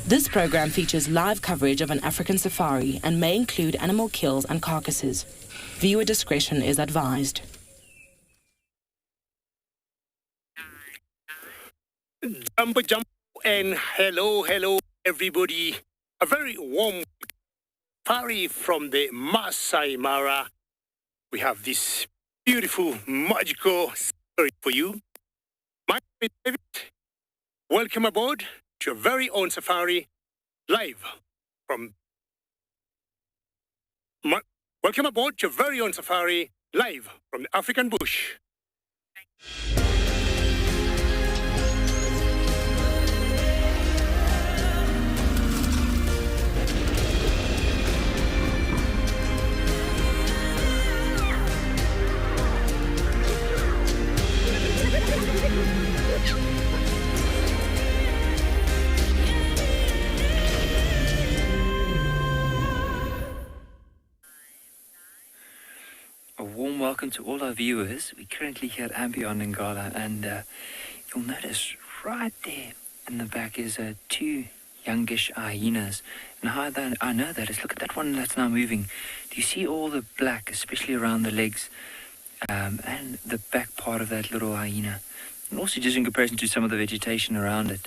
This program features live coverage of an African safari and may include animal kills and carcasses. Viewer discretion is advised. Jumbo, and hello, everybody. A very warm safari from the Masai Mara. We have this beautiful, magical story for you. My name is David. Welcome aboard to your very own safari, live from... Welcome aboard to your very own safari, live from the African bush. A warm welcome to all our viewers. We're currently here at Ambion in Ngala, and you'll notice right there in the back is two youngish hyenas. And how I know that is, look at that one that's now moving. Do you see all the black, especially around the legs and the back part of that little hyena? And also just in comparison to some of the vegetation around it.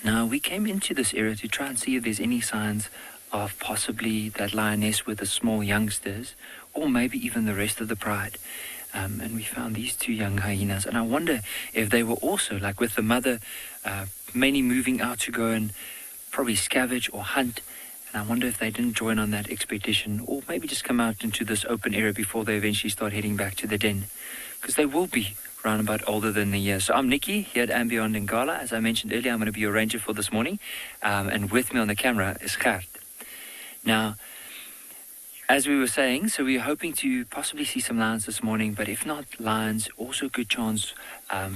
Now, we came into this area to try and see if there's any signs of possibly that lioness with the small youngsters, or maybe even the rest of the pride. And we found these two young hyenas. And I wonder if they were also, like with the mother, mainly moving out to go and probably scavenge or hunt. And I wonder if they didn't join on that expedition, or maybe just come out into this open area before they eventually start heading back to the den. Because they will be round about older than the year. So I'm Nikki here at Ambion in Ngala. As I mentioned earlier, I'm going to be your ranger for this morning. And with me on the camera is Gert. Now, as we were saying, so we're hoping to possibly see some lions this morning, but if not lions, also a good chance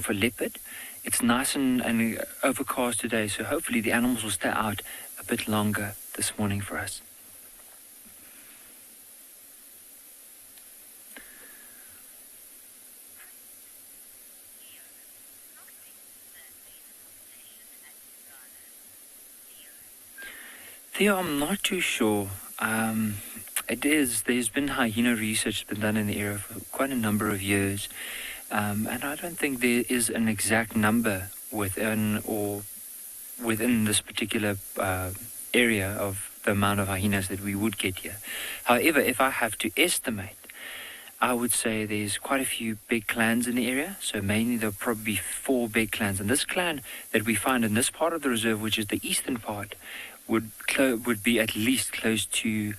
for leopard. It's nice and overcast today, so hopefully the animals will stay out a bit longer this morning for us. Theo, I'm not too sure. There's been hyena research been done in the area for quite a number of years. And I don't think there is an exact number within this particular area of the amount of hyenas that we would get here. However, if I have to estimate, I would say there's quite a few big clans in the area. So mainly there'll probably be 4 big clans. And this clan that we find in this part of the reserve, which is the eastern part, would be at least close to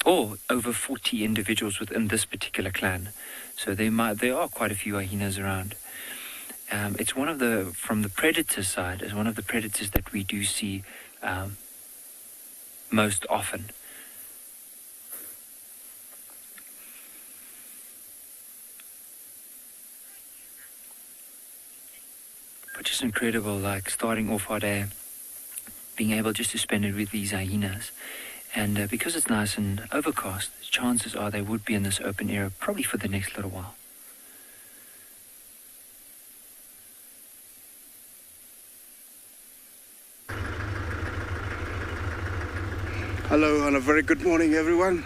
or over 40 individuals within this particular clan. So there are quite a few hyenas around. It's from the predator side, is one of the predators that we do see most often. But just incredible, like starting off our day, being able just to spend it with these hyenas. And because it's nice and overcast, chances are they would be in this open area probably for the next little while. Hello and a very good morning, everyone.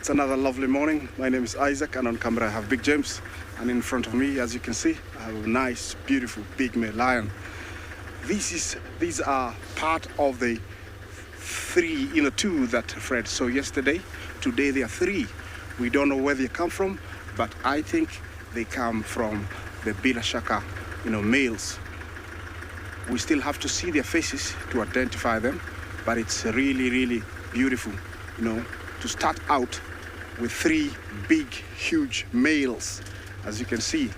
It's another lovely morning. My name is Isaac, and on camera I have Big James. And in front of me, as you can see, I have a nice, beautiful, big male lion. These are part of the two that Fred saw yesterday. Today there are 3. We don't know where they come from, but I think they come from the Bila Shaka, males. We still have to see their faces to identify them, but it's really, really beautiful, to start out with 3 big, huge males. As you can see,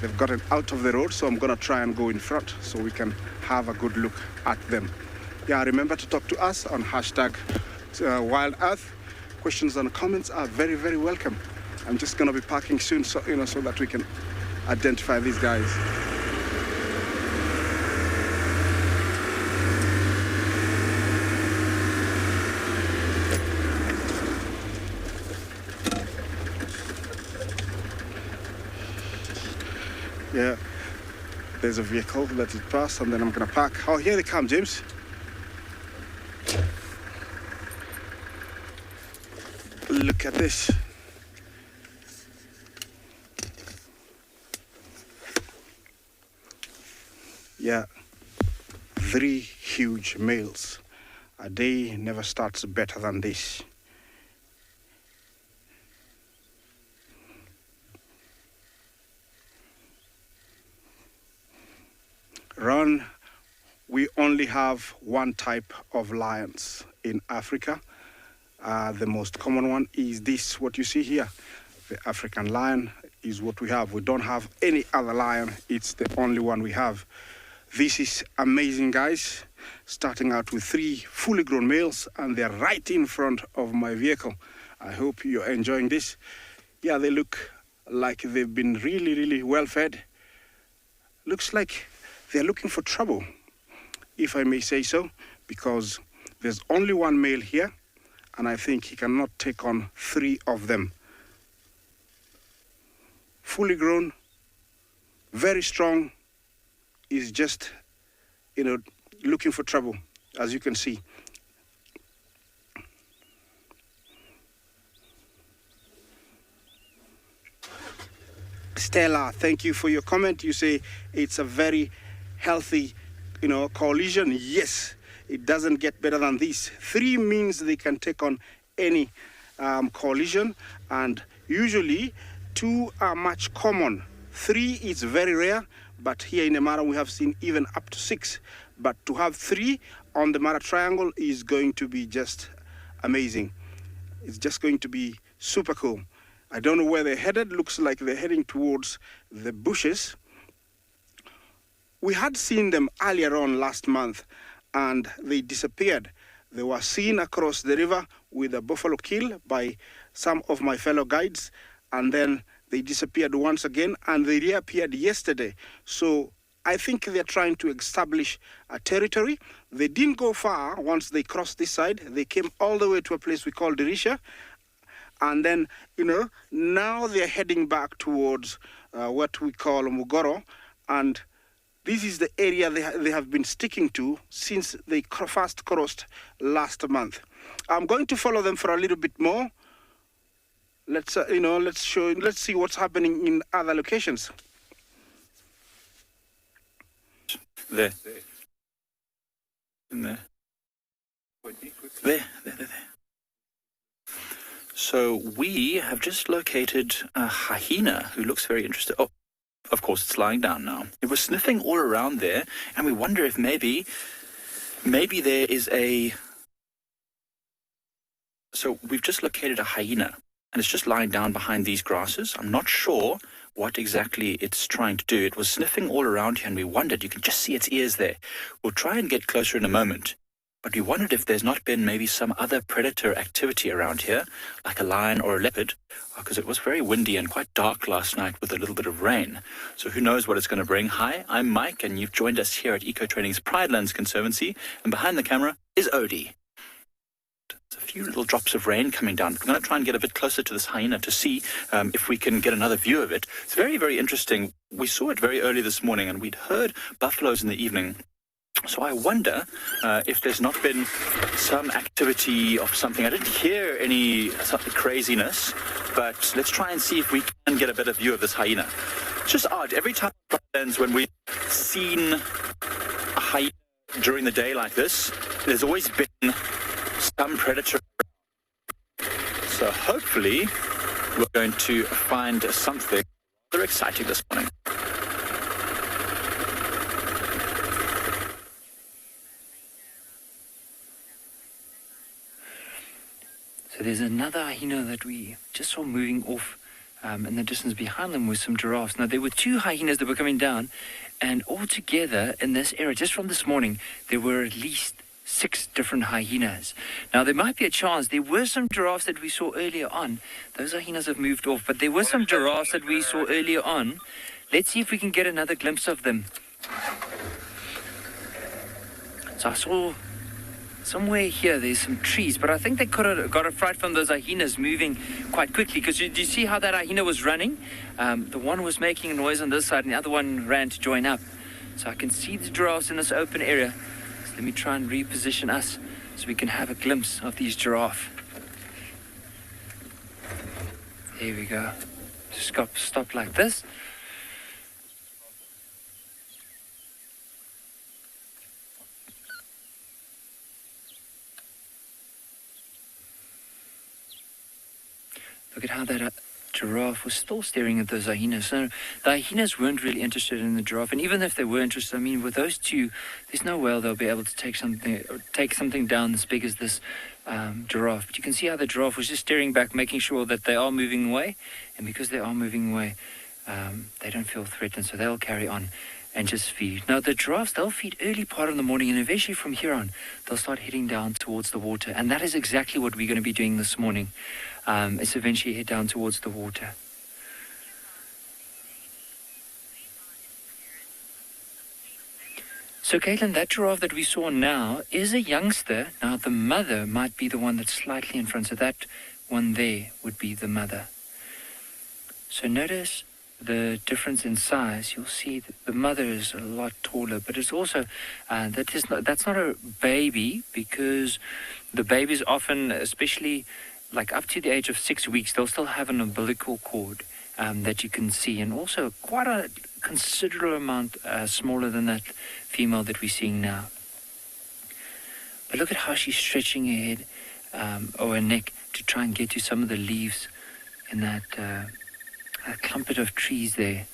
they've gotten out of the road, so I'm gonna try and go in front so we can have a good look at them. Yeah, remember to talk to us on hashtag Wild Earth. Questions and comments are very, very welcome. I'm just gonna be parking soon, so so that we can identify these guys. Yeah, there's a vehicle, let it pass, and then I'm gonna park. Oh, here they come, James. Look at this. Yeah, 3 huge males. A day never starts better than this. Ron, we only have one type of lions in Africa. The most common one is this, what you see here. The African lion is what we have. We don't have any other lion. It's the only one we have. This is amazing, guys. Starting out with 3 fully grown males, and they're right in front of my vehicle. I hope you're enjoying this. Yeah, they look like they've been really, really well fed. Looks like they're looking for trouble, if I may say so, because there's only one male here, and I think he cannot take on 3 of them. Fully grown, very strong, is just, looking for trouble, as you can see. Stella, thank you for your comment. You say it's a very healthy, coalition. Yes, it doesn't get better than this. 3 means they can take on any coalition, and usually 2 are much common. 3 is very rare, but here in the Mara we have seen even up to 6. But to have 3 on the Mara Triangle is going to be just amazing. It's just going to be super cool. I don't know where they're headed. Looks like they're heading towards the bushes. We had seen them earlier on last month, and they disappeared. They were seen across the river with a buffalo kill by some of my fellow guides, and then they disappeared once again, and they reappeared yesterday. So I think they're trying to establish a territory. They didn't go far once they crossed this side. They came all the way to a place we call Dirisha. And then, now they're heading back towards what we call Mugoro. And this is the area they have been sticking to since they first crossed last month. I'm going to follow them for a little bit more. Let's see what's happening in other locations. There. In there. There. So we have just located a hyena who looks very interested. Oh, of course, it's lying down now. It was sniffing all around there, and we wonder if maybe there is a... So we've just located a hyena, and it's just lying down behind these grasses. I'm not sure what exactly it's trying to do. It was sniffing all around here, and we wondered, you can just see its ears there. We'll try and get closer in a moment. But we wondered if there's not been maybe some other predator activity around here, like a lion or a leopard, because it was very windy and quite dark last night with a little bit of rain. So who knows what it's going to bring. Hi, I'm Mike, and you've joined us here at Eco Training's Pridelands Conservancy, and behind the camera is Odie. There's a few little drops of rain coming down. We're going to try and get a bit closer to this hyena to see if we can get another view of it. It's very, very interesting. We saw it very early this morning, and we'd heard buffaloes in the evening So I wonder if there's not been some activity of something. I didn't hear any something craziness, but let's try and see if we can get a better view of this hyena. It's just odd. Every time when we've seen a hyena during the day like this, there's always been some predator. So hopefully we're going to find something rather exciting this morning. So there's another hyena that we just saw moving off in the distance behind them with some giraffes. Now, there were two hyenas that were coming down, and altogether in this area, just from this morning, there were at least 6 different hyenas. Now, there might be a chance. There were some giraffes that we saw earlier on. Those hyenas have moved off, but there were some giraffes that we saw earlier on. Let's see if we can get another glimpse of them. So I saw somewhere here there's some trees, but I think they could have got a fright from those hyenas moving quite quickly, because do you see how that hyena was running? The one was making a noise on this side and the other one ran to join up. So I can see the giraffes in this open area. So let me try and reposition us so we can have a glimpse of these giraffes. There we go. Just stop like this. Look at how that giraffe was still staring at those hyenas. So the hyenas weren't really interested in the giraffe, and even if they were interested, I mean, with those two, there's no way they'll be able to take something down as big as this giraffe. But you can see how the giraffe was just staring back, making sure that they are moving away, and because they are moving away, they don't feel threatened, so they'll carry on and just feed. Now, the giraffes, they'll feed early part of the morning, and eventually from here on, they'll start heading down towards the water, and that is exactly what we're going to be doing this morning. Is eventually head down towards the water. So, Caitlin, that giraffe that we saw now is a youngster. Now, the mother might be the one that's slightly in front, so that one there would be the mother. So notice the difference in size. You'll see that the mother is a lot taller, but it's also that's not a baby, because the babies often, especially like up to the age of 6 weeks, they'll still have an umbilical cord that you can see, and also quite a considerable amount smaller than that female that we're seeing now. But look at how she's stretching her head or her neck to try and get to some of the leaves in that clumpet of trees there.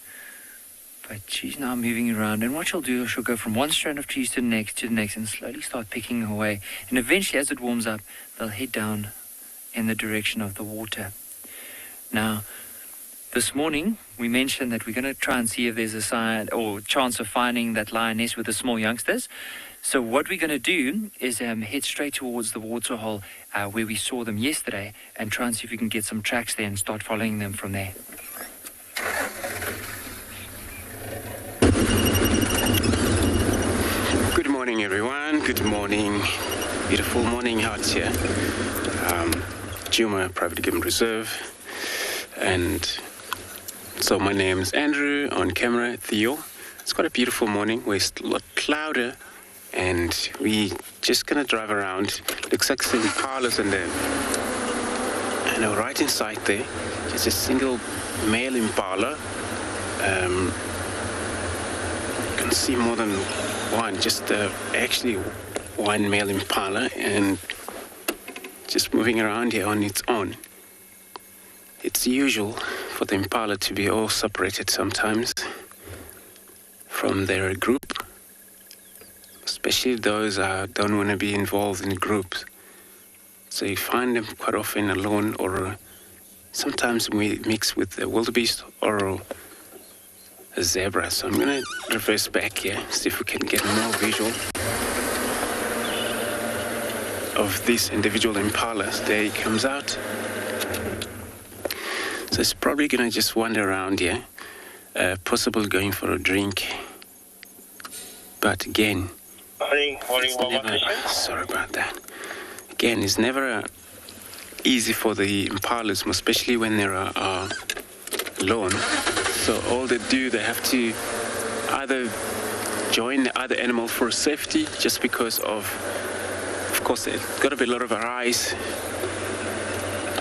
But she's now moving around, and what she'll do is she'll go from one strand of trees to the next, and slowly start picking away. And eventually, as it warms up, they'll head down in the direction of the water. Now, this morning, we mentioned that we're going to try and see if there's a sign or chance of finding that lioness with the small youngsters. So what we're going to do is head straight towards the waterhole where we saw them yesterday, and try and see if we can get some tracks there and start following them from there. Good morning, everyone. Good morning. Beautiful morning out here. Tswalu Private Game Reserve, and so my name is Andrew, on camera Theo. It's quite a beautiful morning. We're a lot clouder, and we just gonna drive around. Looks like some impalas in there, and right inside there, just a single male impala. You can see more than one, just actually one male impala, and just moving around here on its own. It's usual for the impala to be all separated sometimes from their group, especially those don't want to be involved in groups. So you find them quite often alone, or sometimes we mix with a wildebeest or a zebra. So I'm going to reverse back here, see if we can get more visual of this individual impala. There he comes out. So it's probably going to just wander around here, possibly going for a drink. But again, sorry about that. Again, it's never easy for the impalas, especially when they're alone. So all they do, they have to either join the other animal for safety, just because of course, there's got to be a lot of our eyes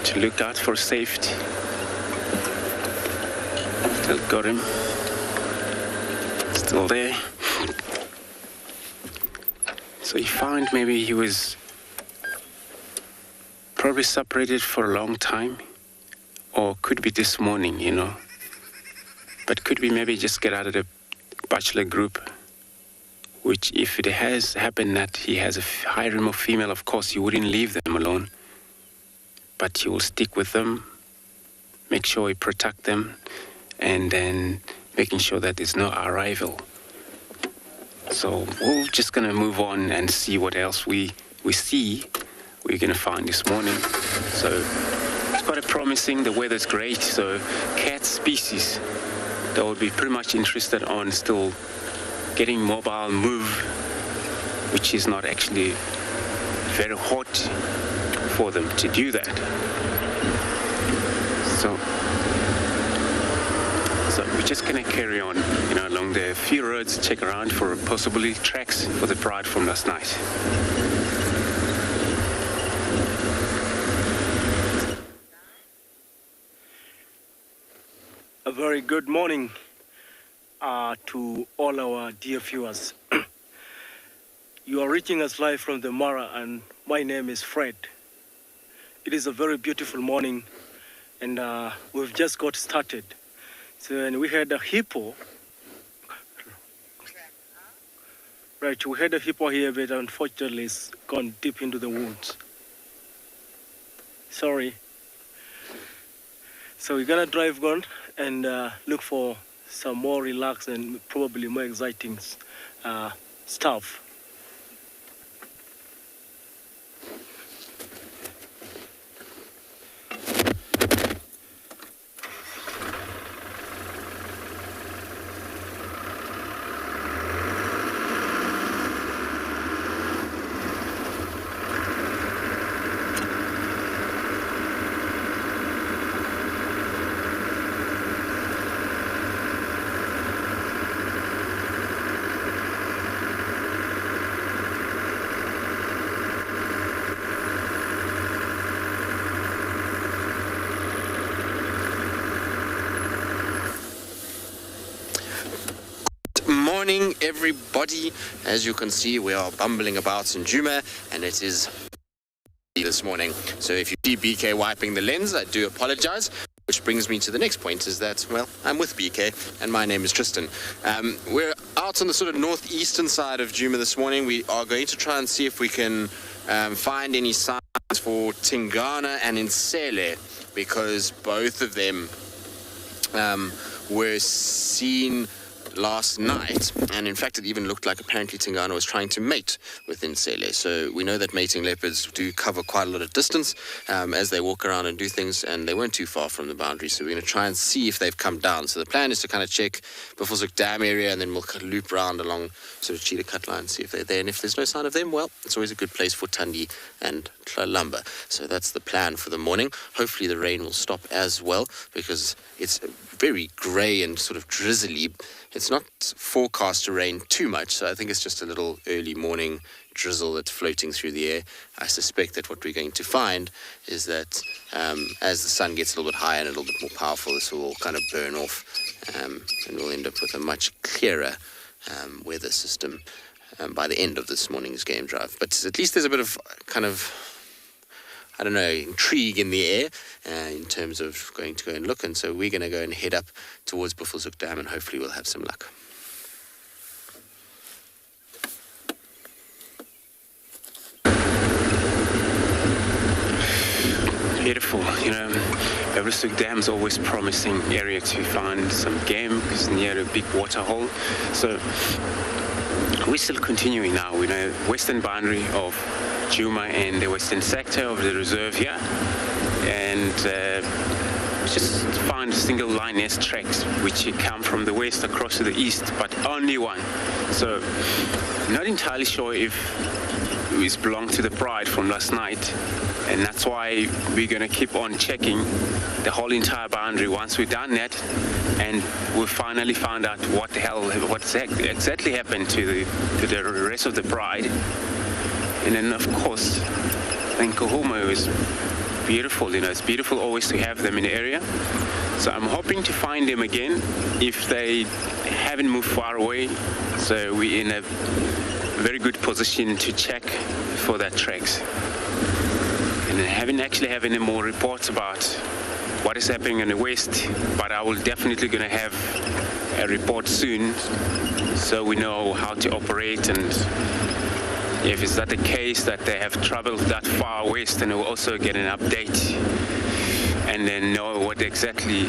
to look out for safety. Still got him. Still there. So you find maybe he was probably separated for a long time, or could be this morning, you know. But could be maybe just get out of the bachelor group, which if it has happened that he has a harem of female, of course you wouldn't leave them alone, but you will stick with them, make sure you protect them, and then making sure that there's no arrival. So we're just gonna move on and see what else we're gonna find this morning. So it's quite promising, the weather's great, so cat species that would be pretty much interested on still getting mobile move, which is not actually very hot for them to do that. So we're just gonna carry on, you know, along the few roads, check around for possibly tracks for the pride from last night. A very good morning to all our dear viewers. You are reaching us live from the Mara, and my name is Fred. It is a very beautiful morning, and we've just got started. So, and we had a hippo. Right, we had a hippo here, but unfortunately it's gone deep into the woods. Sorry. So we're gonna drive on and look for some more relaxed and probably more exciting stuff. Morning everybody. As you can see, we are bumbling about in Djuma, and it is this morning. So if you see BK wiping the lens, I do apologize. Which brings me to the next point, is that, well, I'm with BK and my name is Tristan. We're out on the sort of northeastern side of Djuma this morning. We are going to try and see if we can find any signs for Tingana and Insele, because both of them were seen last night, and in fact it even looked like apparently Tingana was trying to mate with Insele. So we know that mating leopards do cover quite a lot of distance as they walk around and do things, and they weren't too far from the boundary, so we're going to try and see if they've come down. So the plan is to kind of check Buffelshoek Dam area, and then we'll loop around along sort of Cheetah Cut line, see if they're there, and if there's no sign of them, well, it's always a good place for Thandi and Tlalamba. So that's the plan for the morning. Hopefully the rain will stop as well, because it's very grey and sort of drizzly. It's not forecast to rain too much, so I think it's just a little early morning drizzle that's floating through the air. I suspect that what we're going to find is that as the sun gets a little bit higher and a little bit more powerful, this will all kind of burn off, and we'll end up with a much clearer weather system by the end of this morning's game drive. But at least there's a bit of kind of, I don't know, intrigue in the air in terms of going to go and look. And so we're going to go and head up towards Buffelshoek Dam, and hopefully we'll have some luck. Beautiful, you know, Buffelshoek Dam is always promising area to find some game, because near a big water hole. So we're still continuing now. We know western boundary of Djuma and the western sector of the reserve here, and just find single line S tracks which come from the west across to the east, but only one. So not entirely sure if it belonged to the pride from last night, and that's why we're going to keep on checking the whole entire boundary once we've done that, and we finally found out what exactly happened to the rest of the pride. And then, of course, then Nkuhumo is beautiful. It's beautiful always to have them in the area. So I'm hoping to find them again if they haven't moved far away. So we're in a very good position to check for that tracks. And I haven't actually have any more reports about what is happening in the west, but I will definitely going to have a report soon so we know how to operate, and if it's not the case that they have traveled that far west, then we'll also get an update and then know what exactly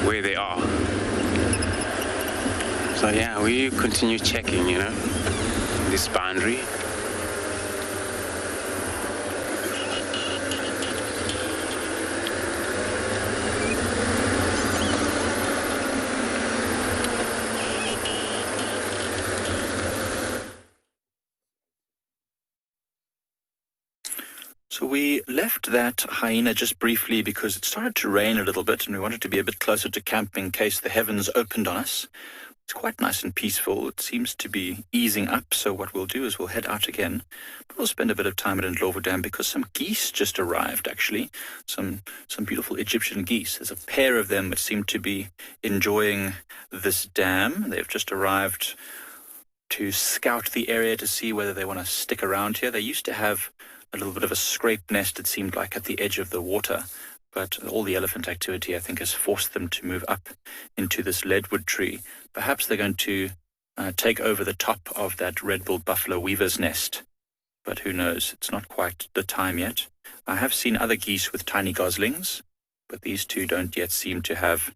where they are. So yeah, we continue checking, this boundary. So we left that hyena just briefly because it started to rain a little bit and we wanted to be a bit closer to camp in case the heavens opened on us. It's quite nice and peaceful. It seems to be easing up, so what we'll do is we'll head out again. But we'll spend a bit of time at Ndlovu Dam because some geese just arrived, actually. Some beautiful Egyptian geese. There's a pair of them that seem to be enjoying this dam. They've just arrived to scout the area to see whether they want to stick around here. They used to have a little bit of a scrape nest, it seemed like, at the edge of the water. But all the elephant activity, I think, has forced them to move up into this leadwood tree. Perhaps they're going to take over the top of that red-billed buffalo weaver's nest. But who knows? It's not quite the time yet. I have seen other geese with tiny goslings, but these two don't yet seem to have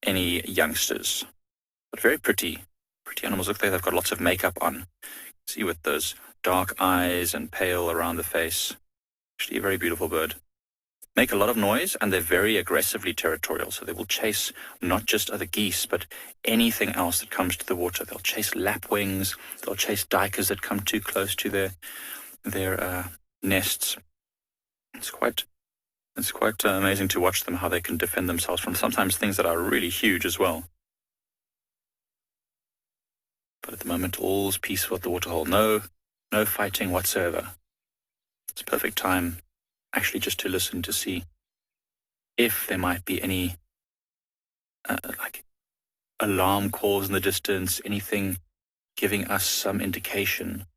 any youngsters. But very pretty. Pretty animals. Look there, they've got lots of makeup on. See, with those dark eyes and pale around the face. Actually a very beautiful bird. Make a lot of noise, and they're very aggressively territorial, so they will chase not just other geese, but anything else that comes to the water. They'll chase lapwings, they'll chase duikers that come too close to their nests. It's quite amazing to watch them, how they can defend themselves from sometimes things that are really huge as well. But at the moment, all's peaceful at the waterhole. No fighting whatsoever. It's a perfect time, actually, just to listen to see if there might be any like alarm calls in the distance, anything giving us some indication.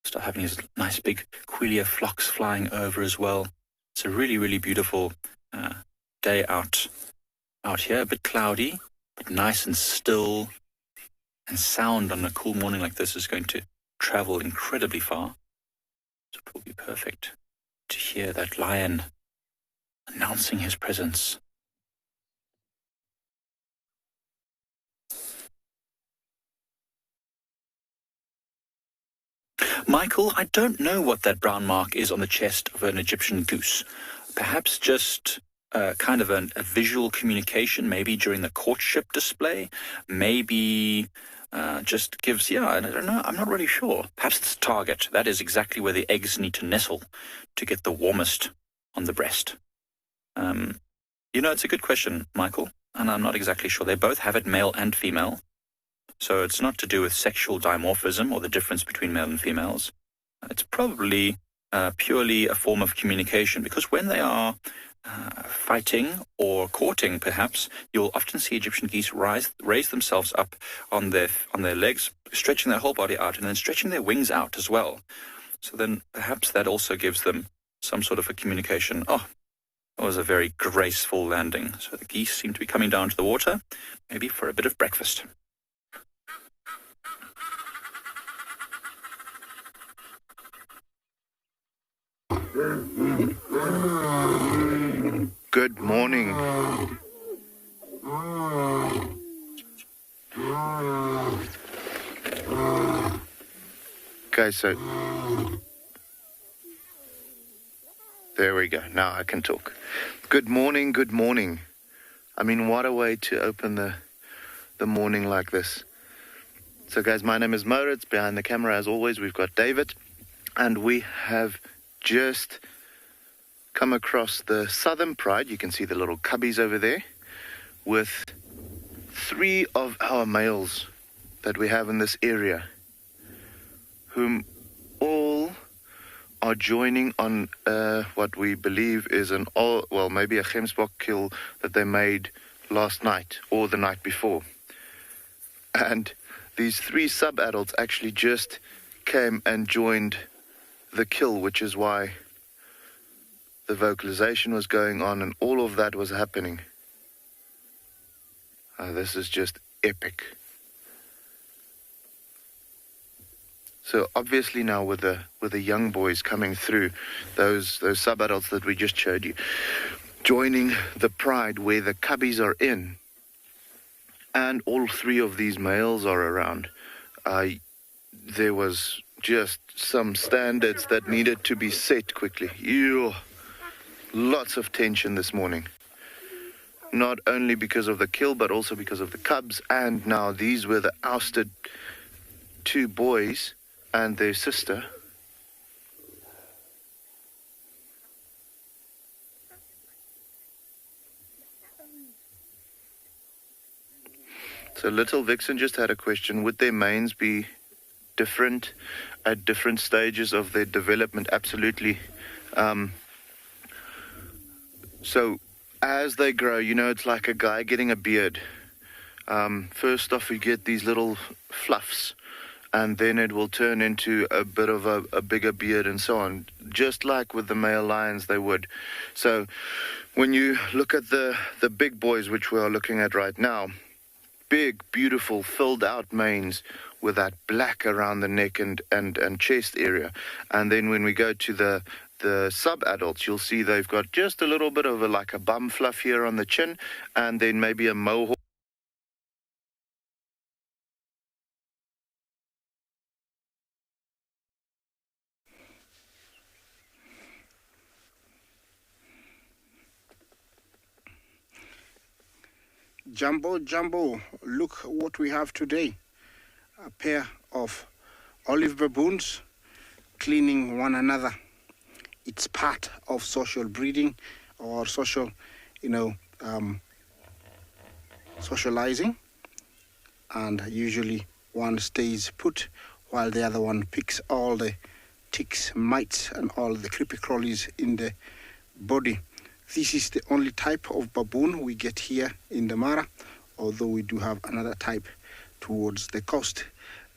Start having these nice big quelea flocks flying over as well. It's a really, really beautiful day out here. A bit cloudy, but nice and still. And sound on a cool morning like this is going to travel incredibly far. So it will be perfect to hear that lion announcing his presence. Michael, I don't know what that brown mark is on the chest of an Egyptian goose. Perhaps just kind of a visual communication, maybe during the courtship display, maybe just gives, I don't know, I'm not really sure. Perhaps it's a target. That is exactly where the eggs need to nestle to get the warmest on the breast. It's a good question, Michael, and I'm not exactly sure. They both have it, male and female. So it's not to do with sexual dimorphism or the difference between male and females. It's probably purely a form of communication, because when they are fighting or courting, perhaps, you'll often see Egyptian geese raise themselves up on their legs, stretching their whole body out, and then stretching their wings out as well. So then perhaps that also gives them some sort of a communication. Oh, that was a very graceful landing. So the geese seem to be coming down to the water, maybe for a bit of breakfast. Good morning. Okay, so there we go. Now I can talk. Good morning, good morning. I mean, what a way to open the morning like this. So guys, my name is Moritz. Behind the camera, as always, we've got David, and we have just come across the Southern Pride. You can see the little cubbies over there. with 3 of our males that we have in this area, whom all are joining on what we believe is maybe a gemsbok kill that they made last night or the night before. And these 3 sub-adults actually just came and joined the kill, which is why the vocalization was going on and all of that was happening. This is just epic. So obviously now with the young boys coming through, those sub-adults that we just showed you, joining the pride where the cubbies are in, and all 3 of these males are around, there was just some standards that needed to be set quickly. Lots of tension this morning. Not only because of the kill, but also because of the cubs. And now these were the ousted 2 boys and their sister. So Little Vixen just had a question. Would their manes be different at different stages of their development? Absolutely. So as they grow, it's like a guy getting a beard. First off, you get these little fluffs, and then it will turn into a bit of a bigger beard and so on, just like with the male lions they would. So when you look at the big boys, which we are looking at right now, big, beautiful, filled out manes with that black around the neck and chest area. And then when we go to the sub-adults, you'll see they've got just a little bit of like a bum fluff here on the chin, and then maybe a mohawk. Jumbo, look what we have today. A pair of olive baboons cleaning one another. It's part of social breeding or social, socializing. And usually one stays put while the other one picks all the ticks, mites, and all the creepy crawlies in the body. This is the only type of baboon we get here in the Mara, although we do have another type towards the coast.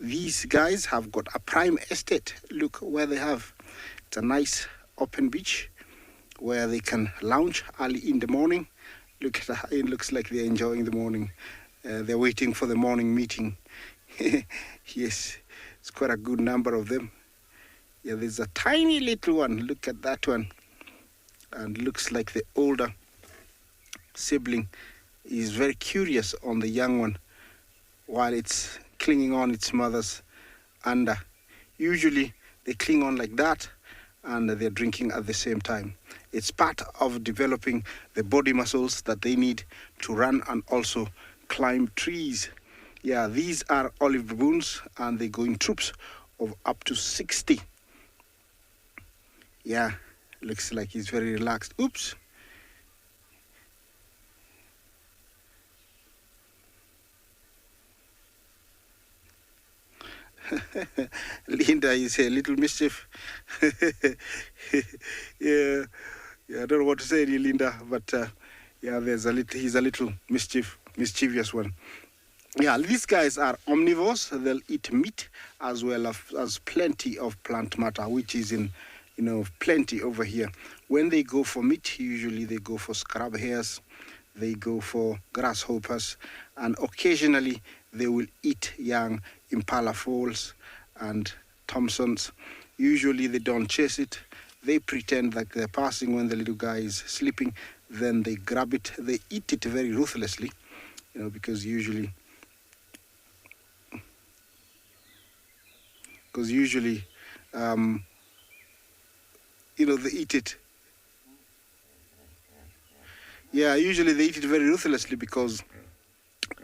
These guys have got a prime estate. Look where they have. It's a nice open beach where they can lounge early in the morning. Look at that. It looks like they're enjoying the morning. They're waiting for the morning meeting. Yes, it's quite a good number of them. Yeah, there's a tiny little one. Look at that one. And looks like the older sibling is very curious on the young one while it's clinging on its mother's under. Usually they cling on like that and they're drinking at the same time. It's part of developing the body muscles that they need to run and also climb trees. Yeah, these are olive baboons and they go in troops of up to 60. Yeah. Looks like he's very relaxed. Oops. Linda is a little mischief. Yeah, I don't know what to say, Linda, but yeah, he's a little mischievous one. Yeah, these guys are omnivores. They'll eat meat as well as plenty of plant matter, which is in plenty over here. When they go for meat, usually they go for scrub hares, they go for grasshoppers, and occasionally they will eat young impala foals and Thompsons. Usually they don't chase it. They pretend like they're passing when the little guy is sleeping. Then they grab it. They eat it very ruthlessly, because usually they eat it. Yeah, usually they eat it very ruthlessly because,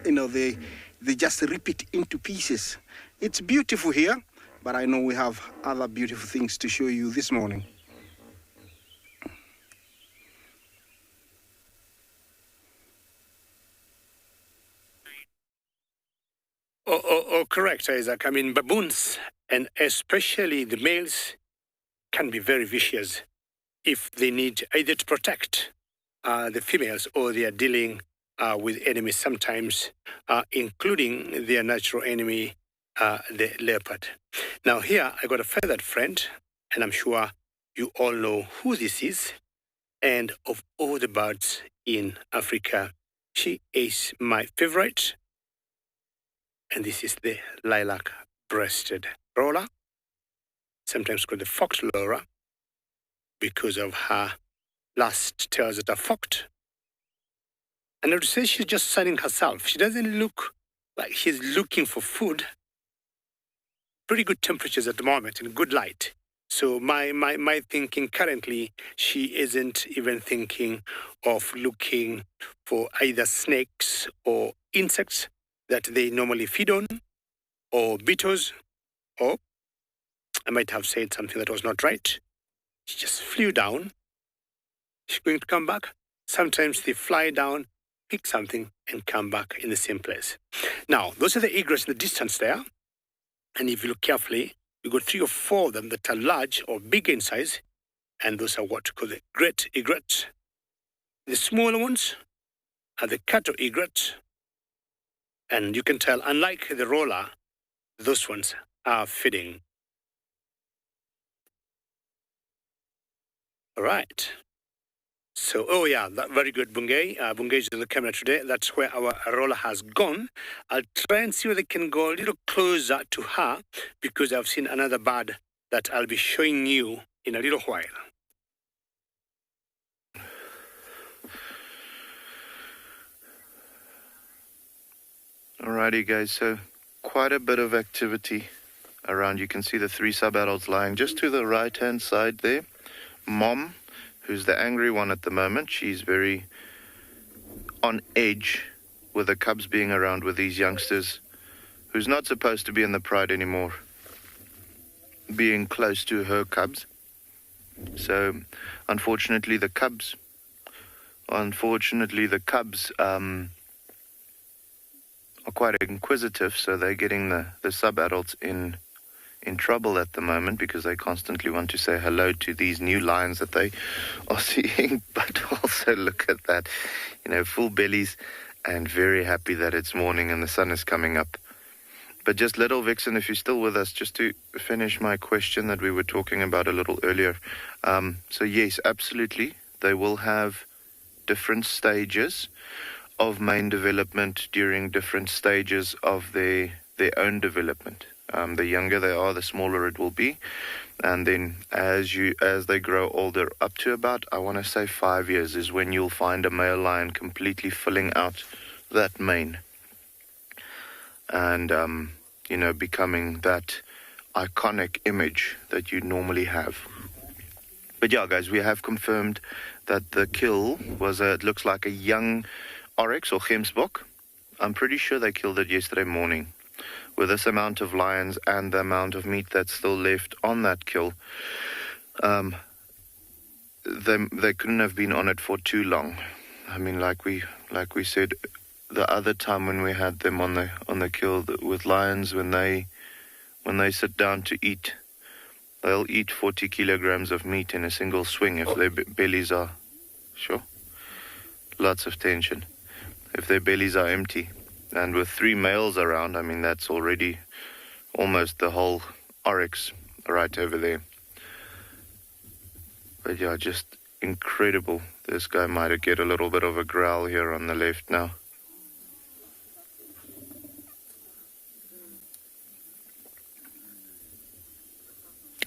they just rip it into pieces. It's beautiful here, but I know we have other beautiful things to show you this morning. correct, Isaac. I mean, baboons, and especially the males, can be very vicious if they need either to protect the females or they are dealing with enemies sometimes, including their natural enemy, the leopard. Now here, I got a feathered friend, and I'm sure you all know who this is. And of all the birds in Africa, she is my favorite. And this is the lilac-breasted roller, sometimes called the forked roller, because of her last tails that are forked. And I would say she's just sunning herself. She doesn't look like she's looking for food. Pretty good temperatures at the moment and good light. So my thinking currently, she isn't even thinking of looking for either snakes or insects that they normally feed on, or beetles, or I might have said something that was not right. She just flew down. She's going to come back. Sometimes they fly down, pick something, and come back in the same place. Now, those are the egrets in the distance there. And if you look carefully, you got 3 or 4 of them that are large or big in size, and those are what we call the great egrets. The smaller ones are the cattle egrets, and you can tell, unlike the roller, those ones are feeding. All right. So, oh yeah, that very good, Bungay. Bungay is on the camera today. That's where our roller has gone. I'll try and see whether I can go a little closer to her, because I've seen another bird that I'll be showing you in a little while. Alrighty, guys, so quite a bit of activity around. You can see the 3 sub-adults lying just to the right-hand side there. Mom, who's the angry one at the moment, she's very on edge with the cubs being around with these youngsters, who's not supposed to be in the pride anymore, being close to her cubs. So, unfortunately, the cubs are quite inquisitive, so they're getting the sub-adults in trouble at the moment, because they constantly want to say hello to these new lions that they are seeing. But also look at that, full bellies and very happy that it's morning and the sun is coming up. But just little Vixen, if you're still with us, just to finish my question that we were talking about a little earlier. So yes, absolutely, they will have different stages of mane development during different stages of their own development. The younger they are, the smaller it will be. And then as they grow older, up to about, I want to say 5 years, is when you'll find a male lion completely filling out that mane. And, becoming that iconic image that you normally have. But yeah, guys, we have confirmed that the kill was it looks like a young oryx or gemsbok. I'm pretty sure they killed it yesterday morning. With this amount of lions and the amount of meat that's still left on that kill, they couldn't have been on it for too long. I mean, like we said the other time when we had them on the kill with lions, when they sit down to eat, they'll eat 40 kilograms of meat in a single swing if their bellies are lots of tension. If their bellies are empty. And with 3 males around, I mean, that's already almost the whole oryx right over there. But yeah, just incredible. This guy might get a little bit of a growl here on the left now.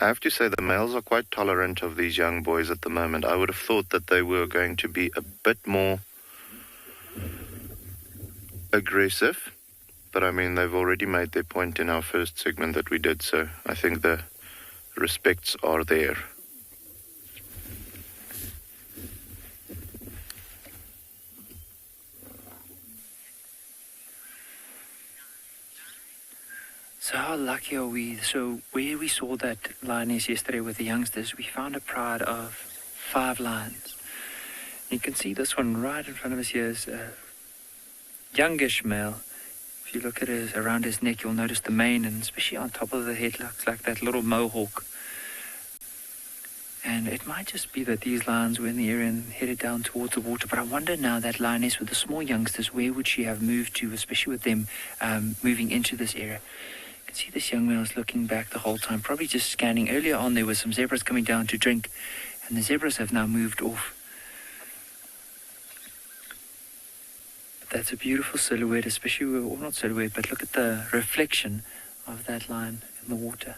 I have to say the males are quite tolerant of these young boys at the moment. I would have thought that they were going to be a bit more aggressive, but I mean, they've already made their point in our first segment that we did, so I think the respects are there. So how lucky are we? So where we saw that lioness yesterday with the youngsters, we found a pride of 5 lions. You can see this one right in front of us here is a youngish male, If you look at it around his neck, you'll notice the mane, and especially on top of the head, looks like that little mohawk. And it might just be that these lions were in the area and headed down towards the water. But I wonder now, that lioness with the small youngsters, where would she have moved to, especially with them moving into this area? You can see this young male is looking back the whole time, probably just scanning. Earlier on, there were some zebras coming down to drink, and the zebras have now moved off. But that's a beautiful silhouette, especially, or not silhouette, but look at the reflection of that lion in the water.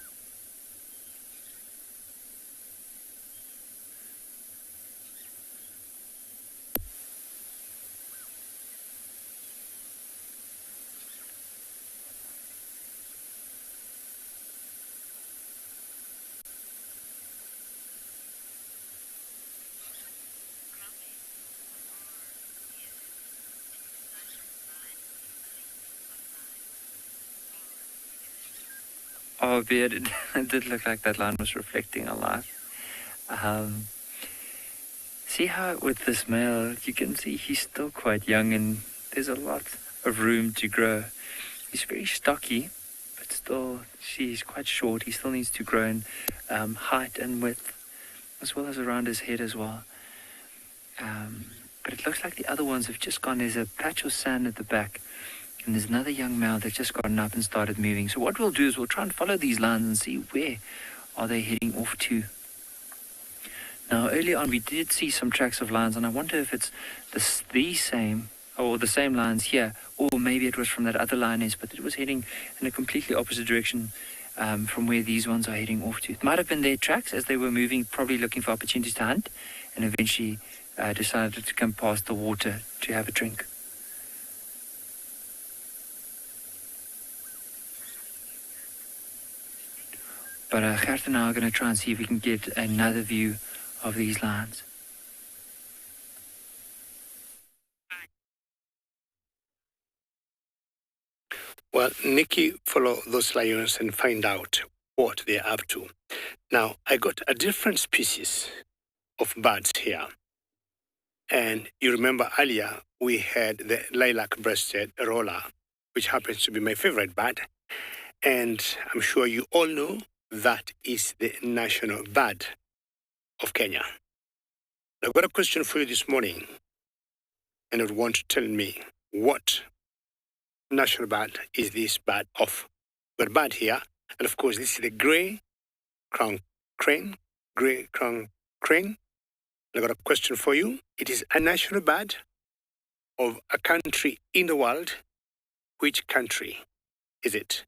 Oh, Beard, it did look like that lion was reflecting a lot. See how with this male, you can see he's still quite young and there's a lot of room to grow. He's very stocky, but still, he's quite short. He still needs to grow in height and width, as well as around his head as well. But it looks like the other ones have just gone. There's a patch of sand at the back. And there's another young male that's just gotten up and started moving. So what we'll do is we'll try and follow these lions and see where are they heading off to. Now, earlier on, we did see some tracks of lions, and I wonder if it's the same lions here, or maybe it was from that other lioness, but it was heading in a completely opposite direction from where these ones are heading off to. It might have been their tracks as they were moving, probably looking for opportunities to hunt, and eventually decided to come past the water to have a drink. But Gert and I are going to try and see if we can get another view of these lions. Well, Nikki, follow those lions and find out what they're up to. Now, I got a different species of birds here. And you remember earlier, we had the lilac-breasted roller, which happens to be my favorite bird. And I'm sure you all know that is the national bird of Kenya. I've got a question for you this morning, and I would want to tell me what national bird is this bird of. We've got a bird here, and of course this is the grey crown crane. Grey crown crane. I've got a question for you. It is a national bird of a country in the world. Which country is it?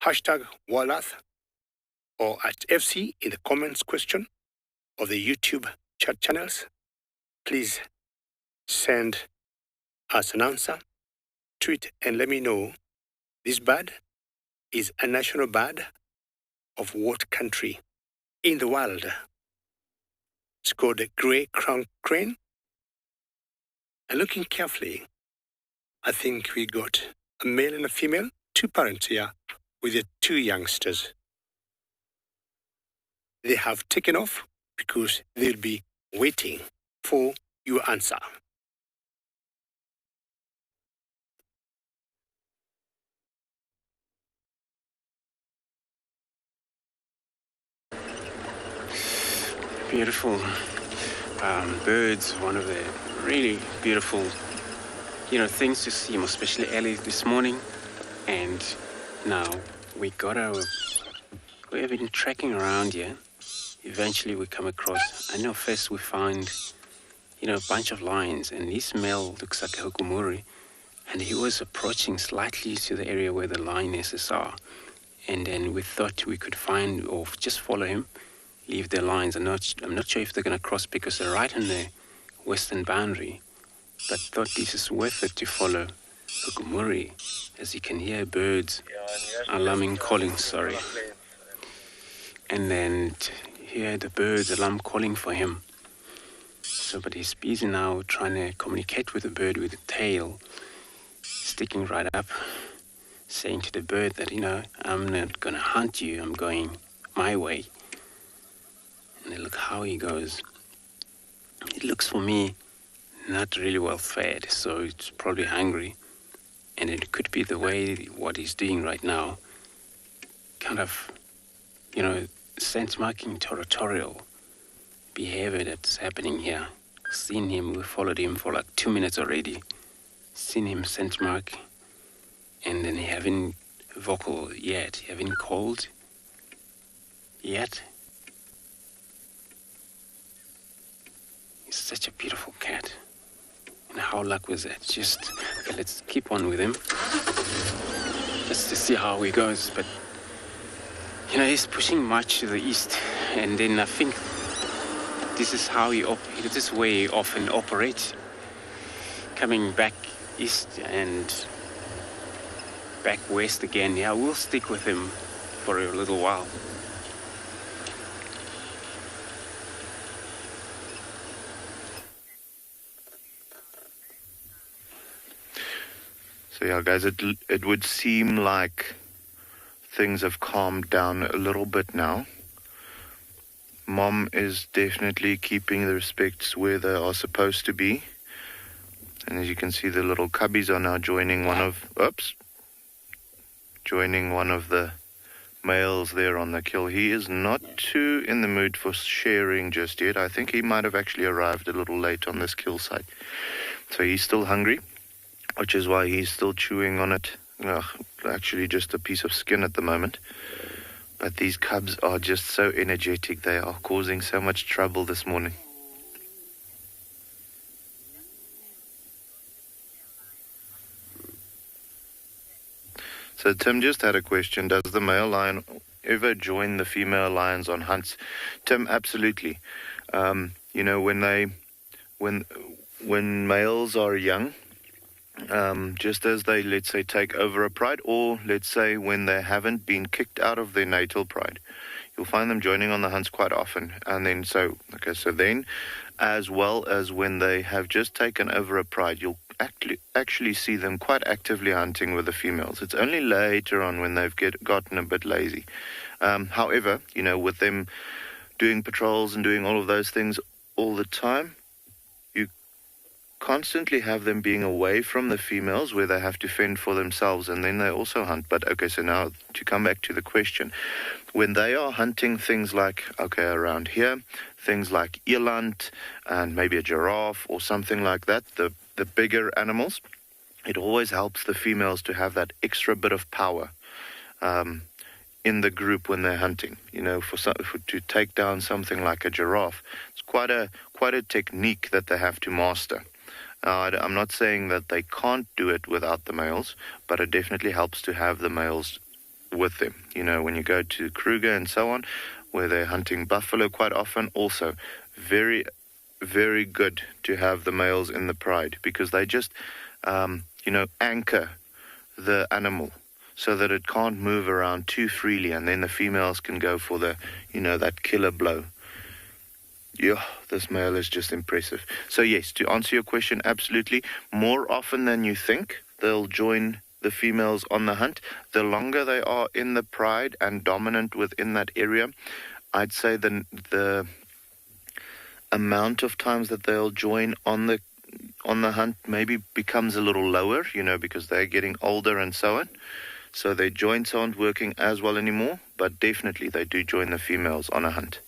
Hashtag World Earth, or at FC in the comments question of the YouTube chat channels. Please send us an answer, tweet, and let me know this bird is a national bird of what country in the world. It's called the grey crown crane. And looking carefully, I think we got a male and a female, two parents here with the two youngsters. They have taken off because they'll be waiting for your answer. Beautiful birds, one of the really beautiful, things to see, especially early this morning. And now we've been trekking around here. Eventually we come across, I know first we find, a bunch of lions, and this male looks like a hukumuri, and he was approaching slightly to the area where the lionesses are. And then we thought we could find or just follow him, leave the lions. I'm not sure if they're going to cross because they're right on the western boundary, but thought this is worth it to follow hukumuri, as you can hear birds alarming calling, and then hear the birds alarm calling for him. So, but he's busy now trying to communicate with the bird with the tail sticking right up, saying to the bird that, I'm not going to hunt you, I'm going my way. And then look how he goes. It looks for me not really well fed, so it's probably hungry. And it could be the way what he's doing right now, kind of, sense marking territorial behavior that's happening here. Seen him, we followed him for like 2 minutes already. Seen him sense mark, and then he haven't vocal yet, he haven't called yet. He's such a beautiful cat. And how luck was that? Just, okay, let's keep on with him. Just to see how he goes. But, he's pushing much to the east. And then I think this is how this is where he often operates. Coming back east and back west again. Yeah, we'll stick with him for a little while. So yeah, guys, it would seem like things have calmed down a little bit now. Mom is definitely keeping the respects where they are supposed to be. And as you can see, the little cubbies are now joining one of the males there on the kill. He is not too in the mood for sharing just yet. I think he might have actually arrived a little late on this kill site. So he's still hungry, which is why he's still chewing on it. Actually just a piece of skin at the moment. But these cubs are just so energetic. They are causing so much trouble this morning. So Tim just had a question. Does the male lion ever join the female lions on hunts? Tim, absolutely. When males are young, just as they, let's say, take over a pride, or let's say when they haven't been kicked out of their natal pride, you'll find them joining on the hunts quite often. And then, so then, as well as when they have just taken over a pride, you'll actually see them quite actively hunting with the females. It's only later on when they've gotten a bit lazy. However, with them doing patrols and doing all of those things all the time, you constantly have them being away from the females where they have to fend for themselves, and then they also hunt. But okay, so now to come back to the question, when they are hunting things like, around here, things like eland and maybe a giraffe or something like that, the bigger animals, it always helps the females to have that extra bit of power in the group when they're hunting. To take down something like a giraffe, it's quite a technique that they have to master. I'm not saying that they can't do it without the males, but it definitely helps to have the males with them. When you go to Kruger and so on, where they're hunting buffalo quite often, also very, very good to have the males in the pride, because they just, anchor the animal so that it can't move around too freely, and then the females can go for the, that killer blow. Yeah, this male is just impressive. So yes, to answer your question, absolutely. More often than you think, they'll join the females on the hunt. The longer they are in the pride and dominant within that area, I'd say the amount of times that they'll join on the hunt maybe becomes a little lower, because they're getting older and so on. So their joints aren't working as well anymore, but definitely they do join the females on a hunt.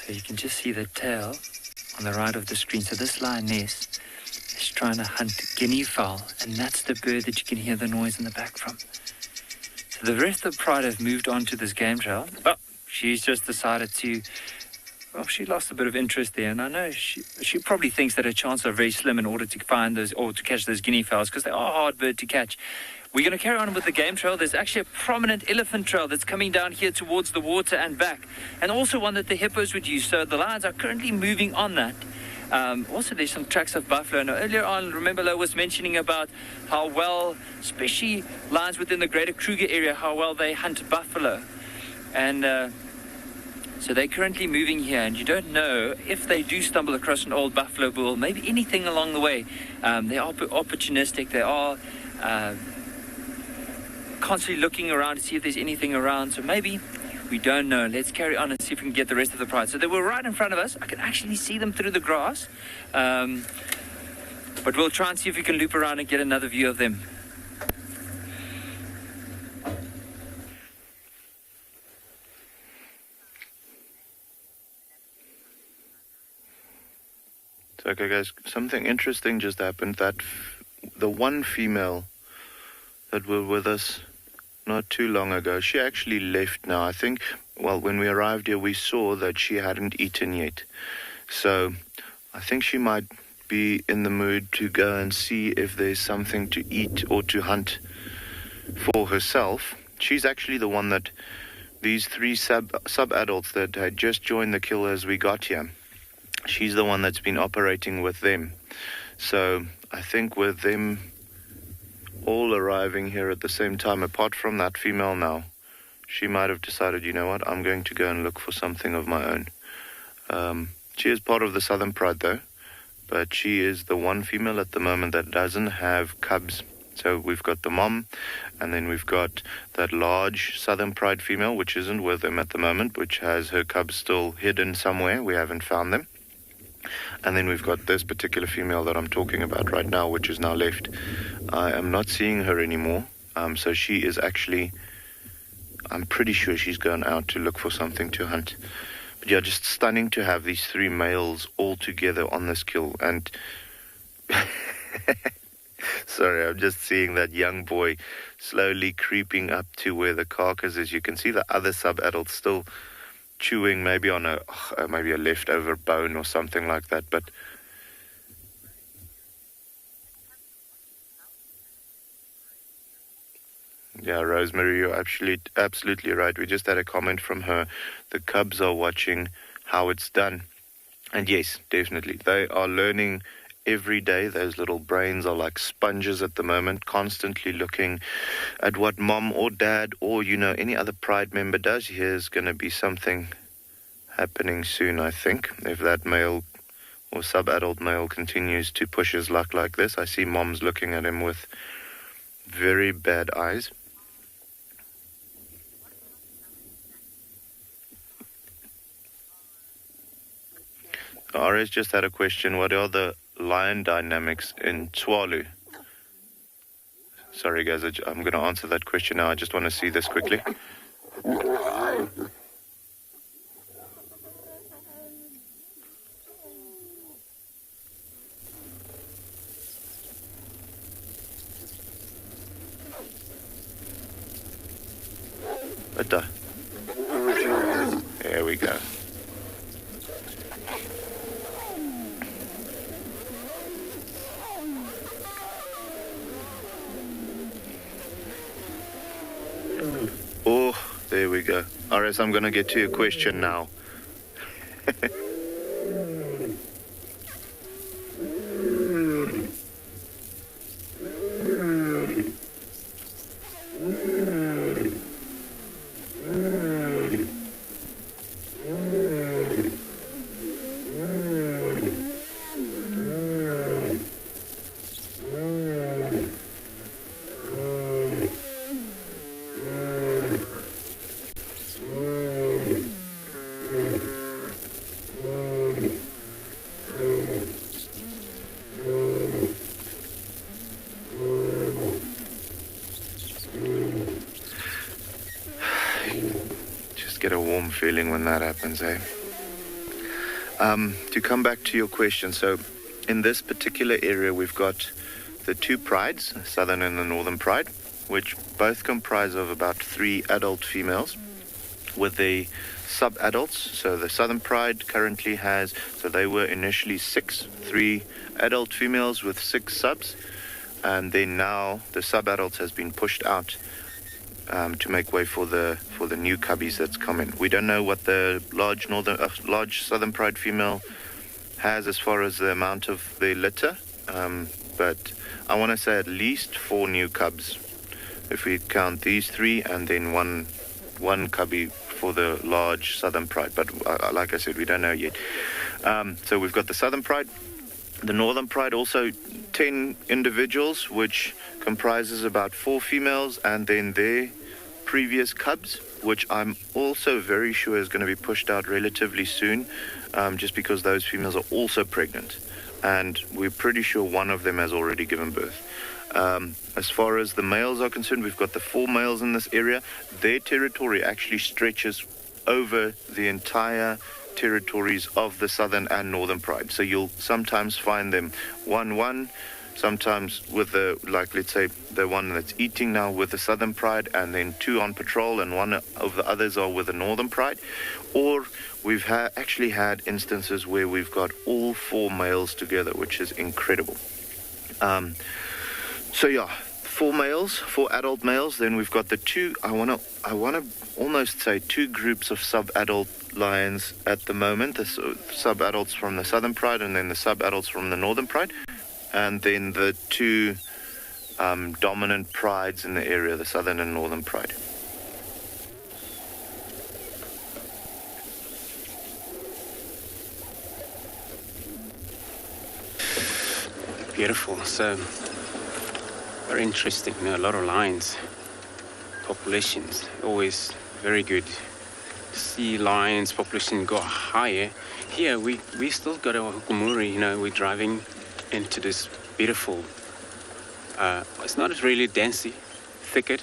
So you can just see the tail on the right of the screen. So this lioness is trying to hunt guinea fowl, and that's the bird that you can hear the noise in the back from. So the rest of the pride have moved on to this game trail. But she's just decided to, she lost a bit of interest there, and I know she probably thinks that her chances are very slim in order to find those, or to catch those guinea fowls, because they are a hard bird to catch. We're going to carry on with the game trail. There's actually a prominent elephant trail that's coming down here towards the water and back, and also one that the hippos would use. So the lions are currently moving on that. Also, there's some tracks of buffalo. Now, earlier on, remember, Lo was mentioning about how well, especially lions within the greater Kruger area, how well they hunt buffalo. And so they're currently moving here, and you don't know if they do stumble across an old buffalo bull, maybe anything along the way. They are opportunistic. They are constantly looking around to see if there's anything around. So maybe We don't know. Let's carry on and see if we can get the rest of the pride. So they were right in front of us. I can actually see them through the grass. But we'll try and see if we can loop around and get another view of them. Okay, guys, something interesting just happened. That the one female that were with us not too long ago, she actually left now. I think, well, when we arrived here, we saw that she hadn't eaten yet. So I think she might be in the mood to go and see if there's something to eat or to hunt for herself. She's actually the one that these three sub-adults that had just joined the kill as we got here, she's the one that's been operating with them. So I think with them all arriving here at the same time, apart from that female now, she might have decided, you know what, I'm going to go and look for something of my own. She is part of the Southern Pride though, but she is the one female at the moment that doesn't have cubs. So we've got the mom, and then we've got that large Southern Pride female, which isn't with them at the moment, which has her cubs still hidden somewhere. We haven't found them. And then we've got this particular female that I'm talking about right now, which is now left. I am not seeing her anymore. So she is actually, I'm pretty sure she's gone out to look for something to hunt. But yeah, just stunning to have these three males all together on this kill. And sorry, I'm just seeing that young boy slowly creeping up to where the carcass is. You can see the other sub-adults still chewing maybe on maybe a leftover bone or something like that. But yeah, Rosemary, you're absolutely right. We just had a comment from her. The cubs are watching how it's done. And yes, definitely. They are learning every day. Those little brains are like sponges at the moment, constantly looking at what mom or dad or, any other pride member does. Here's going to be something happening soon, I think, if that male or sub-adult male continues to push his luck like this. I see mom's looking at him with very bad eyes. RS just had a question. What are the lion dynamics in Tswalu? Sorry guys, I'm going to answer that question now. I just want to see this quickly. There we go. Oh, there we go. RS, I'm going to get to your question now. Get a warm feeling when that happens, eh? To come back to your question, so in this particular area we've got the two prides, the Southern and the Northern Pride, which both comprise of about 3 adult females with the sub-adults. So the Southern Pride currently has, so they were initially 3 adult females with 6 subs, and then now the sub-adults has been pushed out to make way for the new cubbies that's coming. We don't know what the large Southern Pride female has as far as the amount of the litter, but I want to say at least 4 new cubs if we count these 3, and then one cubby for the large Southern Pride. But like I said, we don't know yet. So we've got the Southern Pride, the Northern Pride, also 10 individuals, which comprises about 4 females, and then their previous cubs, which I'm also very sure is going to be pushed out relatively soon, just because those females are also pregnant. And we're pretty sure one of them has already given birth. As far as the males are concerned, we've got the 4 males in this area. Their territory actually stretches over the entire territories of the southern and northern pride. So you'll sometimes find them 1-1, sometimes with the, like, let's say, the one that's eating now with the southern pride, and then 2 on patrol, and one of the others are with the northern pride. Or we've actually had instances where we've got all 4 males together, which is incredible. So yeah, 4 males, 4 adult males. Then we've got the 2, I wanna almost say 2 groups of sub-adult lions at the moment. The sub-adults from the southern pride, and then the sub-adults from the northern pride. And then the 2 dominant prides in the area, the southern and northern pride. Beautiful. So very interesting. A lot of lions. Populations always very good. See lions population go higher. Here we still got our hukumuri. We're driving into this beautiful. It's not really densey thicket,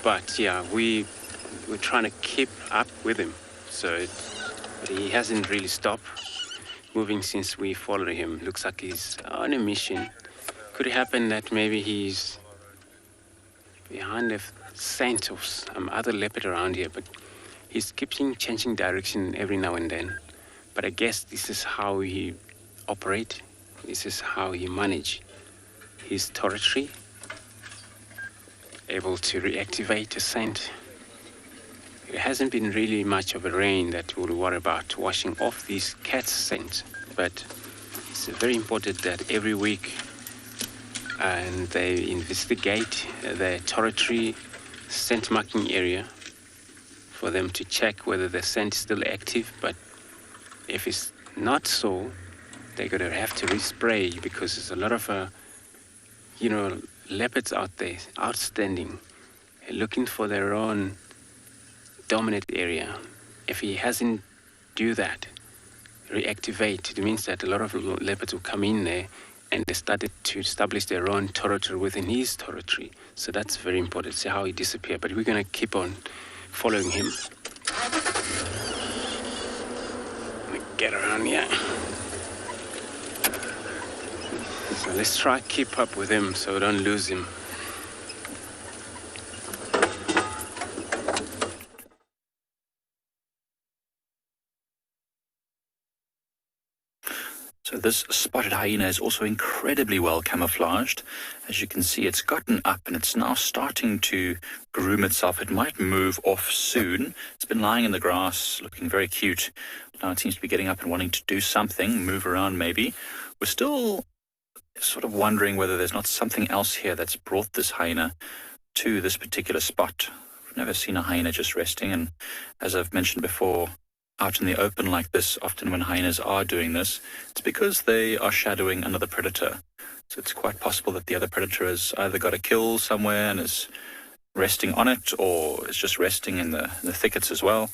but yeah, we're trying to keep up with him. So but he hasn't really stopped moving since we followed him. Looks like he's on a mission. Could it happen that maybe he's behind the scent of some other leopard around here, but he's keeping changing direction every now and then. But I guess this is how he operate. This is how he manage his territory, able to reactivate a scent. It hasn't been really much of a rain that we'll worry about washing off these cats' scents, but it's very important that every week and they investigate the territory scent marking area for them to check whether the scent is still active. But if it's not so, they're going to have to respray, because there's a lot of leopards out there outstanding, looking for their own dominant area. If he hasn't do that, reactivate, it means that a lot of leopards will come in there and they started to establish their own territory within his territory. So that's very important. See how he disappeared. But we're going to keep on following him. Get around here. So let's try to keep up with him so we don't lose him. So this spotted hyena is also incredibly well camouflaged. As you can see, it's gotten up and it's now starting to groom itself. It might move off soon. It's been lying in the grass, looking very cute. Now it seems to be getting up and wanting to do something, move around maybe. We're still sort of wondering whether there's not something else here that's brought this hyena to this particular spot. I've never seen a hyena just resting, and as I've mentioned before, out in the open like this, often when hyenas are doing this, it's because they are shadowing another predator. So it's quite possible that the other predator has either got a kill somewhere and is resting on it, or is just resting in the thickets as well.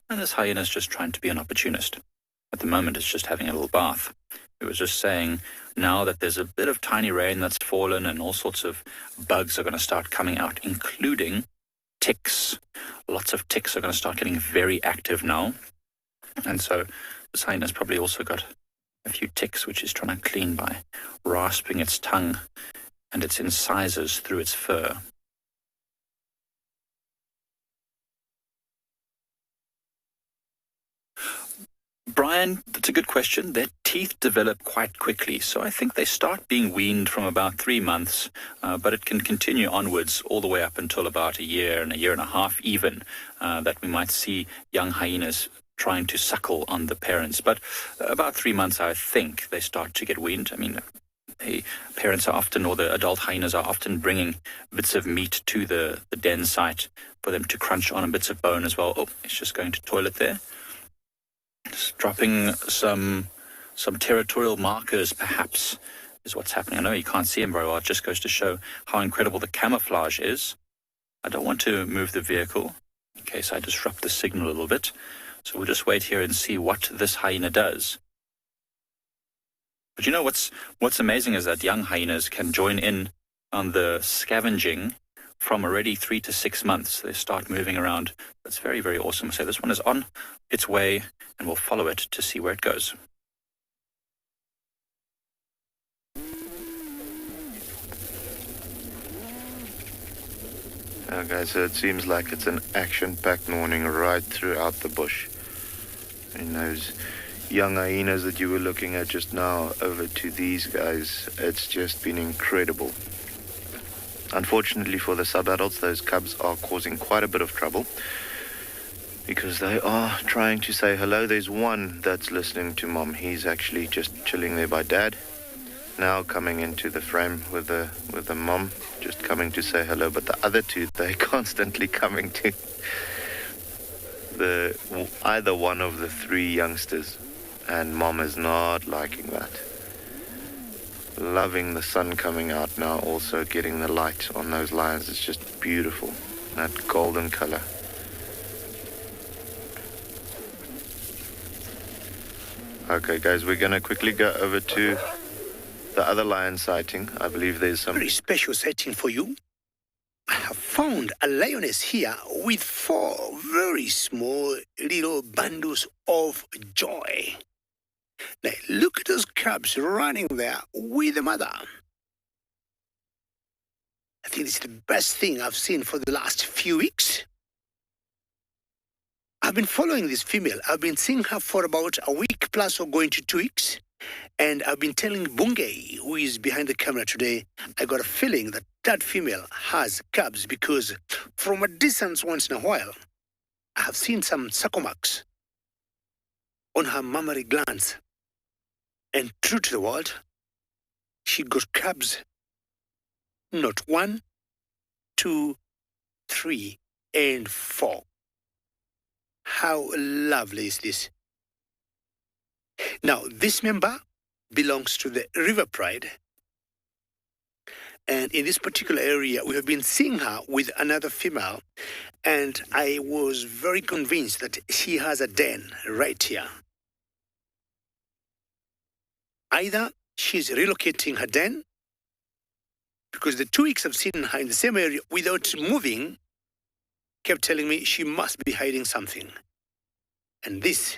And this hyena is just trying to be an opportunist. At the moment, it's just having a little bath. It was just saying now that there's a bit of tiny rain that's fallen and all sorts of bugs are going to start coming out, including ticks. Lots of ticks are going to start getting very active now. And so this hyena's probably also got a few ticks, which is trying to clean by rasping its tongue and its incisors through its fur. Brian, that's a good question. Their teeth develop quite quickly, so I think they start being weaned from about 3 months, but it can continue onwards all the way up until about a year and a half even, that we might see young hyenas trying to suckle on the parents. But about 3 months, I think, they start to get weaned. I mean, the parents are often, or the adult hyenas are often bringing bits of meat to the den site for them to crunch on, and bits of bone as well. Oh, it's just going to toilet there. Just dropping some territorial markers, perhaps, is what's happening. I know you can't see him very well. It just goes to show how incredible the camouflage is. I don't want to move the vehicle in case I disrupt the signal a little bit. So we'll just wait here and see what this hyena does. But you know what's amazing is that young hyenas can join in on the scavenging from already 3 to 6 months. They start moving around. That's very, very awesome. So this one is on its way, and we'll follow it to see where it goes. Okay, so it seems like it's an action-packed morning right throughout the bush. And those young hyenas that you were looking at just now, over to these guys, it's just been incredible. Unfortunately for the sub-adults, those cubs are causing quite a bit of trouble because they are trying to say hello. There's one that's listening to mom. He's actually just chilling there by dad. Now coming into the frame with the mom, just coming to say hello. But the other two, they're constantly coming to either one of the 3 youngsters, and mom is not liking that. Loving the sun coming out now, also getting the light on those lions. It's just beautiful, that golden color. Okay guys, we're gonna quickly go over to the other lion sighting. I believe there's some Very special sighting for you. I have found a lioness here with 4 very small little bundles of joy. Now, look at those cubs running there with the mother. I think it's the best thing I've seen for the last few weeks. I've been following this female. I've been seeing her for about a week plus or going to 2 weeks. And I've been telling Bungay, who is behind the camera today, I got a feeling that that female has cubs because from a distance once in a while, I have seen some suckle marks on her mammary glands. And true to the word, she got cubs. Not 1, 2, 3, and 4. How lovely is this? Now, this member belongs to the River Pride. And in this particular area, we have been seeing her with another female. And I was very convinced that she has a den right here. Either she's relocating her den, because the 2 weeks I've seen her in the same area without moving, kept telling me she must be hiding something. And this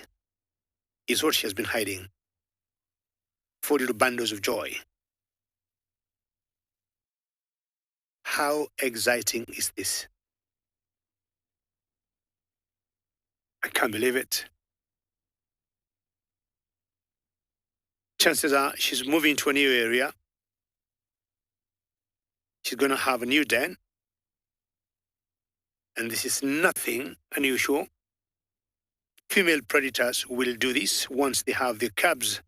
is what she has been hiding. 4 little bundles of joy. How exciting is this? I can't believe it. Chances are she's moving to a new area. She's going to have a new den. And this is nothing unusual. Female predators will do this once they have their cubs.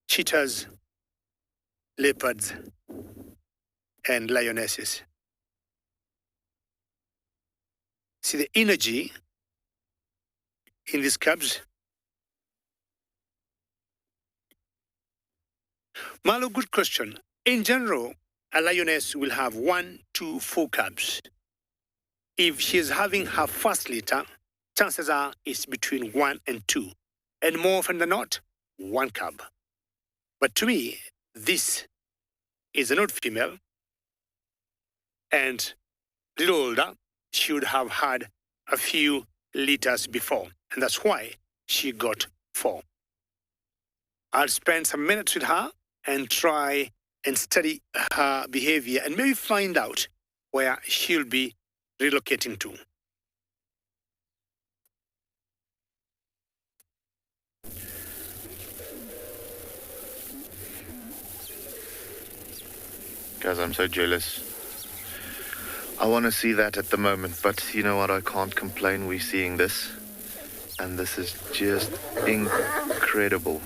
Cheetahs, leopards, and lionesses. See the energy in these cubs? Malo, good question. In general, a lioness will have 1 to 4 cubs. If she is having her first litter, chances are it's between 1 and 2. And more often than not, 1 cub. But to me, this is an old female. And a little older, she would have had a few litters before. And that's why she got 4. I'll spend some minutes with her and try and study her behavior and maybe find out where she'll be relocating to. Guys, I'm so jealous. I want to see that at the moment, but you know what? I can't complain. We're seeing this, and this is just incredible.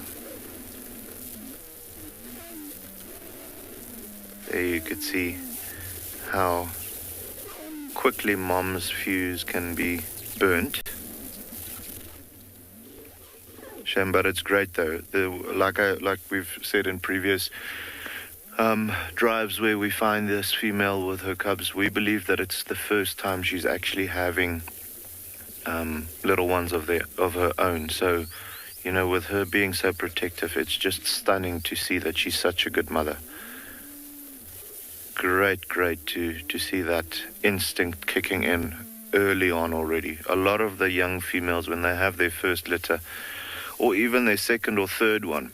There you could see how quickly mom's fuse can be burnt. Shame, but it's great though. Like we've said in previous drives where we find this female with her cubs, we believe that it's the first time she's actually having little ones of her own. So, you know, with her being so protective, it's just stunning to see that she's such a good mother. Great to see that instinct kicking in early on already. A lot of the young females, when they have their first litter, or even their second or third one,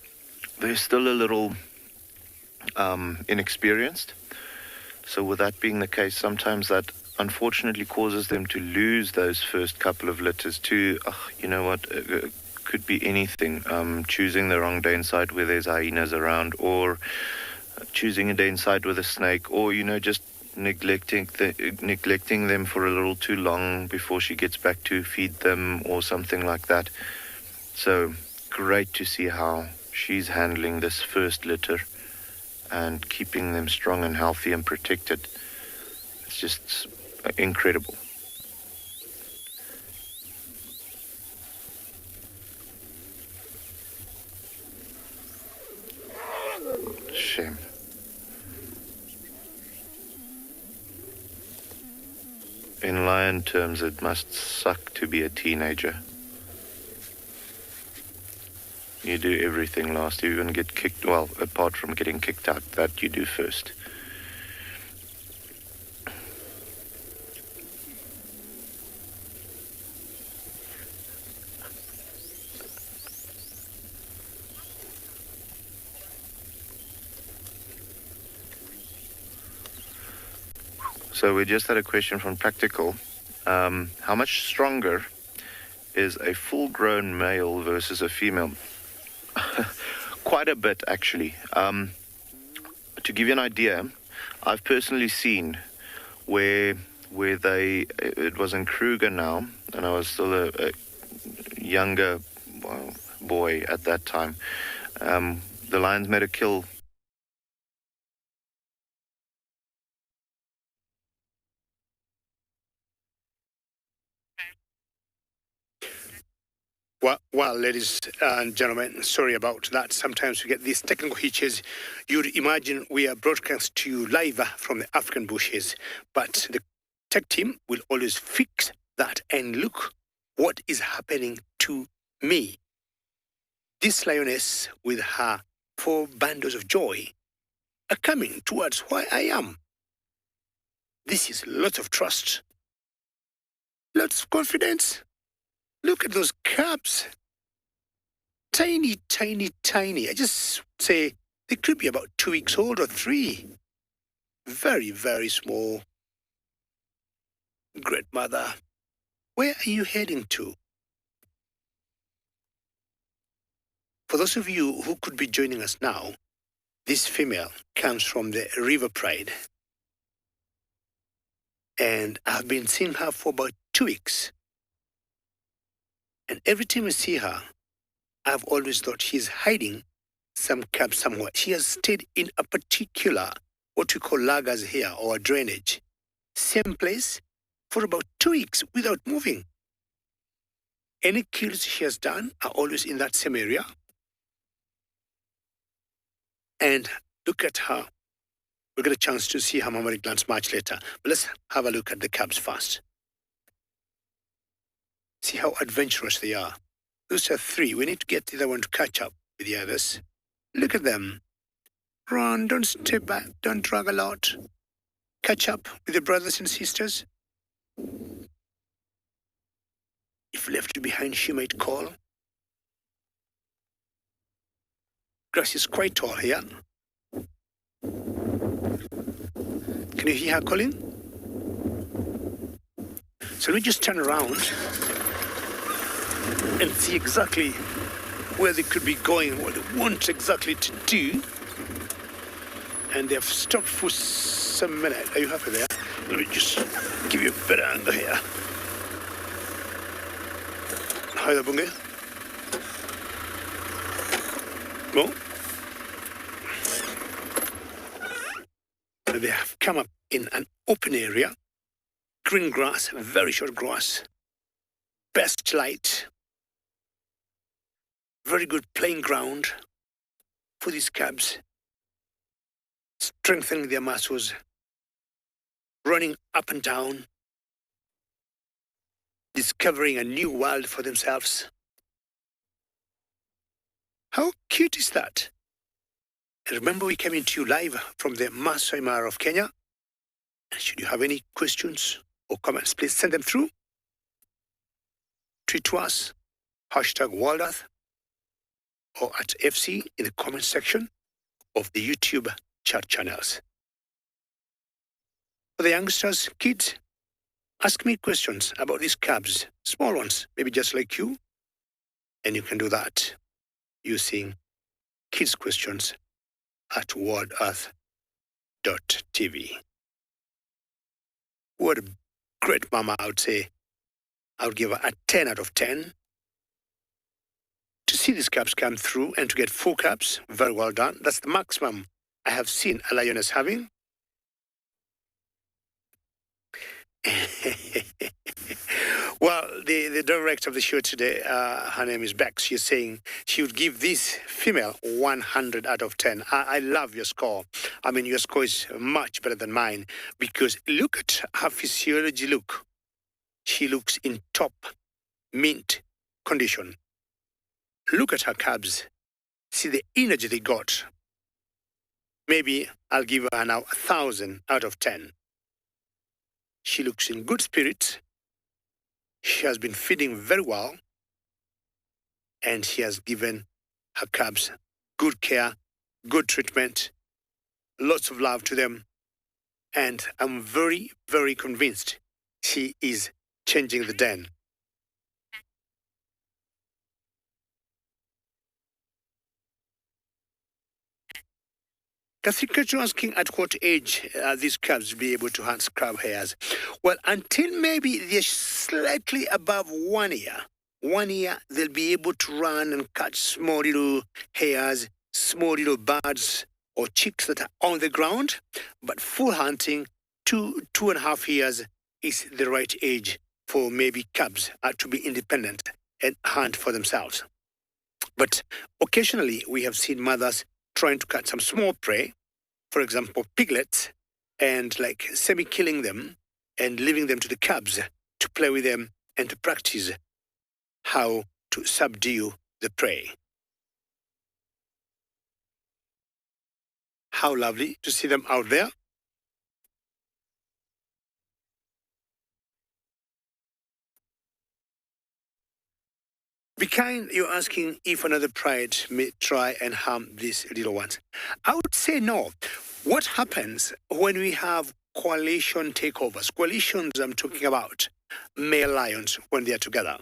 they're still a little inexperienced. So with that being the case, sometimes that unfortunately causes them to lose those first couple of litters to, you know what, could be anything. Choosing the wrong day inside where there's hyenas around, or choosing a day inside with a snake, or, you know, just neglecting them for a little too long before she gets back to feed them or something like that. So great to see how she's handling this first litter and keeping them strong and healthy and protected. It's just incredible. Shame. In lion terms, it must suck to be a teenager. You do everything last. You even get kicked, well, apart from getting kicked out, that you do first. So we just had a question from Practical. How much stronger is a full-grown male versus a female? Quite a bit, actually. To give you an idea, I've personally seen where it was in Kruger now, and I was still a younger boy at that time. The lions made a kill. Well, ladies and gentlemen, sorry about that. Sometimes we get these technical hitches. You'd imagine we are broadcast to you live from the African bushes, but the tech team will always fix that. And look what is happening to me. This lioness with her 4 bundles of joy are coming towards where I am. This is lots of trust, lots of confidence. Look at those cubs. Tiny, tiny, tiny. I just say they could be about 2 weeks old or 3. Very, very small. Great mother. Where are you heading to? For those of you who could be joining us now, this female comes from the River Pride. And I've been seeing her for about 2 weeks. And every time I see her, I've always thought she's hiding some cubs somewhere. She has stayed in a particular, what we call lagers here, or drainage. Same place for about 2 weeks without moving. Any kills she has done are always in that same area. And look at her. We'll get a chance to see her mammary glands much later. But let's have a look at the cubs first. See how adventurous they are. Those are 3. We need to get the other one to catch up with the others. Look at them. Run, don't stay back, don't drag a lot. Catch up with your brothers and sisters. If left behind, she might call. Grass is quite tall here. Can you hear her calling? So we just turn around and see exactly where they could be going, what they want exactly to do. And they've stopped for some minute. Are you happy there? Let me just give you a better angle here. Hi there, Bunga. Well, they have come up in an open area. Green grass, very short grass. Best light. Very good playing ground for these cubs. strengthening their muscles, running up and down, discovering a new world for themselves. How cute is that? And remember, we came into you live from the Masai Mara of Kenya. And should you have any questions or comments, please send them through. Tweet to us, #WorldEarth, or at FC in the comment section of the YouTube chat channels. For the youngsters, kids, ask me questions about these cabs, small ones, maybe just like you. And you can do that using kids' questions at worldearth.tv. What a great mama, I would say. I would give her a 10 out of 10. To see these cabs come through and to get 4 cabs, very well done. That's the maximum I have seen a lioness having. Well, the director of the show today, her name is Bex. She's saying she would give this female 100 out of 10. I love your score. I mean, your score is much better than mine because look at her physiology look. She looks in top mint condition. Look at her calves. See the energy they got. Maybe I'll give her now 1,000 out of 10. She looks in good spirits. She has been feeding very well. And she has given her calves good care, good treatment, lots of love to them. And I'm very, very convinced she is changing the den. Kathika, you're asking at what age these calves will be able to hunt scrub hares. Well, until maybe they're slightly above 1 year. 1 year, they'll be able to run and catch small little hares, small little birds or chicks that are on the ground. But full hunting, 2.5 years is the right age for maybe cubs to be independent and hunt for themselves. But occasionally, we have seen mothers trying to catch some small prey, for example, piglets, and like semi-killing them and leaving them to the cubs to play with them and to practice how to subdue the prey. How lovely to see them out there. Be kind, you're asking if another pride may try and harm these little ones. I would say no. What happens when we have coalition takeovers? Coalitions I'm talking about, male lions when they are together.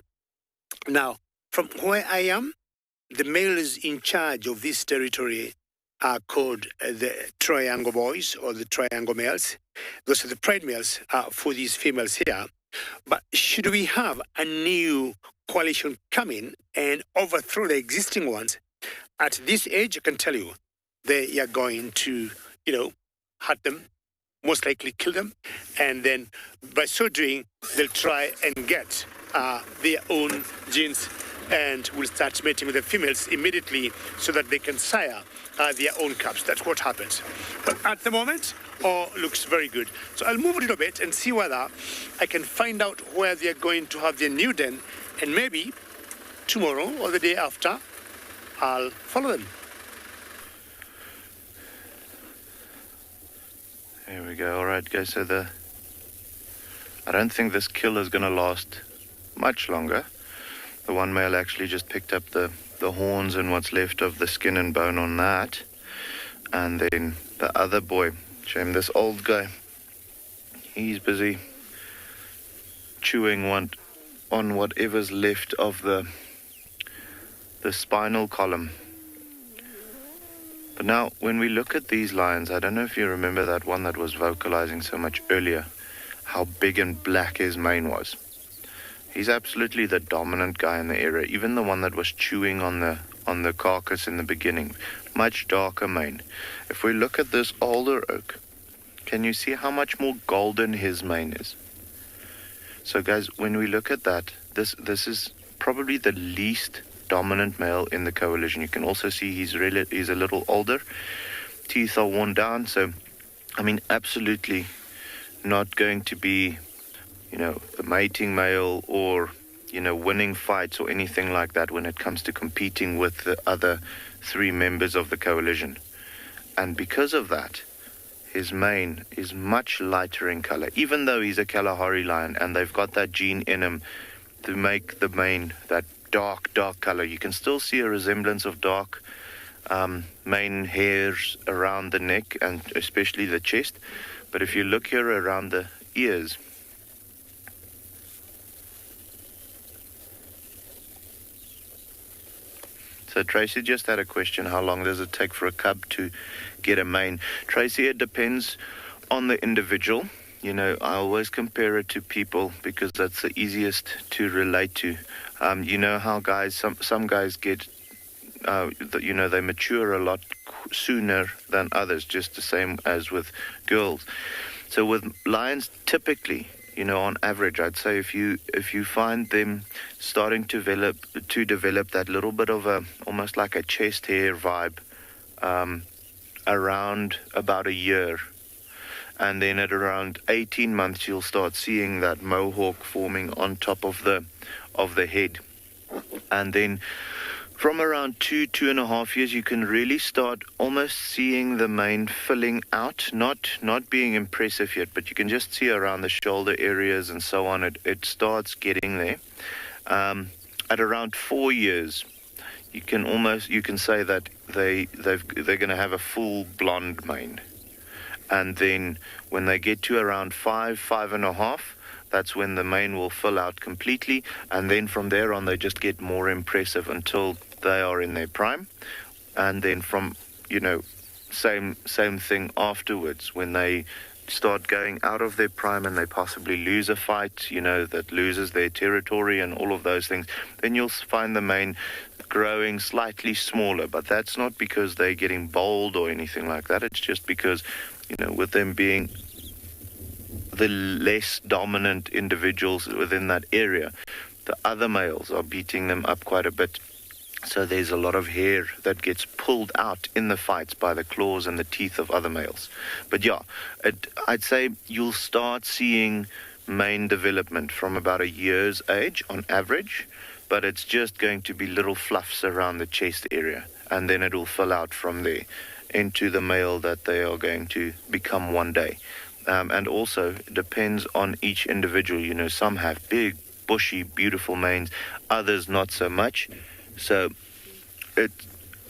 Now, from where I am, the males in charge of this territory are called the triangle boys or the triangle males. Those are the pride males for these females here. But should we have a new coalition come in and overthrow the existing ones, at this age, I can tell you, they are going to, hurt them, most likely kill them, and then by so doing, they'll try and get their own genes and will start mating with the females immediately so that they can sire their own cubs. That's what happens. But at the moment, all looks very good. So I'll move a little bit and see whether I can find out where they're going to have their new den, and maybe tomorrow or the day after, I'll follow them. There we go. All right, guys. So I don't think this kill is going to last much longer. The one male actually just picked up the horns and what's left of the skin and bone on that. And then the other boy, shame this old guy, he's busy chewing on whatever's left of the spinal column. But now, when we look at these lions, I don't know if you remember that one that was vocalizing so much earlier, how big and black his mane was. He's absolutely the dominant guy in the area, even the one that was chewing on the carcass in the beginning. Much darker mane. If we look at this older oak, can you see how much more golden his mane is? So guys, when we look at that, this is probably the least dominant male in the coalition. You can also see he's a little older. teeth are worn down. So, I mean, absolutely not going to be, the mating male or, winning fights or anything like that when it comes to competing with the other 3 members of the coalition. And because of that, his mane is much lighter in color, even though he's a Kalahari lion and they've got that gene in him to make the mane that dark color. You can still see a resemblance of dark mane hairs around the neck and especially the chest. But if you look here around the ears, so Tracy just had a question, how long does it take for a cub to get a mane? Tracy, it depends on the individual. I always compare it to people because that's the easiest to relate to. You know how guys, some guys get, they mature a lot sooner than others, just the same as with girls. So with lions, typically, on average, I'd say if you find them starting to develop that little bit of almost like a chest hair vibe around about a year, and then at around 18 months you'll start seeing that mohawk forming on top of the head, and then from around 2.5 years, you can really start almost seeing the mane filling out, not being impressive yet, but you can just see around the shoulder areas and so on. It starts getting there. At around 4 years, you can say that they're going to have a full blonde mane, and then when they get to around 5.5. That's when the mane will fill out completely, and then from there on they just get more impressive until they are in their prime. And then from, same thing afterwards, when they start going out of their prime and they possibly lose a fight, that loses their territory and all of those things, then you'll find the mane growing slightly smaller. But that's not because they're getting bold or anything like that. It's just because, with them being the less dominant individuals within that area, the other males are beating them up quite a bit. So there's a lot of hair that gets pulled out in the fights by the claws and the teeth of other males. But yeah, I'd say you'll start seeing mane development from about a year's age on average, but it's just going to be little fluffs around the chest area, and then it will fill out from there into the male that they are going to become one day. And also depends on each individual. Some have big, bushy, beautiful manes, others not so much. So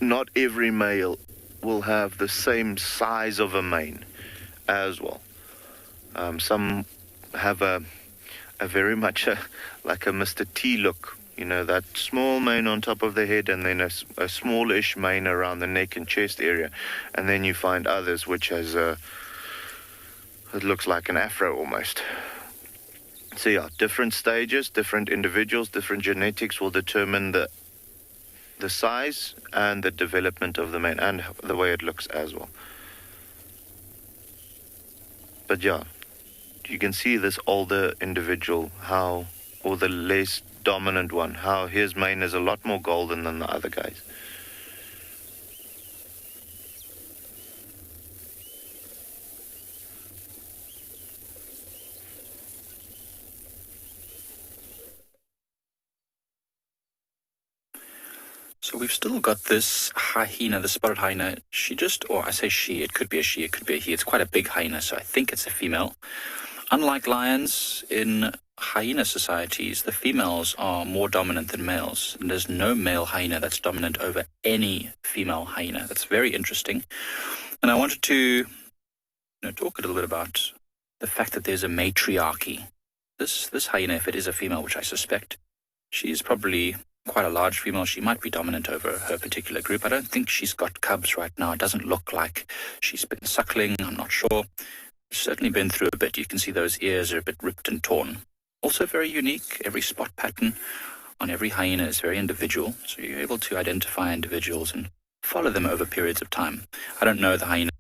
not every male will have the same size of a mane as well. Some have a very much like a Mr. T look, that small mane on top of the head, and then a smallish mane around the neck and chest area. And then you find others which has it looks like an afro almost. So yeah, different stages, different individuals, different genetics will determine the size and the development of the mane and the way it looks as well. But yeah, you can see this older individual, or the less dominant one, how his mane is a lot more golden than the other guys. So we've still got this hyena, the spotted hyena. I say she, it could be a she, it could be a he. It's quite a big hyena, so I think it's a female. Unlike lions, in hyena societies, the females are more dominant than males. And there's no male hyena that's dominant over any female hyena. That's very interesting. And I wanted to talk a little bit about the fact that there's a matriarchy. This hyena, if it is a female, which I suspect, she's probably quite a large female. She might be dominant over her particular group. I don't think she's got cubs right now. It doesn't look like she's been suckling. I'm not sure. Certainly been through a bit. You can see those ears are a bit ripped and torn. Also very unique. Every spot pattern on every hyena is very individual. So you're able to identify individuals and follow them over periods of time. I don't know the hyena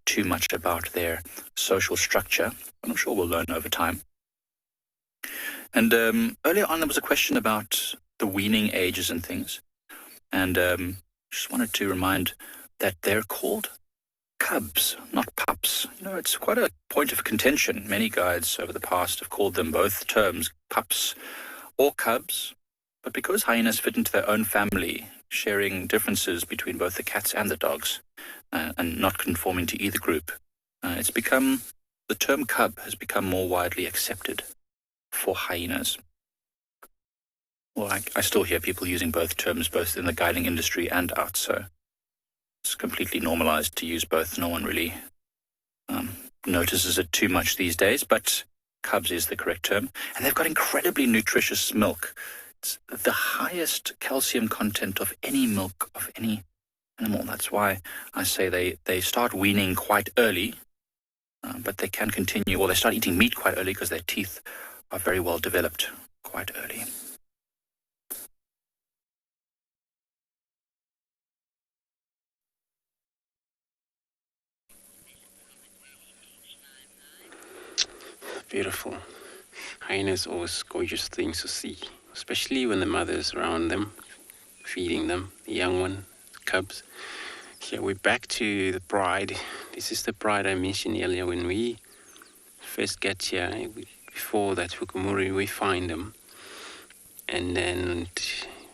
too much about their social structure, but I'm sure we'll learn over time. And earlier on, there was a question about the weaning ages and things. And Just wanted to remind that they're called cubs, not pups. You know, it's quite a point of contention. Many guides over the past have called them both terms, pups or cubs. But because hyenas fit into their own family, sharing differences between both the cats and the dogs, and not conforming to either group, the term cub has become more widely accepted for hyenas. Well, I still hear people using both terms, both in the guiding industry and out, so it's completely normalized to use both. No one really notices it too much these days, but cubs is the correct term. And they've got incredibly nutritious milk. It's the highest calcium content of any milk of any animal. That's why I say they start weaning quite early, but they can continue, or they start eating meat quite early because their teeth are very well developed quite early. Beautiful. Hyenas always gorgeous things to see, especially when the mother's around them, feeding them, the young one, the cubs. Here we're back to the bride. This is the bride I mentioned earlier. When we first get here, before that hukumuri, we find them. And then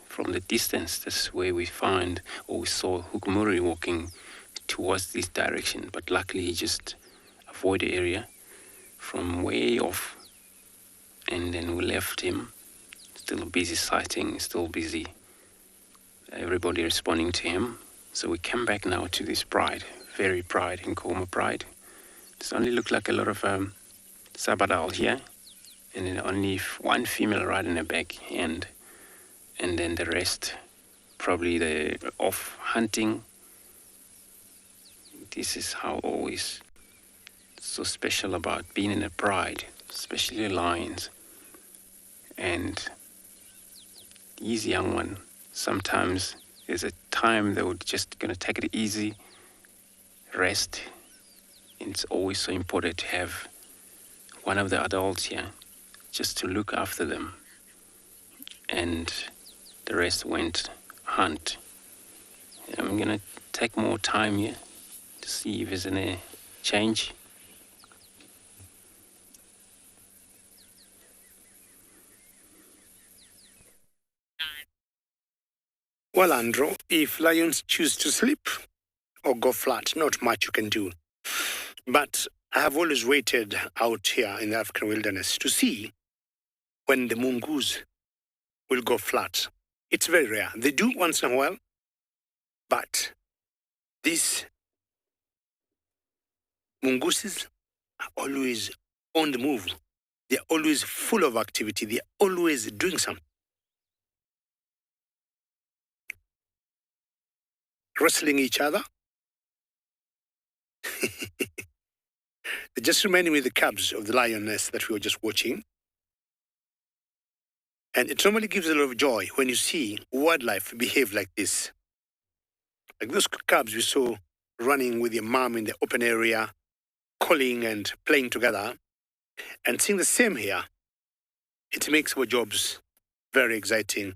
from the distance, that's where we find, or we saw hukumuri walking towards this direction. But luckily, he just avoided the area from way off, and then we left him. Still busy sighting, still busy. Everybody responding to him. So we come back now to this bride, very bride, Nkoma bride. This only look like a lot of sabadal here, and then only one female right in the back end, and then the rest probably they're off hunting. This is how always so special about being in a pride, especially lions. And these young ones, sometimes there's a time they would just gonna take it easy, rest. And it's always so important to have one of the adults here just to look after them. And the rest went hunt. And I'm gonna take more time here to see if there's any change. Well, Andrew, if lions choose to sleep or go flat, not much you can do. But I have always waited out here in the African wilderness to see when the mungus will go flat. It's very rare. They do once in a while, but these munguses are always on the move. They're always full of activity. They're always doing something. Wrestling each other. They just reminded me of the cubs of the lioness that we were just watching. And it normally gives a lot of joy when you see wildlife behave like this. Like those cubs we saw running with your mom in the open area, calling and playing together. And seeing the same here, it makes our jobs very exciting.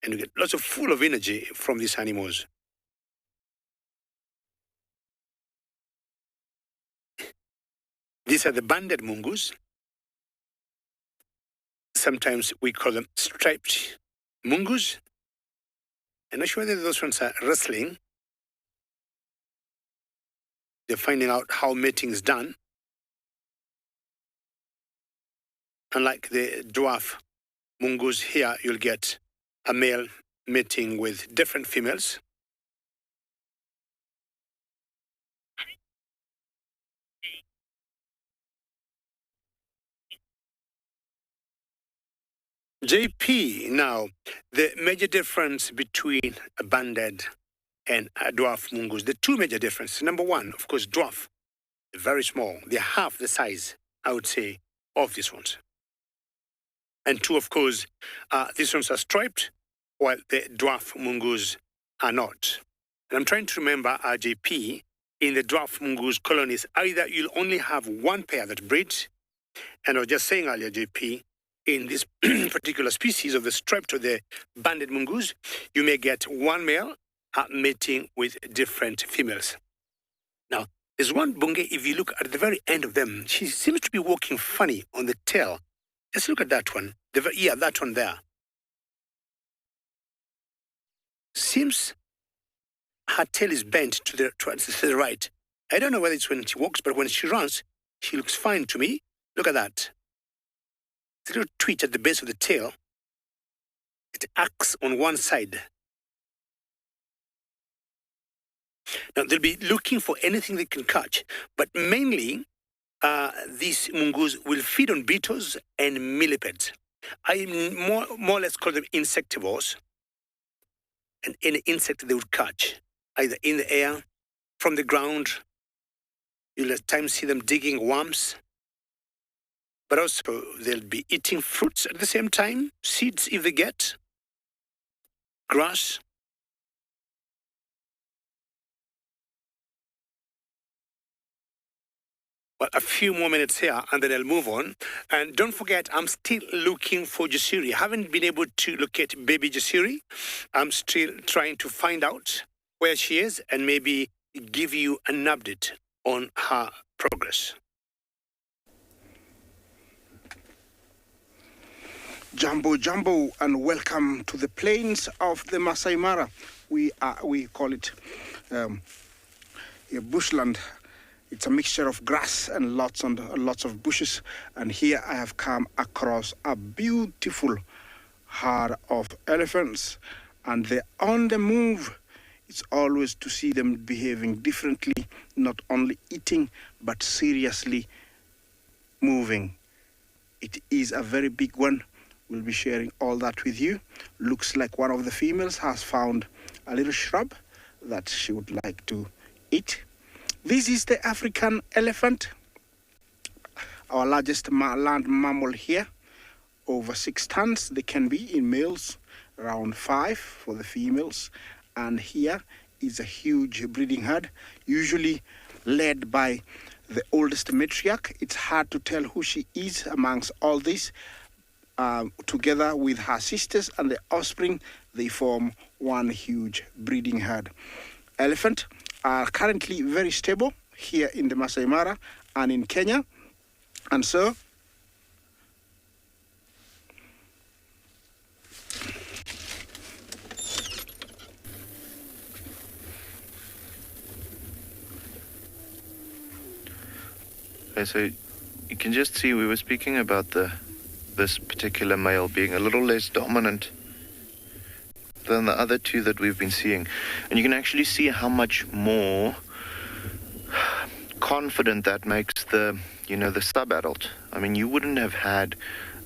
And we get lots of full of energy from these animals. These are the banded mungus. Sometimes we call them striped mungus. I'm not sure whether those ones are wrestling. They're finding out how mating is done. Unlike the dwarf mungus, here you'll get a male mating with different females. JP, now, the major difference between a banded and a dwarf mungus, the two major differences. Number one, of course, dwarf, very small. They're half the size, I would say, of these ones. And two, of course, these ones are striped, while the dwarf mungus are not. And I'm trying to remember, JP, in the dwarf mungus colonies, either you'll only have one pair that breeds, and I was just saying earlier, JP, in this particular species of the striped or the banded mungus, you may get one male are mating with different females. Now, there's one bunge, if you look at the very end of them, she seems to be walking funny on the tail. Let's look at that one. That one there. Seems her tail is bent to the right. I don't know whether it's when she walks, but when she runs, she looks fine to me. Look at that. The little tweet at the base of the tail. It acts on one side. Now, they'll be looking for anything they can catch, but mainly these mungus will feed on beetles and millipedes. I more or less call them insectivores. And any insect they would catch, either in the air, from the ground. You'll at times see them digging worms. But also, they'll be eating fruits at the same time, seeds if they get, grass. Well, a few more minutes here, and then I'll move on. And don't forget, I'm still looking for Jasiri. I haven't been able to locate baby Jasiri. I'm still trying to find out where she is and maybe give you an update on her progress. Jumbo, and welcome to the plains of the Masai Mara. We call it bushland. It's a mixture of grass and lots of bushes. And here I have come across a beautiful herd of elephants, and they're on the move. It's always to see them behaving differently, not only eating, but seriously moving. It is a very big one. We'll be sharing all that with you. Looks like one of the females has found a little shrub that she would like to eat. This is the African elephant, our largest land mammal here, over 6 tons. They can be in males, around 5 for the females. And here is a huge breeding herd, usually led by the oldest matriarch. It's hard to tell who she is amongst all this. Together with her sisters and the offspring, they form one huge breeding herd. Elephant are currently very stable here in the Masai Mara and in Kenya. And so, so you can just see we were speaking about this particular male being a little less dominant than the other two that we've been seeing. And you can actually see how much more confident that makes the sub-adult. I mean, you wouldn't have had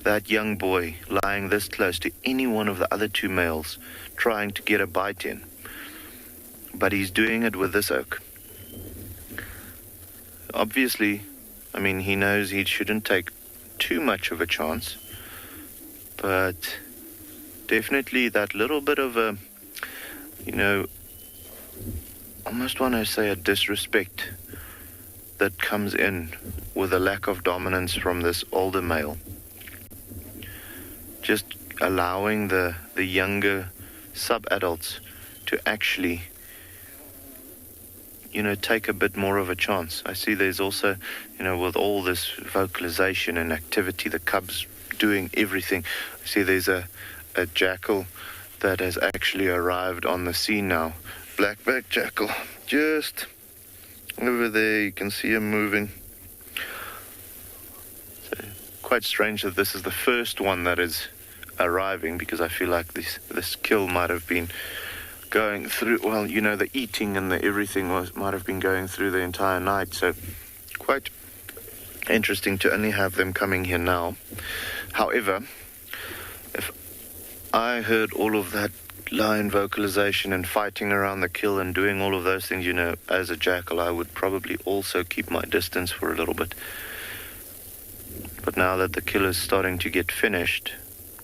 that young boy lying this close to any one of the other two males trying to get a bite in. But he's doing it with this oak. Obviously, I mean, he knows he shouldn't take too much of a chance, but definitely that little bit of a, almost want to say a disrespect that comes in with a lack of dominance from this older male. Just allowing the younger sub-adults to actually, take a bit more of a chance. I see there's also, with all this vocalization and activity, the cubs doing everything. I see there's a jackal that has actually arrived on the scene now. Blackback jackal, just over there, you can see him moving. So, quite strange that this is the first one that is arriving, because I feel like this kill might have been going through, the eating and the everything might have been going through the entire night. So quite interesting to only have them coming here now. However, if I heard all of that lion vocalization and fighting around the kill and doing all of those things, as a jackal, I would probably also keep my distance for a little bit. But now that the kill is starting to get finished,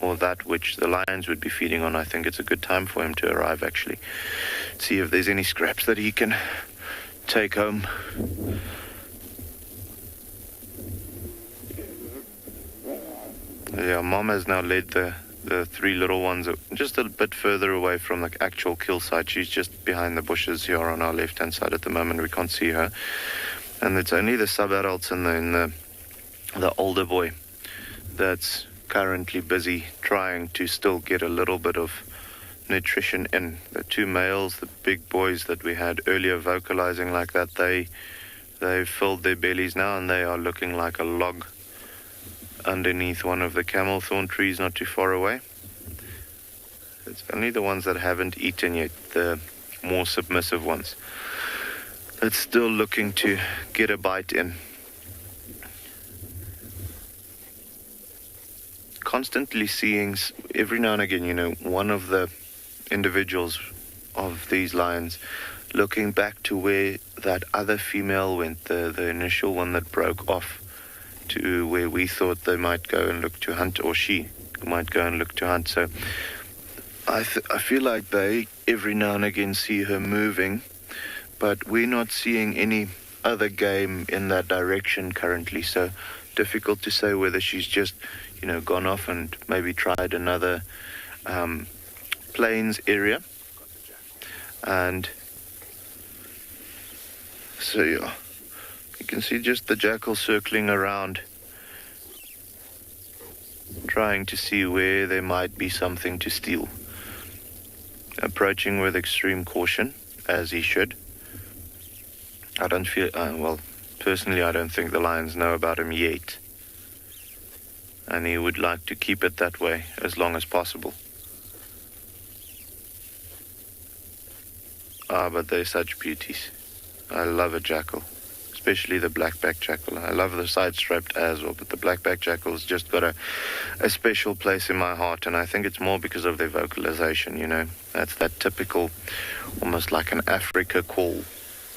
or that which the lions would be feeding on, I think it's a good time for him to arrive, actually. See if there's any scraps that he can take home. Yeah, Mom has now led the The three little ones are just a bit further away from the actual kill site. She's just behind the bushes here on our left-hand side at the moment. We can't see her. And it's only the sub-adults and the older boy that's currently busy trying to still get a little bit of nutrition in. The two males, the big boys that we had earlier vocalizing like that, they've filled their bellies now and they are looking like a log underneath one of the camel thorn trees not too far away. It's only the ones that haven't eaten yet, the more submissive ones, that's still looking to get a bite in. Constantly seeing, every now and again, one of the individuals of these lions looking back to where that other female went, the initial one that broke off, to where we thought they might go and look to hunt, or she might go and look to hunt. So I feel like they every now and again see her moving, but we're not seeing any other game in that direction currently. So difficult to say whether she's just, gone off and maybe tried another plains area. And so, yeah. You can see just the jackal circling around, trying to see where there might be something to steal. Approaching with extreme caution, as he should. I don't feel, personally I don't think the lions know about him yet. And he would like to keep it that way as long as possible. But they're such beauties. I love a jackal. Especially the black-backed jackal. I love the side-striped as well, but the black-backed jackal's just got a special place in my heart, and I think it's more because of their vocalization, That's that typical, almost like an Africa call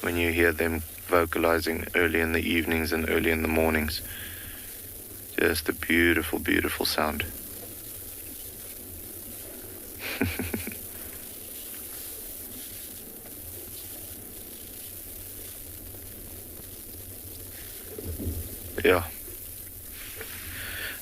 when you hear them vocalizing early in the evenings and early in the mornings. Just a beautiful, beautiful sound. Yeah.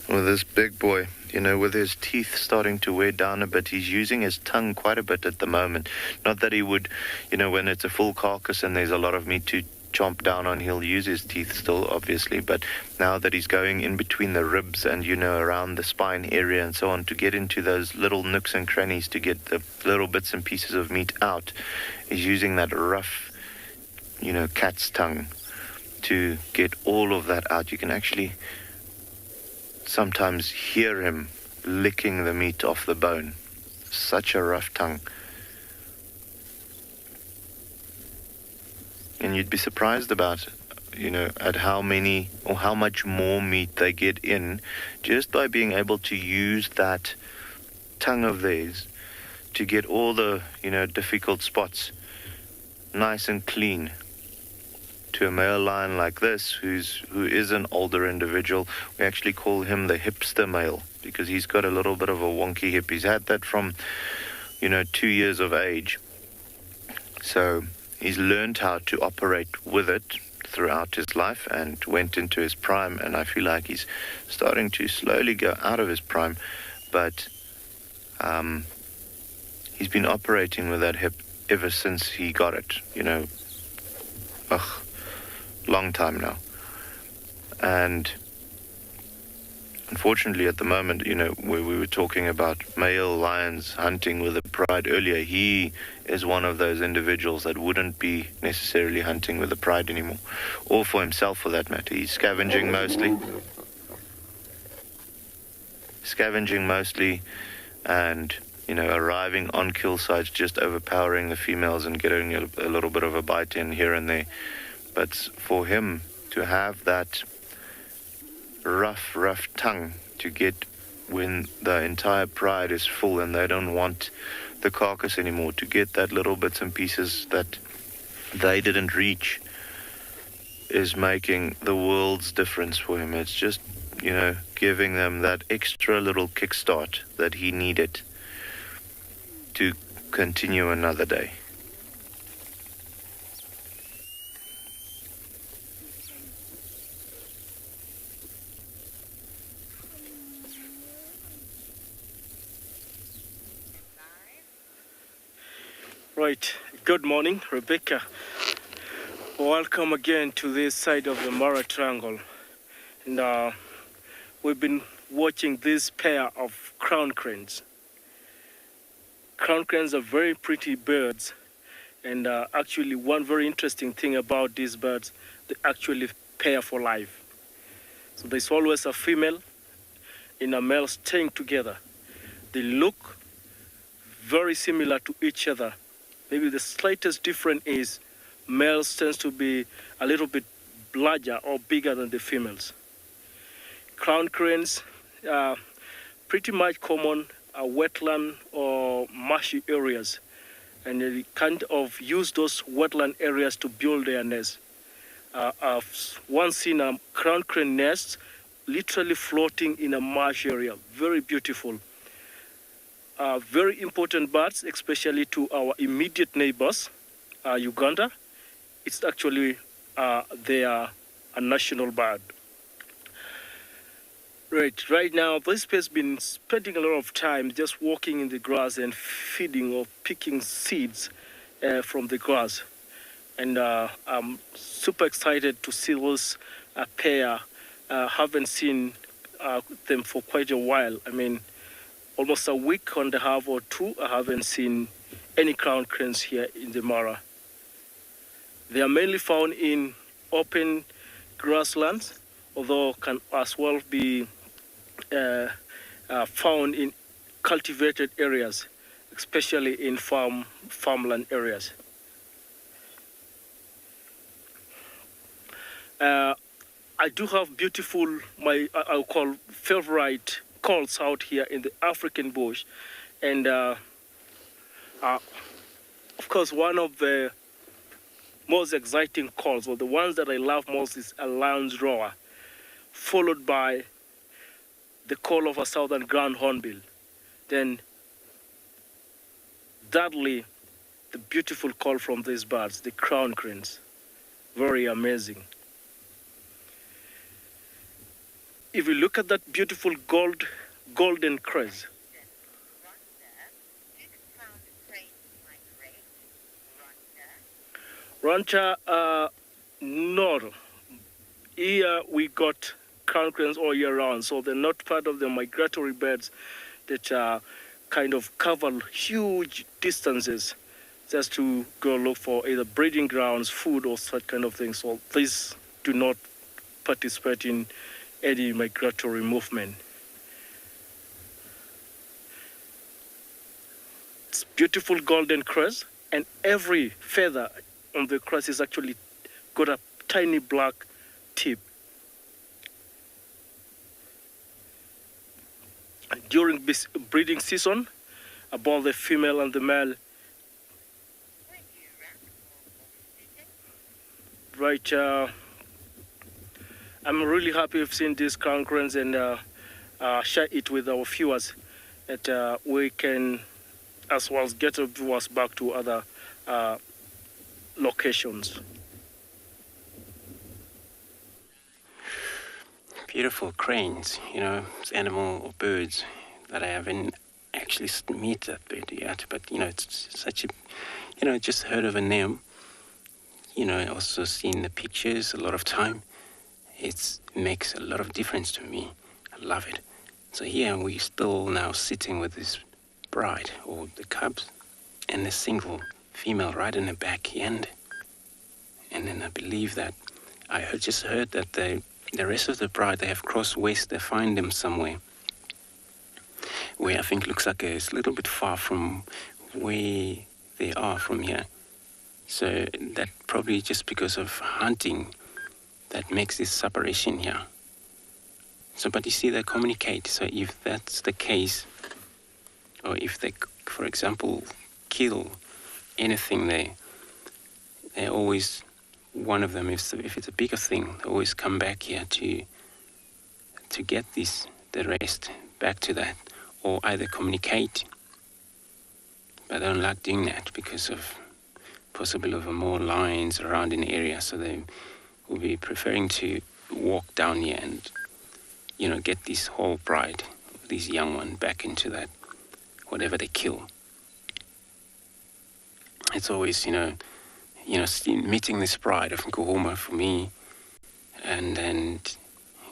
With this big boy, with his teeth starting to wear down a bit, he's using his tongue quite a bit at the moment. Not that he would, when it's a full carcass and there's a lot of meat to chomp down on, he'll use his teeth still, obviously. But now that he's going in between the ribs and, around the spine area and so on, to get into those little nooks and crannies to get the little bits and pieces of meat out, he's using that rough, cat's tongue to get all of that out. You can actually sometimes hear him licking the meat off the bone. Such a rough tongue. And you'd be surprised about, at how many or how much more meat they get in just by being able to use that tongue of theirs to get all the, difficult spots nice and clean. To a male lion like this, who is an older individual, we actually call him the hipster male because he's got a little bit of a wonky hip. He's had that from, 2 years of age. So he's learned how to operate with it throughout his life and went into his prime, and I feel like he's starting to slowly go out of his prime, but he's been operating with that hip ever since he got it, long time now. And unfortunately at the moment, where we were talking about male lions hunting with a pride earlier, he is one of those individuals that wouldn't be necessarily hunting with a pride anymore, or for himself for that matter. He's scavenging mostly, and arriving on kill sites, just overpowering the females and getting a little bit of a bite in here and there. But for him to have that rough tongue to get when the entire pride is full and they don't want the carcass anymore, to get that little bits and pieces that they didn't reach, is making the world's difference for him. It's just, giving them that extra little kickstart that he needed to continue another day. Right. Good morning, Rebecca. Welcome again to this side of the Mara Triangle. And we've been watching this pair of crown cranes. Crown cranes are very pretty birds. And actually, one very interesting thing about these birds, they actually pair for life. So there's always a female and a male staying together. They look very similar to each other. Maybe the slightest difference is males tends to be a little bit larger or bigger than the females. Crown cranes are pretty much common wetland or marshy areas, and they kind of use those wetland areas to build their nests. I've once seen a crown crane nest literally floating in a marsh area. Very beautiful. Very important birds, especially to our immediate neighbors, Uganda. It's actually they are a national bird. Right now, this has been spending a lot of time just walking in the grass and feeding or picking seeds from the grass. And I'm super excited to see this pair. Haven't seen them for quite a while. I mean, almost a week and a half or two, I haven't seen any crown cranes here in the Mara. They are mainly found in open grasslands, although can as well be found in cultivated areas, especially in farmland areas. I do have beautiful, I'll call favorite calls out here in the African bush. And of course, one of the most exciting calls, or the ones that I love most, is a lion's roar, followed by the call of a southern ground hornbill. Then, thirdly, the beautiful call from these birds, the crown cranes. Very amazing. If you look at that beautiful golden crest, Rancha, no. Here we got crown cranes all year round, so they're not part of the migratory birds that kind of cover huge distances just to go look for either breeding grounds, food, or such kind of things. So these do not participate in any migratory movement. It's beautiful golden crest, and every feather on the crest is actually got a tiny black tip. During this breeding season, both the female and the male, I'm really happy we've seen these crown cranes and share it with our viewers that we can as well as get our viewers back to other locations. Beautiful cranes, it's animal or birds that I haven't actually met that bird yet, but it's such a, just heard of a name, also seen the pictures a lot of time. It makes a lot of difference to me. I love it. So here we're still now sitting with this bride, or the cubs, and the single female right in the back end. And then I believe that just heard that the rest of the bride, they have crossed west. They find them somewhere where I think looks like it's a little bit far from where they are from here. So that probably just because of hunting that makes this separation here. So, but you see, they communicate. So if that's the case, or if they, for example, kill anything, they always, one of them, if it's a bigger thing, they always come back here to get the rest back to that, or either communicate. But I don't like doing that because of possibly of more lions around in the area, so they will be preferring to walk down here and get this whole bride, this young one, back into that whatever they kill. it's always, meeting this pride of Nkuhuma for me, and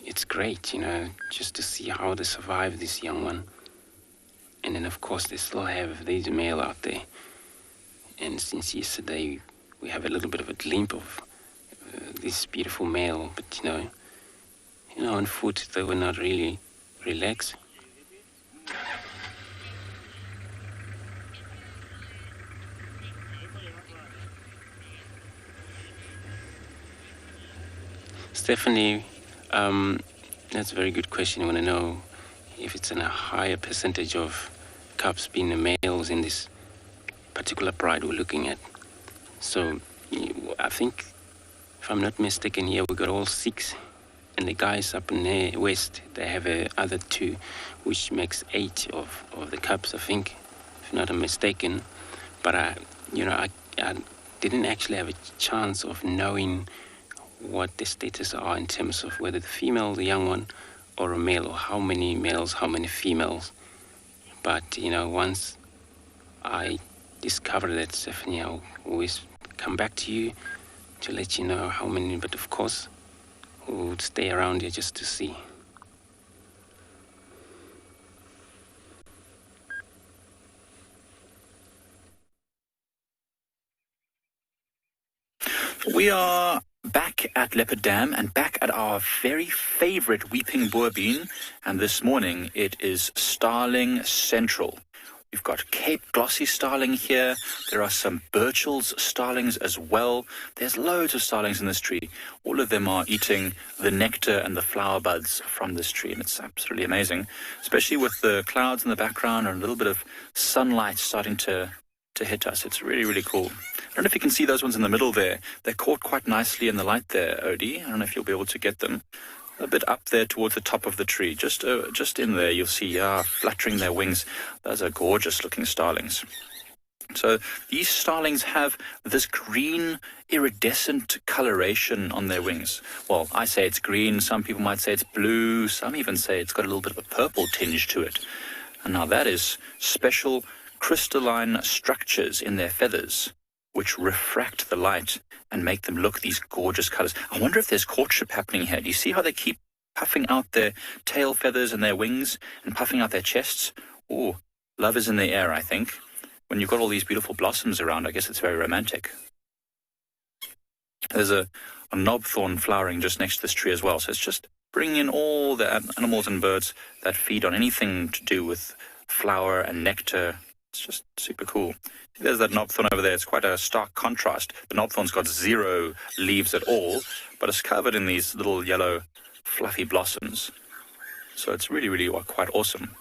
it's great, just to see how they survive this young one. And then, of course, they still have these male out there. And since yesterday, we have a little bit of a glimpse of this beautiful male. But, on foot, they were not really relaxed. Stephanie, that's a very good question. I want to know if it's in a higher percentage of cubs being the males in this particular pride we're looking at. So I think, if I'm not mistaken, here we got all 6, and the guys up in the west, they have other 2, which makes 8 of the cubs, I think, if not mistaken. But I didn't actually have a chance of knowing what the status are in terms of whether the female, the young one, or a male, or how many males, how many females. But, once I discover that, Stephanie, I'll always come back to you to let you know how many. But of course, we'll stay around here just to see. We are back at Leopard Dam and back at our very favorite Weeping Boerbean, and this morning it is Starling Central. We've got Cape Glossy starling here. There are some Burchell's starlings as well. There's loads of starlings in this tree. All of them are eating the nectar and the flower buds from this tree, and it's absolutely amazing, especially with the clouds in the background and a little bit of sunlight starting to hit us. It's really, really cool. I don't know if you can see those ones in the middle there. They're caught quite nicely in the light there, Odie. I don't know if you'll be able to get them. A bit up there towards the top of the tree. Just in there, you'll see fluttering their wings. Those are gorgeous looking starlings. So these starlings have this green iridescent coloration on their wings. Well, I say it's green. Some people might say it's blue. Some even say it's got a little bit of a purple tinge to it. And now that is special crystalline structures in their feathers which refract the light and make them look these gorgeous colors. I wonder if there's courtship happening here. Do you see how they keep puffing out their tail feathers and their wings and puffing out their chests? Oh, love is in the air, I think. When you've got all these beautiful blossoms around, I guess it's very romantic. There's a knobthorn flowering just next to this tree as well. So it's just bringing in all the animals and birds that feed on anything to do with flower and nectar. It's just super cool. There's that knobthorn over there. It's quite a stark contrast. The knobthorn's got 0 leaves at all, but it's covered in these little yellow fluffy blossoms. So it's really, really quite awesome.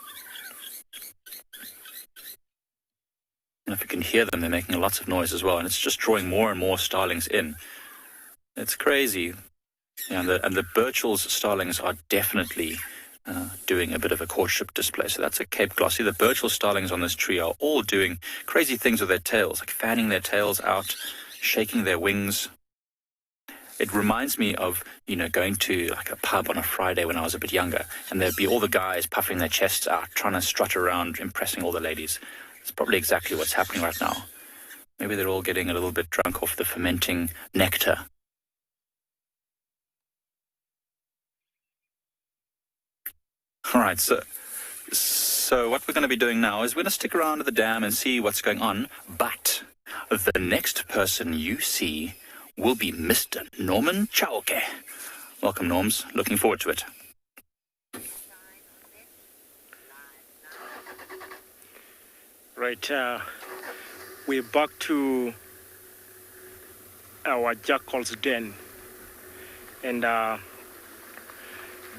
And if you can hear them, they're making lots of noise as well, and it's just drawing more and more starlings in. It's crazy. Yeah, and the Burchell's starlings are definitely doing a bit of a courtship display. So that's a Cape Glossy. The Burchell starlings on this tree are all doing crazy things with their tails, like fanning their tails out, shaking their wings. It reminds me of, going to like a pub on a Friday when I was a bit younger, and there'd be all the guys puffing their chests out, trying to strut around, impressing all the ladies. It's probably exactly what's happening right now. Maybe they're all getting a little bit drunk off the fermenting nectar. All right, so what we're going to be doing now is we're going to stick around at the dam and see what's going on, but the next person you see will be Mr. Norman Chauke. Welcome, Norms. Looking forward to it. Right, we're back to our jackal's den, and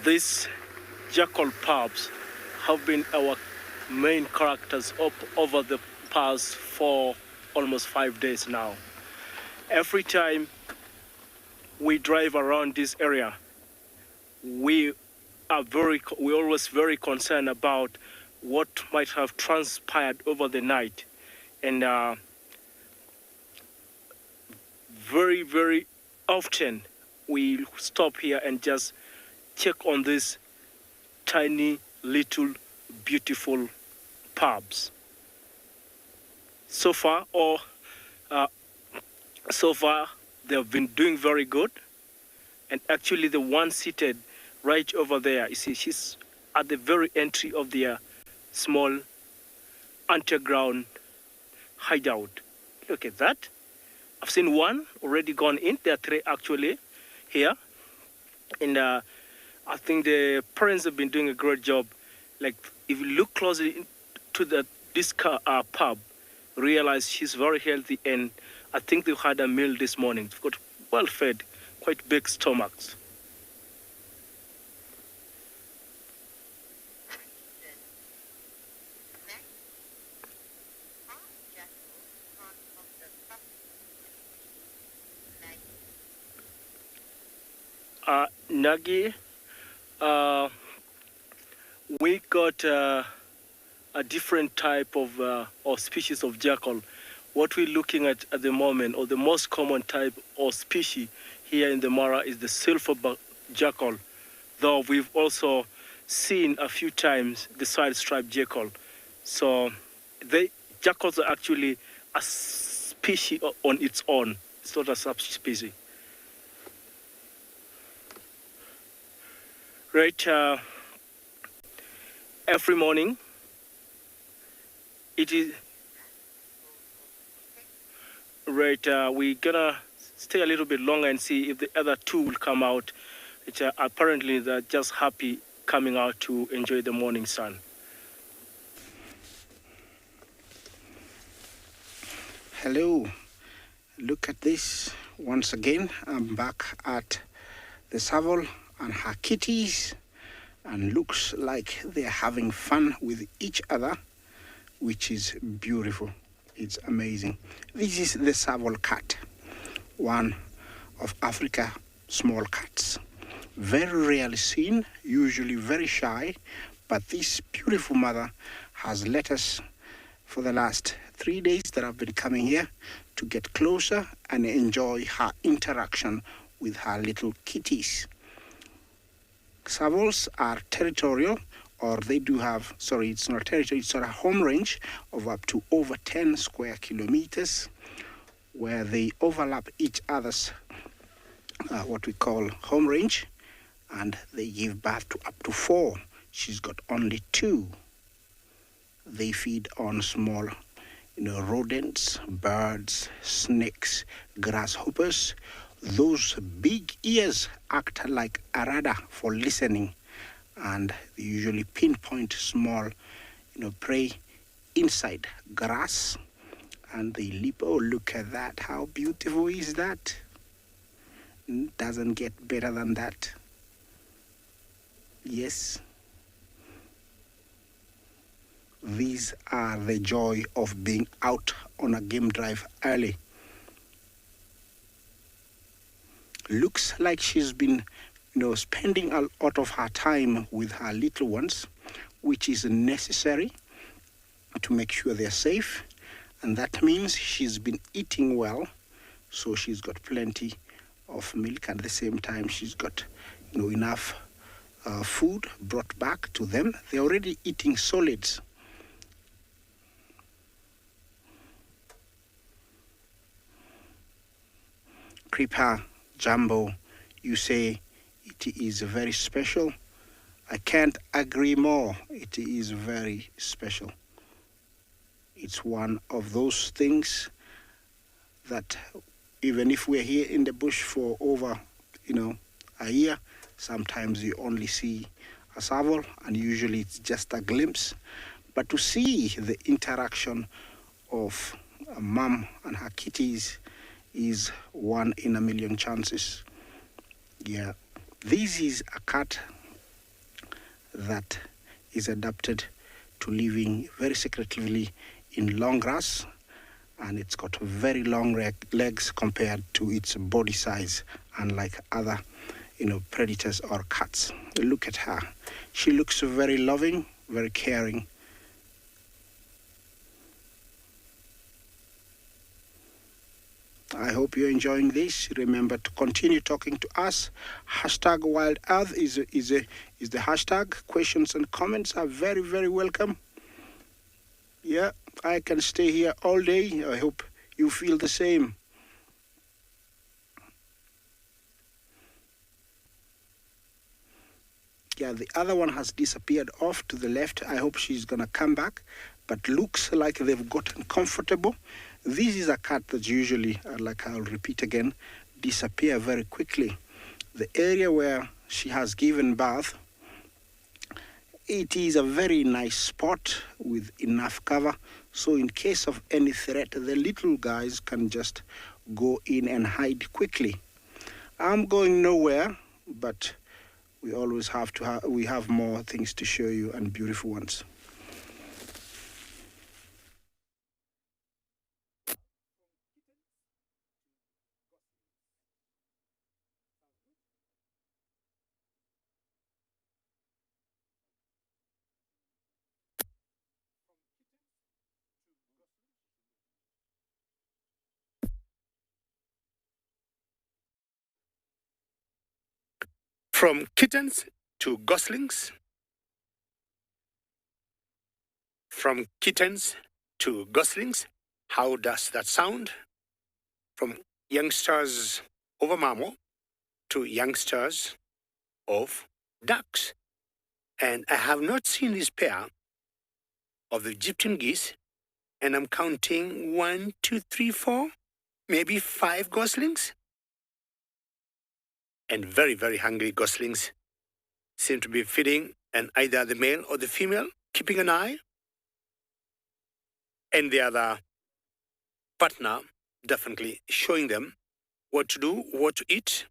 these jackal pups have been our main characters over the past almost 5 days now. Every time we drive around this area, we're always very concerned about what might have transpired over the night, and very, very often we stop here and just check on these tiny, little, beautiful pups. So far, So far, they have been doing very good. And actually, the one seated right over there, you see, she's at the very entry of their small underground hideout. Look at that. I've seen one already gone in. There are three actually here. And I think the parents have been doing a great job. Like, if you look closely to this pub, realize she's very healthy, and I think they've had a meal this morning. They've got well fed, quite big stomachs. Nagi, we got a different type of or species of jackal. What we're looking at the moment, or the most common type or species here in the Mara, is the silver jackal, though we've also seen a few times the side-striped jackal. So jackals are actually a species on its own. It's not a subspecies. Right, every morning, it is, right, we're gonna stay a little bit longer and see if the other two will come out, which apparently they're just happy coming out to enjoy the morning sun. Hello, look at this. Once again, I'm back at the Tswalu and her kitties, and looks like they're having fun with each other, which is beautiful. It's amazing. This is the Tswalu cat, one of Africa's small cats. Very rarely seen, usually very shy, but this beautiful mother has let us, for the last 3 days that I've been coming here, to get closer and enjoy her interaction with her little kitties. Tswalu's are territorial, or they do have, sorry, it's not territory, it's a home range of up to over 10 square kilometers, where they overlap each other's what we call home range, and they give birth to up to 4. She's got only 2. They feed on small, rodents, birds, snakes, grasshoppers. Those big ears act like a radar for listening, and they usually pinpoint small, prey inside grass, and they leap. Oh, look at that. How beautiful is that? Doesn't get better than that. Yes. These are the joy of being out on a game drive early. Looks like she's been, spending a lot of her time with her little ones, which is necessary to make sure they're safe. And that means she's been eating well, so she's got plenty of milk. At the same time, she's got, enough food brought back to them. They're already eating solids. Creeper Jumbo, you say it is very special. I can't agree more. It is very special. It's one of those things that even if we're here in the bush for over, a year, sometimes you only see a Tswalu, and usually it's just a glimpse. But to see the interaction of a mom and her kitties is 1 in a million chances. Yeah, this is a cat that is adapted to living very secretively in long grass, and it's got very long legs compared to its body size, unlike other, predators or cats. Look at her. She looks very loving, very caring. I hope you're enjoying this. Remember to continue talking to us. Hashtag Wild Earth is the hashtag. Questions and comments are very, very welcome. Yeah, I can stay here all day. I hope you feel the same. Yeah, the other one has disappeared off to the left. I hope she's gonna come back, but looks like they've gotten comfortable. This is a cat that usually, like I'll repeat again, disappear very quickly. The area where she has given birth, it is a very nice spot with enough cover. So in case of any threat, the little guys can just go in and hide quickly. I'm going nowhere, but we always have to we have more things to show you, and beautiful ones. From kittens to goslings. From kittens to goslings. How does that sound? From youngsters of a mammal to youngsters of ducks. And I have not seen this pair of the Egyptian geese, and I'm counting 1, 2, 3, 4, maybe 5 goslings. And very, very hungry goslings seem to be feeding, and either the male or the female keeping an eye, and the other partner definitely showing them what to do, what to eat.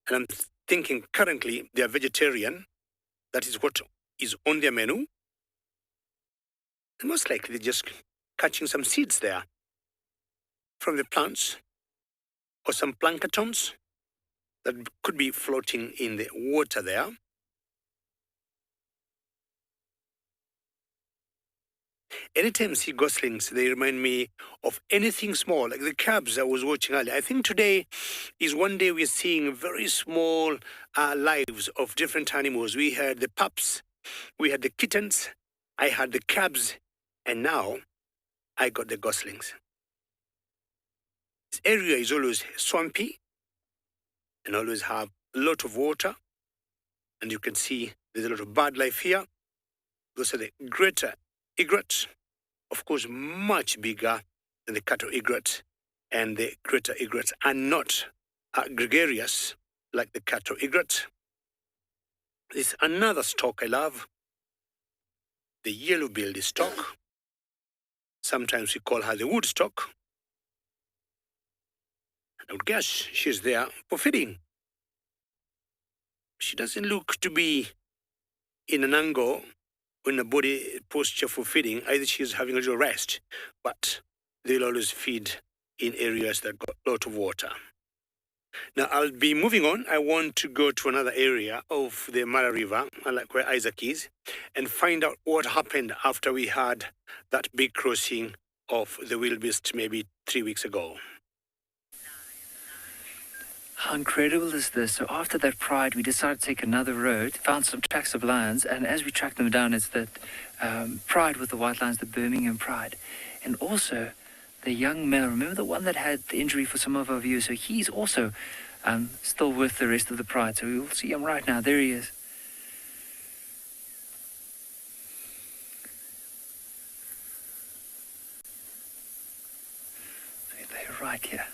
And I'm thinking currently they are vegetarian. That is what is on their menu. And most likely they're just catching some seeds there from the plants, or some planktons that could be floating in the water there. Anytime I see goslings, they remind me of anything small, like the calves I was watching earlier. I think today is one day we're seeing very small lives of different animals. We had the pups, we had the kittens, I had the calves, and now I got the goslings. This area is always swampy and always have a lot of water. And you can see there's a lot of bird life here. Those are the greater egrets, of course, much bigger than the cattle egret. And the greater egrets are not gregarious like the cattle egret. There's another stock I love, the yellow-billed stock. Sometimes we call her the woodstock. I would guess she's there for feeding. She doesn't look to be in an angle or in a body posture for feeding. Either she's having a little rest, but they'll always feed in areas that got a lot of water. Now I'll be moving on. I want to go to another area of the Mara River, like where Isaac is, and find out what happened after we had that big crossing of the wildebeest maybe 3 weeks ago. How incredible is this? So after that pride, we decided to take another road, found some tracks of lions, and as we tracked them down, it's that pride with the white lions, the Birmingham pride. And also the young male, remember the one that had the injury for some of our viewers? So he's also still with the rest of the pride. So we will see him right now. There he is. So they're right here.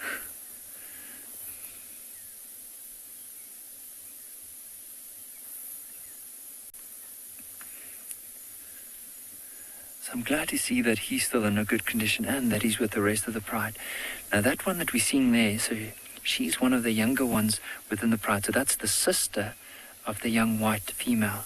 I'm glad to see that he's still in a good condition and that he's with the rest of the pride. Now that one that we're seeing there, so she's one of the younger ones within the pride. So that's the sister of the young white female.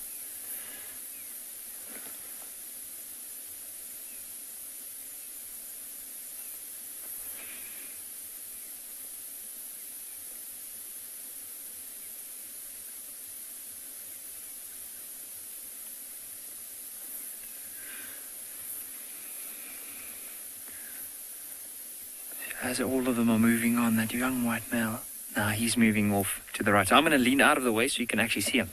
As all of them are moving on, that young white male, now he's moving off to the right. So I'm going to lean out of the way so you can actually see him.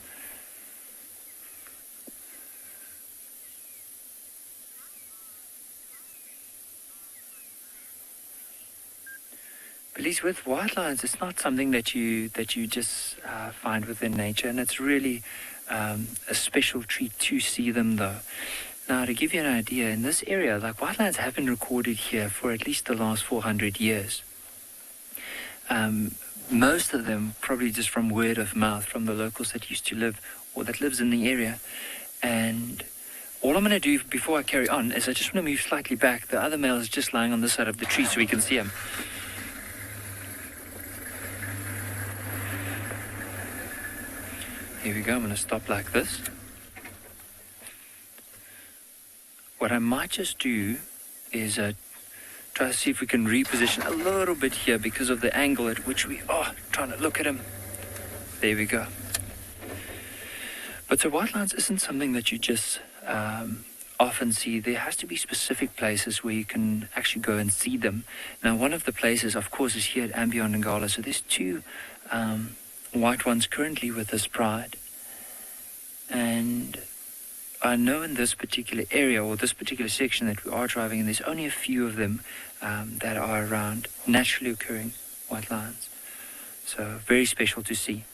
least with white lions, it's not something that you just find within nature, and it's really a special treat to see them, though. Now, to give you an idea, in this area, like white lions have been recorded here for at least the last 400 years. Most of them probably just from word of mouth from the locals that used to live or that lives in the area. And all I'm going to do before I carry on is I just want to move slightly back. The other male is just lying on this side of the tree so we can see him. Here we go. I'm going to stop like this. What I might just do is try to see if we can reposition a little bit here because of the angle at which we are trying to look at him. There we go. But so white lions isn't something that you just often see. There has to be specific places where you can actually go and see them. Now, one of the places, of course, is here at Ambient Ngala. So there's two white ones currently with this pride. And I know in this particular area or this particular section that we are driving in, there's only a few of them that are around, naturally occurring white lions. So very special to see.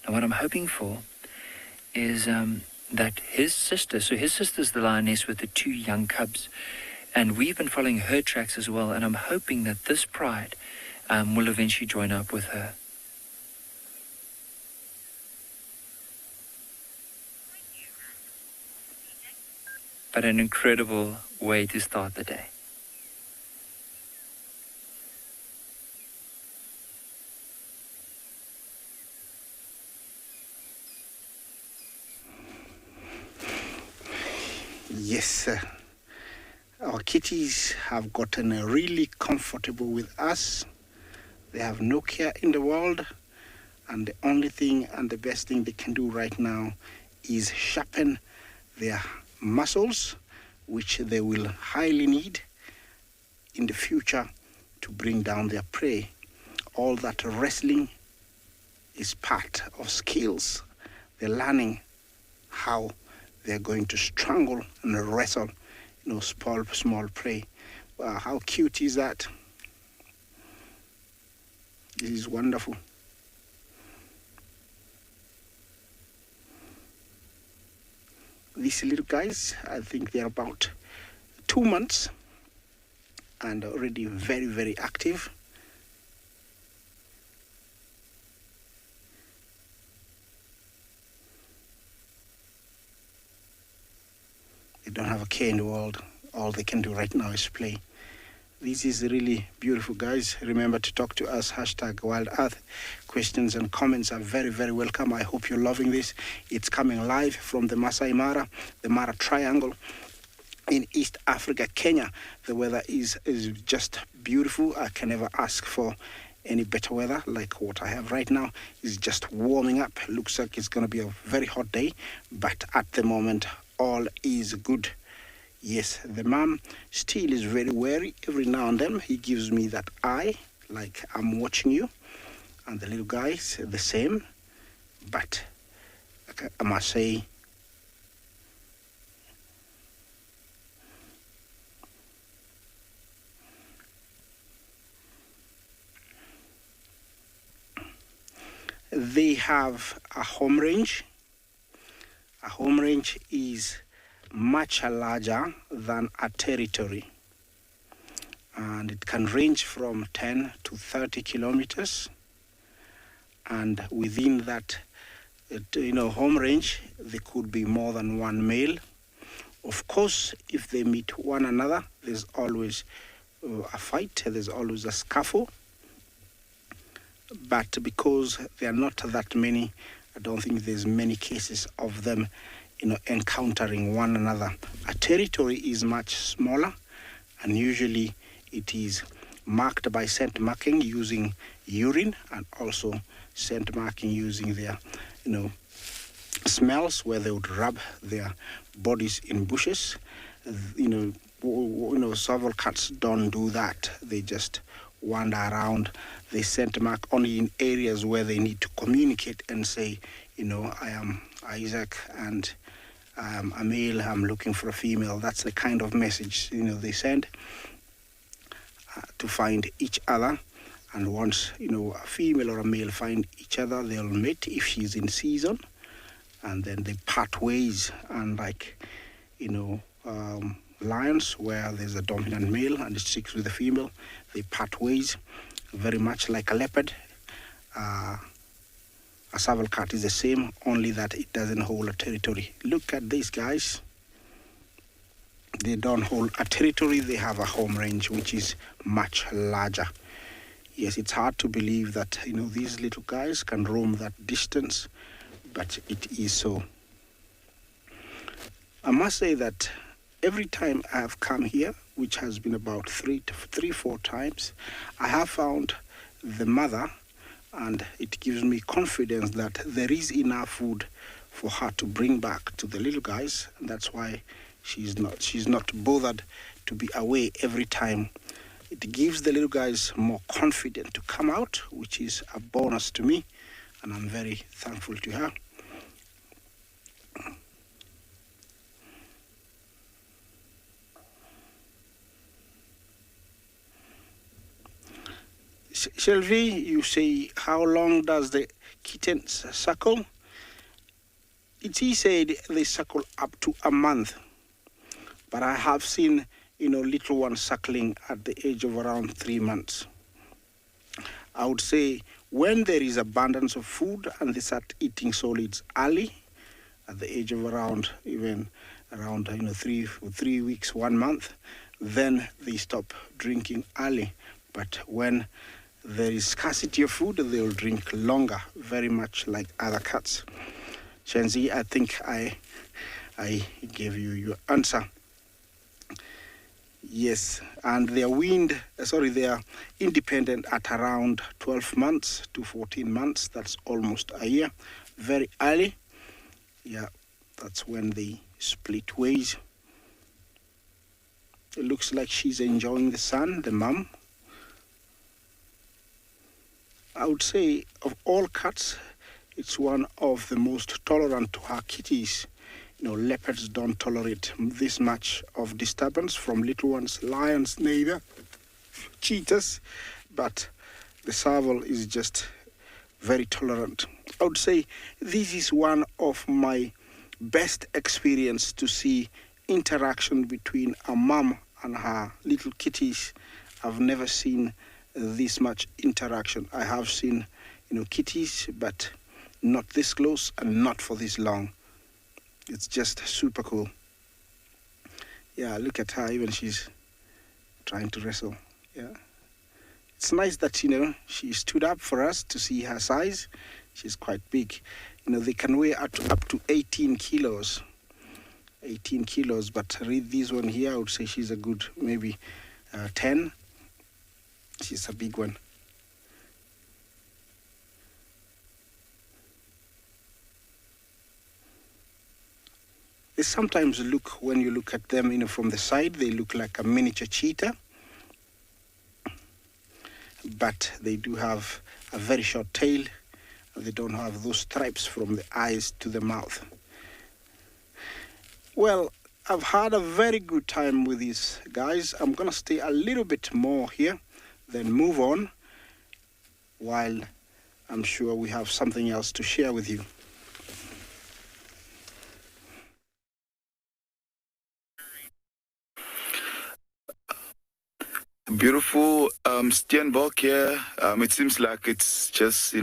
Now what I'm hoping for is that his sister's the lioness with the two young cubs. And we've been following her tracks as well, and I'm hoping that this pride will eventually join up with her. But an incredible way to start the day. Yes, sir. Our kitties have gotten really comfortable with us. They have no care in the world, and the only thing and the best thing they can do right now is sharpen their muscles, which they will highly need in the future to bring down their prey. All that wrestling is part of skills. They're learning how they're going to strangle and wrestle small prey. Wow, how cute is that? This is wonderful. These little guys, I think they're about 2 months and already very, very active. They don't have a care in the world. All they can do right now is play. This is really beautiful, guys. Remember to talk to us, #WildEarth. Questions and comments are very, very welcome. I hope you're loving this. It's coming live from the Masai Mara, the Mara Triangle in East Africa, Kenya. The weather is just beautiful. I can never ask for any better weather like what I have right now. It's just warming up. Looks like it's going to be a very hot day, but at the moment, all is good. Yes, the mom still is very wary. Every now and then he gives me that eye, like I'm watching you. And the little guys, the same. But I must say, they have a home range. A home range is much larger than a territory, and it can range from 10 to 30 kilometers, and within that home range there could be more than one male. Of course, if they meet one another, there's always a fight, there's always a scuffle, but because there are not that many, I don't think there's many cases of them encountering one another. A territory is much smaller, and usually it is marked by scent marking using urine, and also scent marking using their smells, where they would rub their bodies in bushes. Several cats don't do that. They just wander around. They scent mark only in areas where they need to communicate and say, I Isaac, and a male, I'm looking for a female. That's the kind of message, they send to find each other. And once, a female or a male find each other, they'll mate if she's in season, and then they part ways. And like, lions, where there's a dominant male and it sticks with the female, they part ways, very much like a leopard. A Tswalu cat is the same, only that it doesn't hold a territory. Look at these guys. They don't hold a territory, they have a home range which is much larger. Yes, it's hard to believe that, these little guys can roam that distance, but it is so. I must say that every time I have come here, which has been about 4 times, I have found the mother, and it gives me confidence that there is enough food for her to bring back to the little guys, and that's why she's not bothered to be away every time. It gives the little guys more confidence to come out, which is a bonus to me, and I'm very thankful to her. Sylvie, you say, how long does the kittens suckle? He said they suckle up to a month, but I have seen, little ones suckling at the age of around 3 months. I would say when there is abundance of food and they start eating solids early, at the age of around 3 weeks, 1 month, then they stop drinking early. But when there is scarcity of food, they will drink longer, very much like other cats. Shenzi, I think I gave you your answer. Yes, and they are independent at around 12 months to 14 months. That's almost a year. Very early. Yeah, that's when they split ways. It looks like she's enjoying the sun, the mom. I would say of all cats, it's one of the most tolerant to her kitties. Leopards don't tolerate this much of disturbance from little ones, lions neither, cheetahs, but the Tswalu is just very tolerant. I would say this is one of my best experience to see interaction between a mom and her little kitties. I've never seen this much interaction. I have seen, kitties, but not this close and not for this long. It's just super cool. Yeah, look at her, even she's trying to wrestle. Yeah. It's nice that, she stood up for us to see her size. She's quite big. They can weigh up to 18 kilos. 18 kilos, but read this one here, I would say she's a good, maybe 10. She's a big one. They sometimes look, when you look at them, from the side, they look like a miniature cheetah. But they do have a very short tail. They don't have those stripes from the eyes to the mouth. Well, I've had a very good time with these guys. I'm going to stay a little bit more here, then move on, while I'm sure we have something else to share with you. Beautiful Steenbok here. It seems like it's just,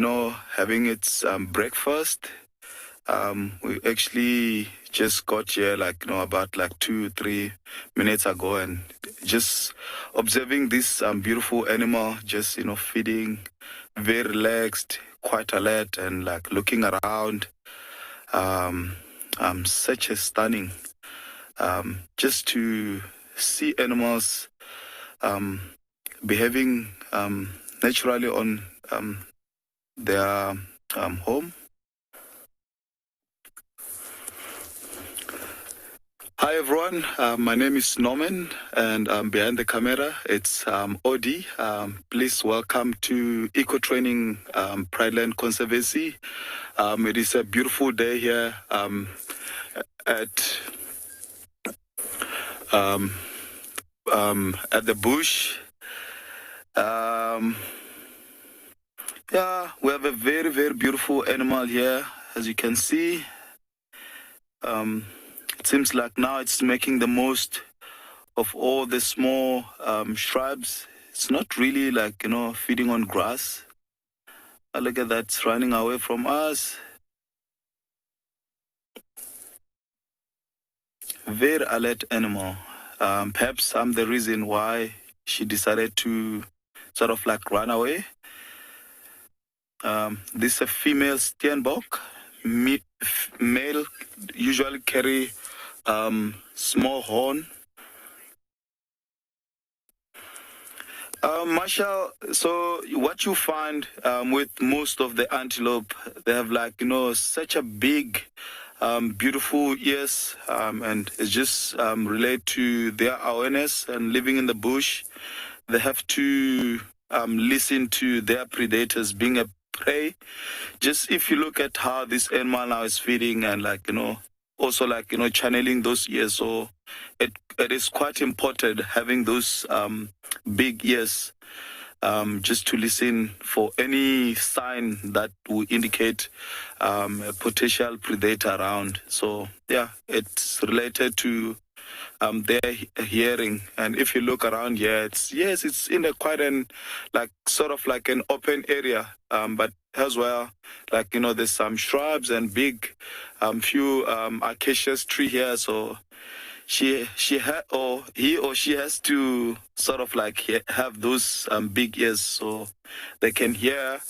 having its breakfast. We actually just got here about 2-3 minutes ago, and just observing this beautiful animal, just, feeding, very relaxed, quite alert, and looking around. Such a stunning, just to see animals behaving naturally on their home. Hi everyone, my name is Norman and behind the camera it's Odi. Please welcome to Eco Training Prideland Conservancy. It is a beautiful day here at the bush. Yeah, we have a very, very beautiful animal here, as you can see. It seems like now it's making the most of all the small shrubs. It's not really like, feeding on grass. Look at that, it's running away from us. Very alert animal. Perhaps I'm the reason why she decided to sort of like run away. This is a female steenbok. Male usually carry small horn. Marshall, so what you find with most of the antelope, they have like, such a big, beautiful ears, and it's just related to their awareness and living in the bush. They have to listen to their predators being a prey. Just if you look at how this animal now is feeding and like, also like, channeling those ears. So it is quite important having those big ears just to listen for any sign that will indicate a potential predator around. So yeah, it's related to their hearing. And if you look around here, it's in a quite an like sort of like an open area, but as well, like there's some shrubs and big few acacias tree here. So he or she has to sort of like have those big ears so they can hear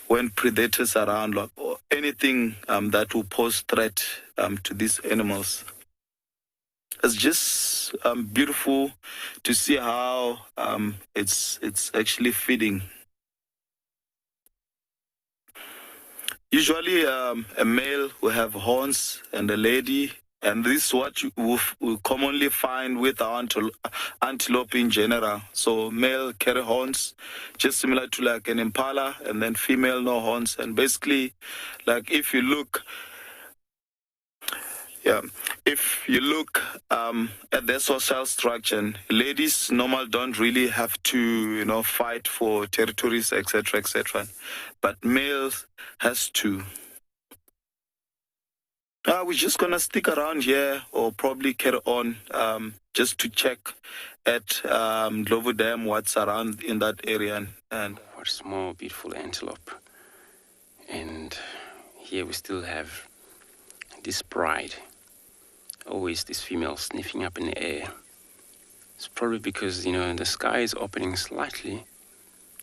when predators are around, like, or anything that will pose threat to these animals. It's just beautiful to see how it's actually feeding. Usually a male will have horns and a lady, and this is what you will commonly find with our antelope in general. So male carry horns, just similar to like an impala, and then female no horns. And basically, like if you look at their social structure, ladies normal don't really have to, fight for territories, etc., etc. But males has to. We're just gonna stick around here, or probably carry on, just to check at Glovo Dam what's around in that area. And What small, beautiful antelope. And here we still have this bride. Always this female sniffing up in the air. It's probably because, the sky is opening slightly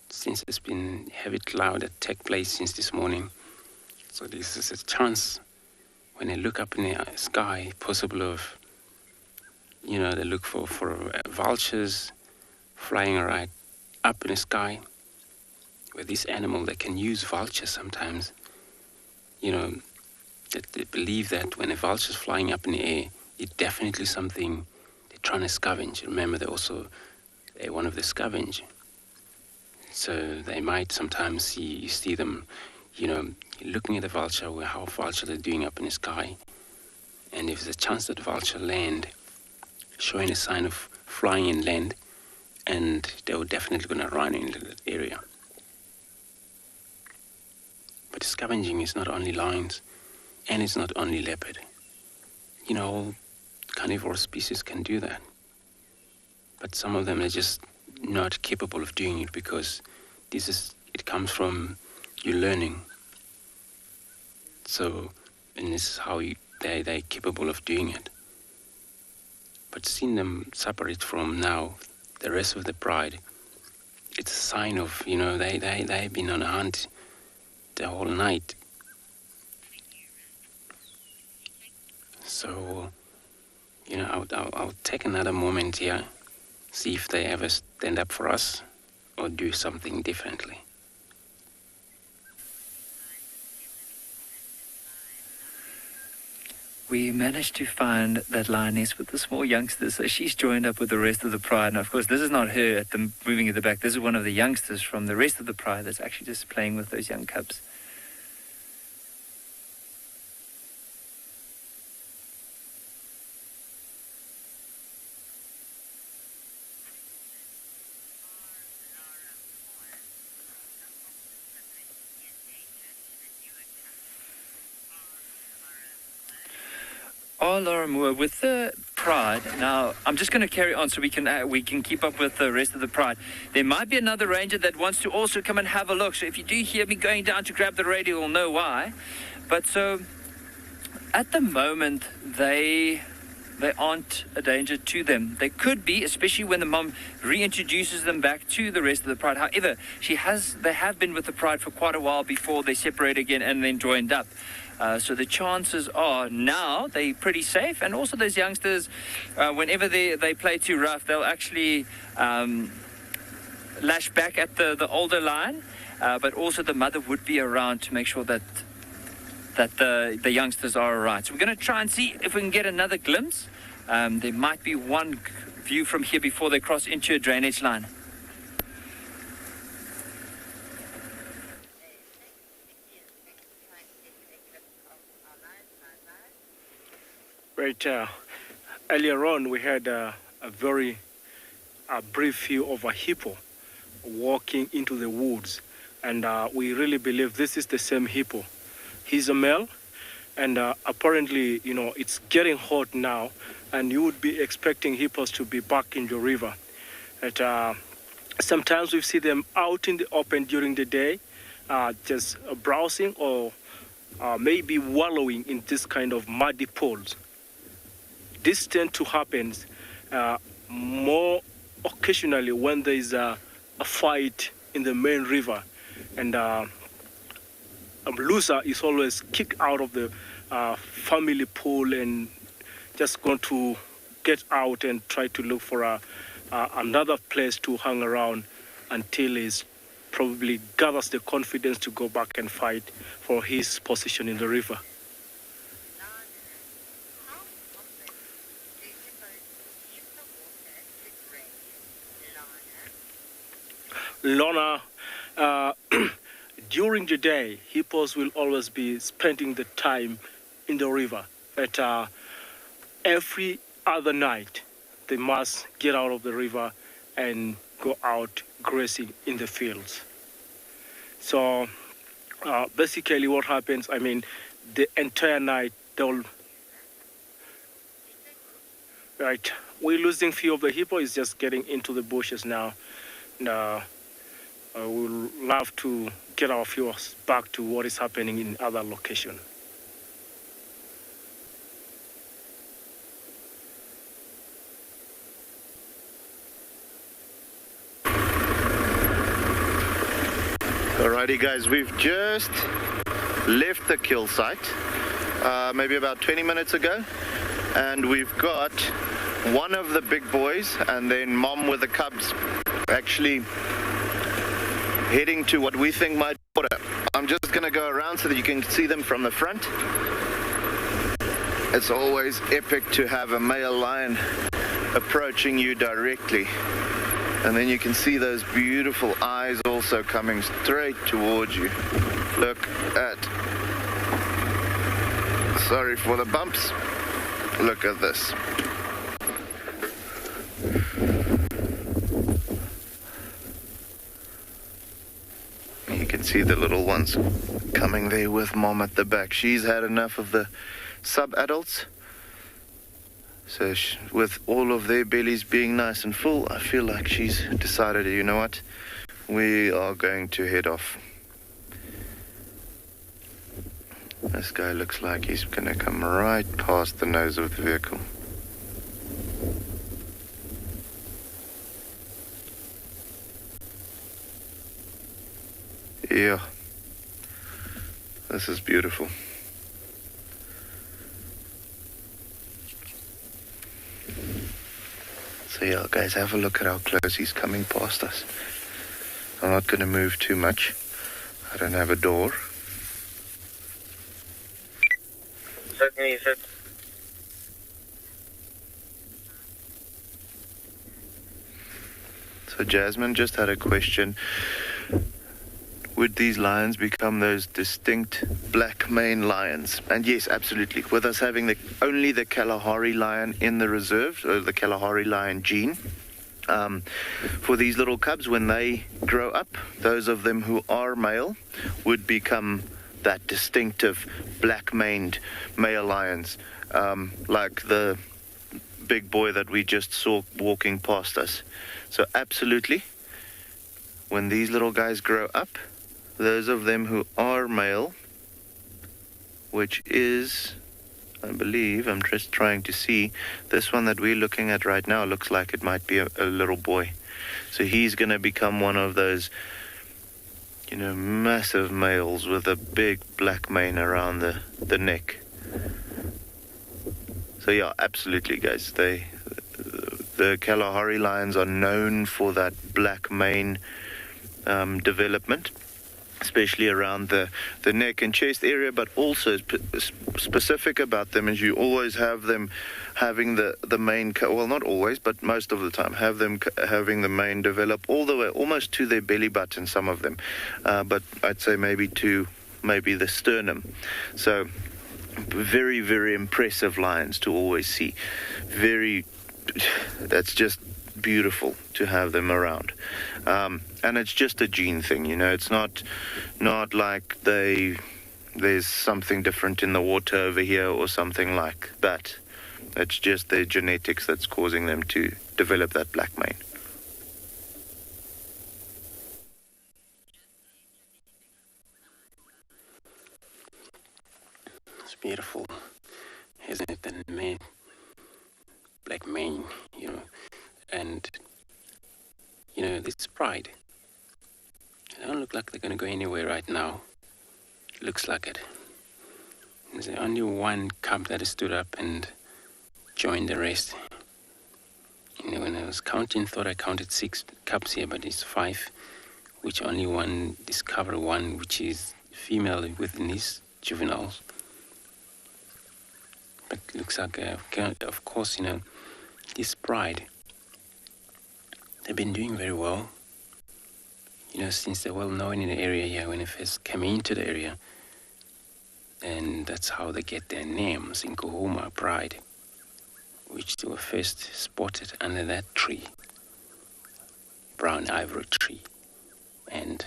since it's been heavy cloud that take place since this morning. So this is a chance when they look up in the sky, possible of, they look for vultures flying right up in the sky. With this animal, they can use vultures sometimes. That they believe that when a vulture is flying up in the air, it's definitely something they're trying to scavenge. Remember, they're one of the scavenge. So they might sometimes see them, looking at the vulture, or how vultures are doing up in the sky. And if there's a chance that vulture land, showing a sign of flying inland, and they were definitely going to run into that area. But scavenging is not only lions, and it's not only leopard. All carnivorous species can do that. But some of them are just not capable of doing it because it comes from you learning. So, and this is how they're capable of doing it. But seeing them separate from now the rest of the pride, it's a sign of, they've been on a hunt the whole night. So, I'll take another moment here, see if they ever stand up for us or do something differently. we managed to find that lioness with the small youngsters. So she's joined up with the rest of the pride. And of course, this is not her at the moving at the back. This is one of the youngsters from the rest of the pride that's actually just playing with those young cubs. Laura Moore with the pride. Now, I'm just going to carry on so we can keep up with the rest of the pride. There might be another ranger that wants to also come and have a look. So if you do hear me going down to grab the radio, you'll know why. But so, at the moment, they aren't a danger to them. They could be, especially when the mom reintroduces them back to the rest of the pride. However, they have been with the pride for quite a while before they separate again and then joined up. So the chances are now they're pretty safe, and also those youngsters, whenever they play too rough, they'll actually lash back at the older lion, but also the mother would be around to make sure that the youngsters are all right. So we're going to try and see if we can get another glimpse. There might be one view from here before they cross into a drainage line. Right, earlier on we had a very brief view of a hippo walking into the woods, and we really believe this is the same hippo. He's a male, and apparently, you know, it's getting hot now, and you would be expecting hippos to be back in the river. But sometimes we see them out in the open during the day, just browsing or maybe wallowing in this kind of muddy pools. This tends to happen more occasionally when there is a fight in the main river, and a loser is always kicked out of the family pool and just going to get out and try to look for another place to hang around until he probably gathers the confidence to go back and fight for his position in the river. Lorna, during the day, hippos will always be spending the time in the river. But every other night, they must get out of the river and go out grazing in the fields. So basically what happens, I mean, the entire night, they'll... Right, we're losing few of the hippo. Is just getting into the bushes now. And, we'll love to get our viewers back to what is happening in other location. Alrighty guys, we've just left the kill site, maybe about 20 minutes ago, and we've got one of the big boys and then mom with the cubs actually heading to what we think might be water. I'm just going to go around so that you can see them from the front. It's always epic to have a male lion approaching you directly. And then you can see those beautiful eyes also coming straight towards you. Look at... Sorry for the bumps. Look at this. You can see the little ones coming there with mom at the back. She's had enough of the sub-adults. So with all of their bellies being nice and full, I feel like she's decided, you know what, we are going to head off. This guy looks like he's going to come right past the nose of the vehicle. Yeah, this is beautiful. So yeah, guys, have a look at how close he's coming past us. I'm not going to move too much. I don't have a door. Certainly, So Jasmine just had a question. Would these lions become those distinct black mane lions? And yes, absolutely. With us having only the Kalahari lion in the reserve, or the Kalahari lion gene, for these little cubs, when they grow up, those of them who are male would become that distinctive black-maned male lions, like the big boy that we just saw walking past us. So absolutely, when these little guys grow up, those of them who are male, which is, I believe, I'm just trying to see, this one that we're looking at right now looks like it might be a little boy. So he's going to become one of those, massive males with a big black mane around the neck. So yeah, absolutely, guys. The Kalahari lions are known for that black mane development, especially around the neck and chest area, but also specific about them is you always have them having the mane, well, not always, but most of the time, have them having the mane develop all the way, almost to their belly button, some of them, but I'd say maybe the sternum. So very, very impressive lions to always see. That's just beautiful to have them around. And it's just a gene thing, it's not like there's something different in the water over here or something like that. It's just their genetics that's causing them to develop that black mane. It's beautiful, isn't it? The mane, black mane, and this pride. They don't look like they're going to go anywhere right now. Looks like it. There's only one cub that has stood up and joined the rest. When I was counting, thought I counted 6 cubs here, but it's 5, which only one discovered one, which is female within these juveniles. But it looks like, of course, this pride, they've been doing very well. Since they're well known in the area here when they first came into the area. And that's how they get their names, in Nkuhuma, Pride, which they were first spotted under that tree, brown ivory tree. And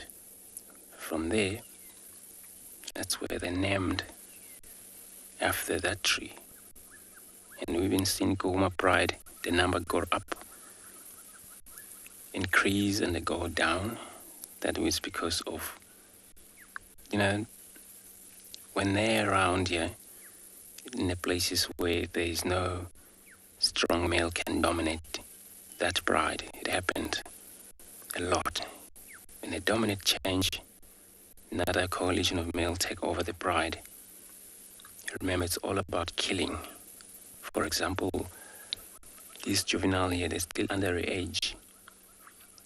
from there, that's where they're named after that tree. And we've been seeing Nkuhuma Pride, the number go up, increase, and they go down. That was because of, when they're around here, in the places where there is no strong male can dominate that pride. It happened a lot. When the dominant change, another coalition of male take over the pride. Remember, it's all about killing. For example, this juvenile here, they're still under age.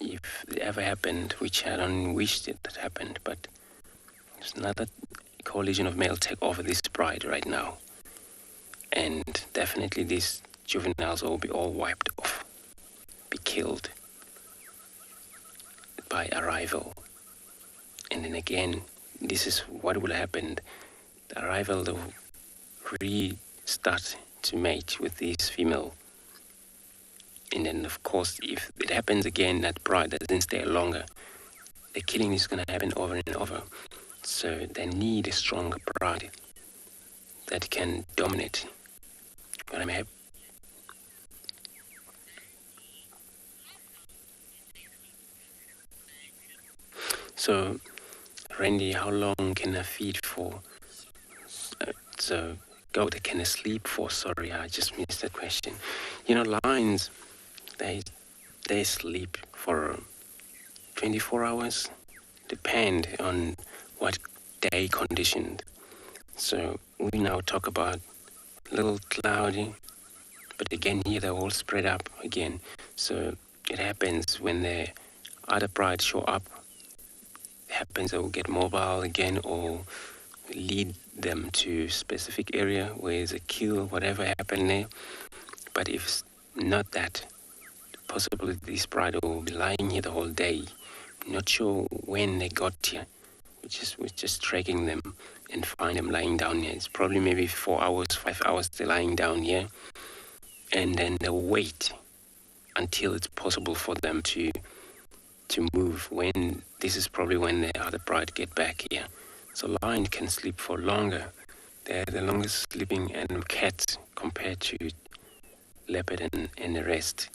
If it ever happened, which I don't wish it that happened, but there's another coalition of male take over this pride right now. And definitely these juveniles will be all wiped off, be killed by arrival. And then again, this is what will happen. The arrival, they will restart to mate with these female. And then, of course, if it happens again, that pride doesn't stay longer, the killing is going to happen over and over. So they need a strong pride that can dominate. But I'm happy. So, Randy, how long can I feed for? So, goat can I sleep for? Sorry, I just missed that question. Lions, they sleep for 24 hours, depend on what day conditioned. So we now talk about a little cloudy, but again here they're all spread up again. So it happens when the other prides show up, it happens they will get mobile again or lead them to specific area where there's a kill, whatever happened there. But if it's not that, possibly this pride will be lying here the whole day. Not sure when they got here. We're just tracking them and find them lying down here. It's probably maybe 4 hours, 5 hours they're lying down here. And then they'll wait until it's possible for them to move. This is probably when the other pride get back here. So lion can sleep for longer. They're the longest sleeping animal, cat, compared to leopard and the rest.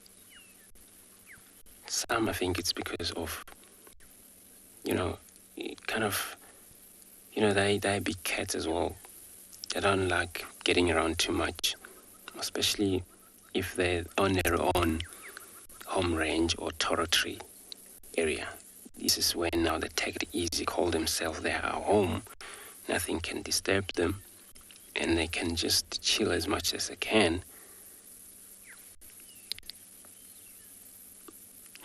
Some, I think it's because of, they're big cats as well. They don't like getting around too much, especially if they're on their own home range or territory area. This is when now they take it easy, call themselves their home. Nothing can disturb them, and they can just chill as much as they can.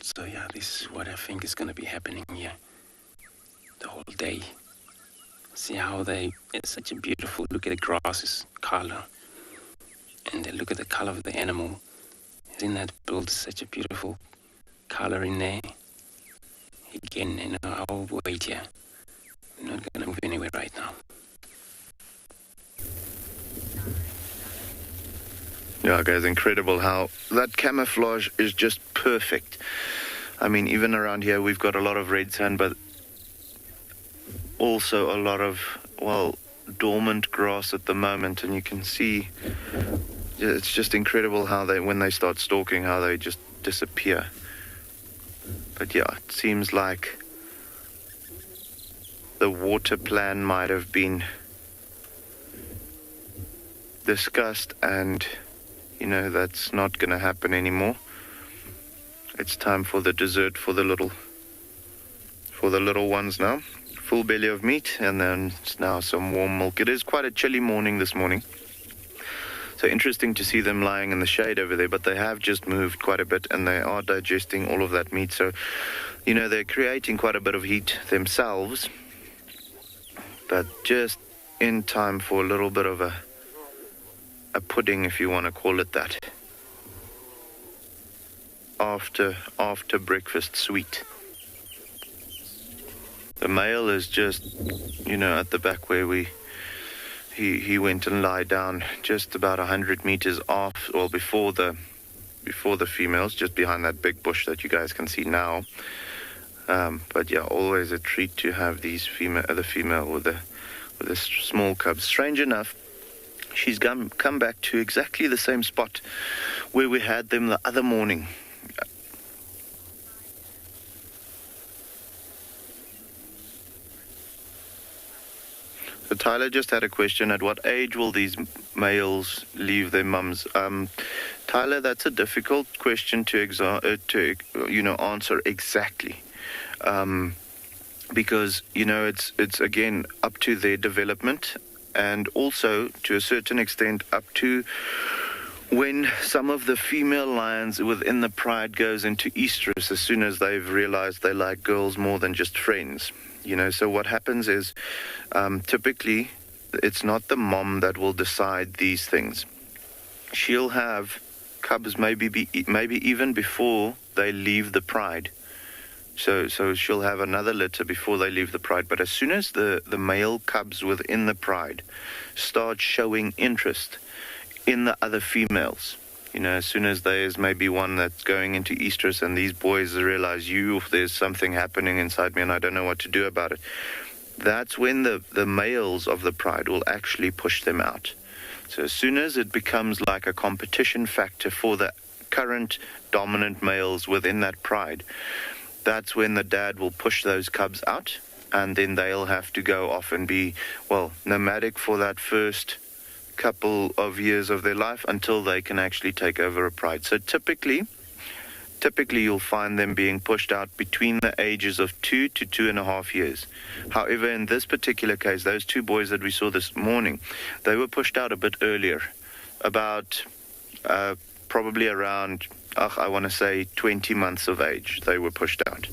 So yeah, this is what I think is going to be happening here the whole day. See how it's such a beautiful, look at the grasses color, and then look at the color of the animal. Isn't that built such a beautiful color in there? Again, I'll wait here. I'm not going to move anywhere right now. Yeah, guys, incredible how that camouflage is just perfect. I mean, even around here, we've got a lot of red sand, but also a lot of, dormant grass at the moment. And you can see, it's just incredible how when they start stalking, how they just disappear. But yeah, it seems like the water plan might have been discussed, and that's not going to happen anymore. It's time for the dessert for the little ones now. Full belly of meat, and then now some warm milk. It is quite a chilly morning this morning, so interesting to see them lying in the shade over there, but they have just moved quite a bit, and they are digesting all of that meat. So they're creating quite a bit of heat themselves, but just in time for a little bit of a pudding, if you want to call it that, after breakfast sweet. The male is just at the back where he went and lie down, just about 100 meters off, or before the females, just behind that big bush that you guys can see now. But yeah, always a treat to have the female with the small cubs. Strange enough, she's come back to exactly the same spot where we had them the other morning. So Tyler just had a question: at what age will these males leave their mums? Tyler, that's a difficult question to answer exactly, because it's again up to their development, and also to a certain extent up to when some of the female lions within the pride goes into estrus, as soon as they've realized they like girls more than just friends. So what happens is, typically, it's not the mom that will decide these things. She'll have cubs maybe even before they leave the pride. So she'll have another litter before they leave the pride. But as soon as the male cubs within the pride start showing interest in the other females, as soon as there's maybe one that's going into estrus and these boys realize, there's something happening inside me and I don't know what to do about it, that's when the males of the pride will actually push them out. So as soon as it becomes like a competition factor for the current dominant males within that pride, that's when the dad will push those cubs out, and then they'll have to go off and be, nomadic for that first couple of years of their life until they can actually take over a pride. So typically you'll find them being pushed out between the ages of 2 to 2.5 years. However, in this particular case, those two boys that we saw this morning, they were pushed out a bit earlier, about probably around, I want to say 20 months of age, they were pushed out.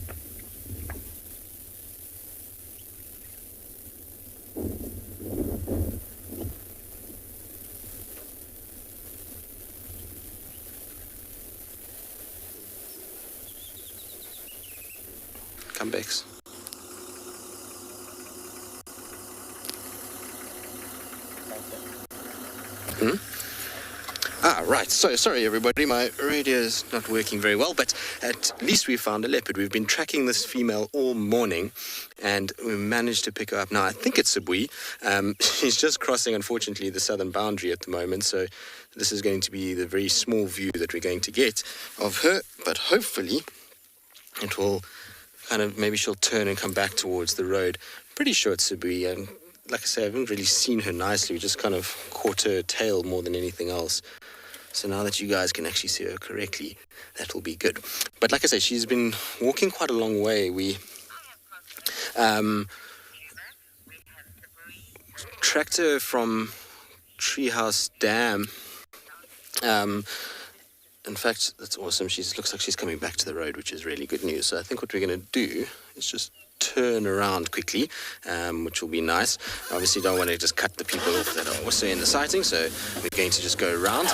Come, Bex. Right. So, sorry, everybody. My radio is not working very well, but at least we found a leopard. We've been tracking this female all morning, and we managed to pick her up. Now, I think it's Tswalu. She's just crossing, unfortunately, the southern boundary at the moment, so this is going to be the very small view that we're going to get of her, but hopefully it will kind of, maybe she'll turn and come back towards the road. Pretty sure it's Tswalu, and like I say, I haven't really seen her nicely. We just kind of caught her tail more than anything else. So now that you guys can actually see her correctly, that will be good. But like I say, she's been walking quite a long way. We tracked her from Treehouse Dam. In fact, that's awesome. She looks like she's coming back to the road, which is really good news. So I think what we're going to do is just turn around quickly, which will be nice. Obviously, don't want to just cut the people off that are also in the sighting, so we're going to just go around.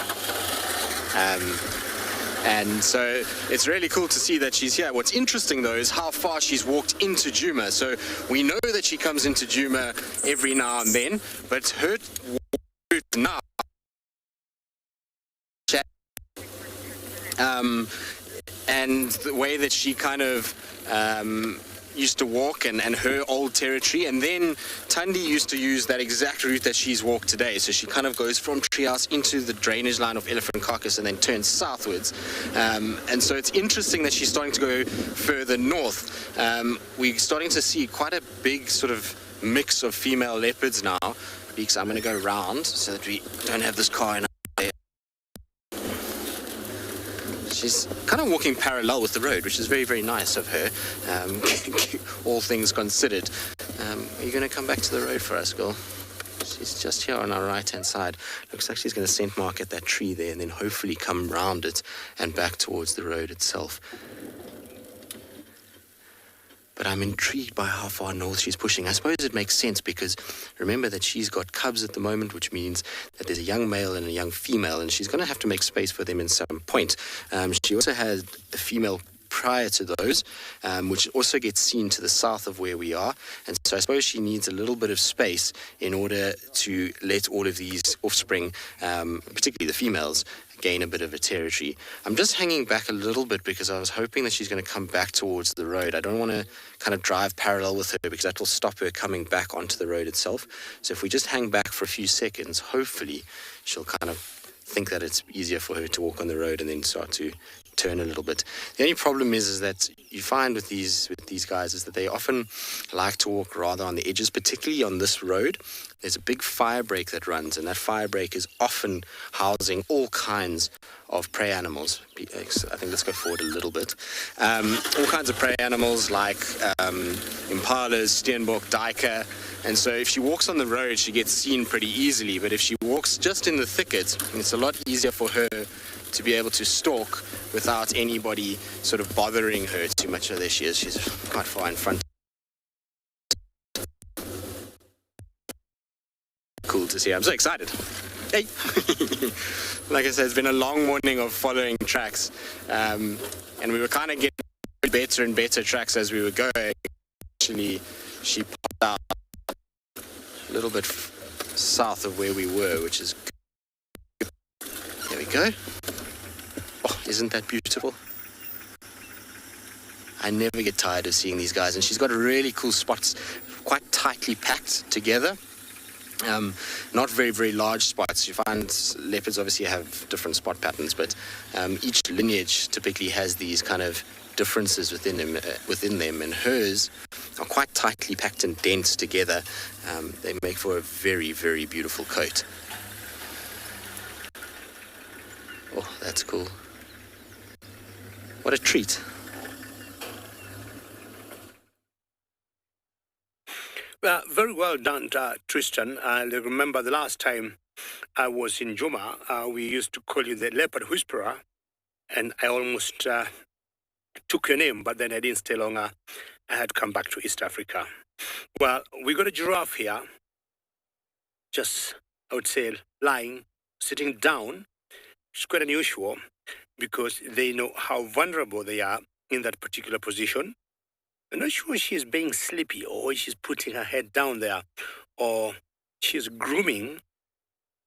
And so it's really cool to see that she's here. What's interesting, though, is how far she's walked into Djuma. So we know that she comes into Djuma every now and then, but her route now, and the way that she kind of used to walk and her old territory, and then Thandi used to use that exact route that she's walked today. So she kind of goes from Treehouse into the drainage line of Elephant Carcass and then turns southwards. And so it's interesting that she's starting to go further north. We're starting to see quite a big sort of mix of female leopards now. Beaks, I'm going to go around so that we don't have this car in. She's kind of walking parallel with the road, which is very, very nice of her, all things considered. Are you going to come back to the road for us, girl? She's just here on our right-hand side. Looks like she's going to scent mark at that tree there and then hopefully come round it and back towards the road itself. But I'm intrigued by how far north she's pushing. I suppose it makes sense because remember that she's got cubs at the moment, which means that there's a young male and a young female, and she's going to have to make space for them in some point. She also had a female prior to those, which also gets seen to the south of where we are. And so I suppose she needs a little bit of space in order to let all of these offspring, particularly the females, gain a bit of a territory. I'm just hanging back a little bit because I was hoping that she's going to come back towards the road. I don't want to kind of drive parallel with her because that will stop her coming back onto the road itself. So if we just hang back for a few seconds, hopefully she'll kind of think that it's easier for her to walk on the road and then start to turn a little bit. The only problem is that you find with these guys is that they often like to walk rather on the edges, particularly on this road. There's a big fire break that runs, and that fire break is often housing all kinds of prey animals. I think let's go forward a little bit. All kinds of prey animals like impalas, steenbok, duiker. And so if she walks on the road, she gets seen pretty easily. But if she walks just in the thicket, it's a lot easier for her to be able to stalk without anybody sort of bothering her too much. Oh, there she is. She's quite far in front. Cool to see. I'm so excited. Hey! Like I said, it's been a long morning of following tracks. And we were kind of getting better and better tracks as we were going. Actually, she popped out a little bit south of where we were, which is good. There we go. Oh, isn't that beautiful? I never get tired of seeing these guys. And she's got really cool spots, quite tightly packed together. Not very, very large spots. You find leopards obviously have different spot patterns, but each lineage typically has these kind of differences within them, and hers are quite tightly packed and dense together. They make for a very, very beautiful coat. Oh, that's cool. What a treat. Well, very well done, Tristan. I remember the last time I was in Djuma, we used to call you the leopard whisperer, and I almost took your name, but then I didn't stay long. I had to come back to East Africa. Well, we got a giraffe here, just, I would say, lying, sitting down. It's quite unusual because they know how vulnerable they are in that particular position. I'm not sure she's being sleepy or she's putting her head down there or she's grooming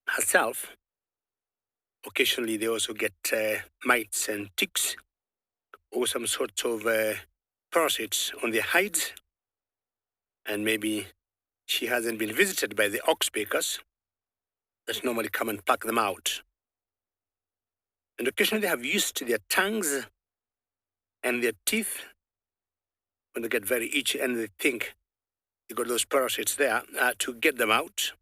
herself. Occasionally, they also get mites and ticks or some sorts of parasites on their hides. And maybe she hasn't been visited by the oxpeckers that normally come and pluck them out. And occasionally they have used their tongues and their teeth when they get very itchy and they think they got those parasites there to get them out.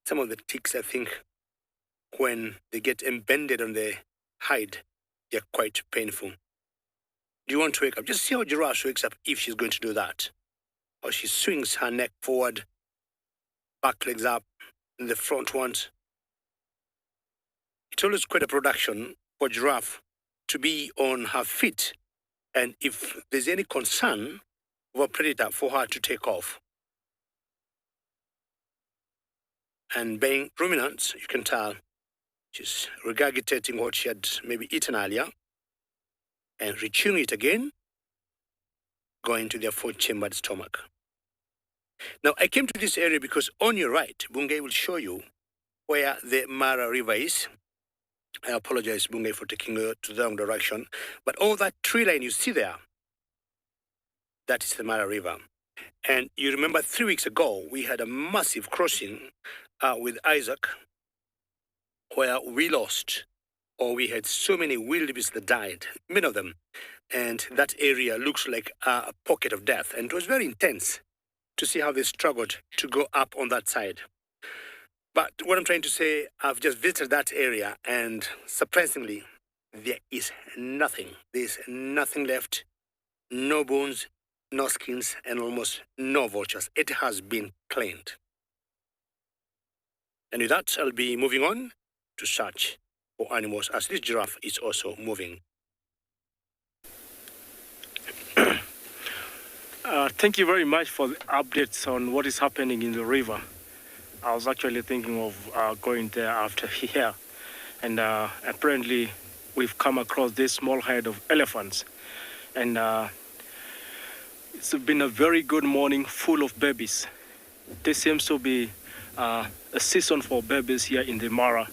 Some of the ticks, I think, when they get embedded on the hide, they're quite painful. Do you want to wake up? Just see how Giraffe wakes up if she's going to do that. Or she swings her neck forward, back legs up, and the front ones. It's always quite a production for Giraffe to be on her feet. And if there's any concern of a predator, for her to take off. And being ruminants, you can tell she's regurgitating what she had maybe eaten earlier and rechewing it again, going to their four-chambered stomach. Now, I came to this area because on your right, Bungay will show you where the Mara River is. I apologize, Bungay, for taking you to the wrong direction. But all that tree line you see there, that is the Mara River. And you remember 3 weeks ago, we had a massive crossing with Isaac, where we lost, or we had so many wildebeest that died, many of them. And that area looks like a pocket of death. And it was very intense to see how they struggled to go up on that side. But what I'm trying to say, I've just visited that area, and surprisingly, there is nothing. There's nothing left, no bones, no skins, and almost no vultures. It has been cleaned. And with that, I'll be moving on to search for animals, as this giraffe is also moving. Thank you very much for the updates on what is happening in the river. I was actually thinking of going there after here. And apparently we've come across this small herd of elephants. And it's been a very good morning full of babies. This seems to be a season for babies here in the Mara.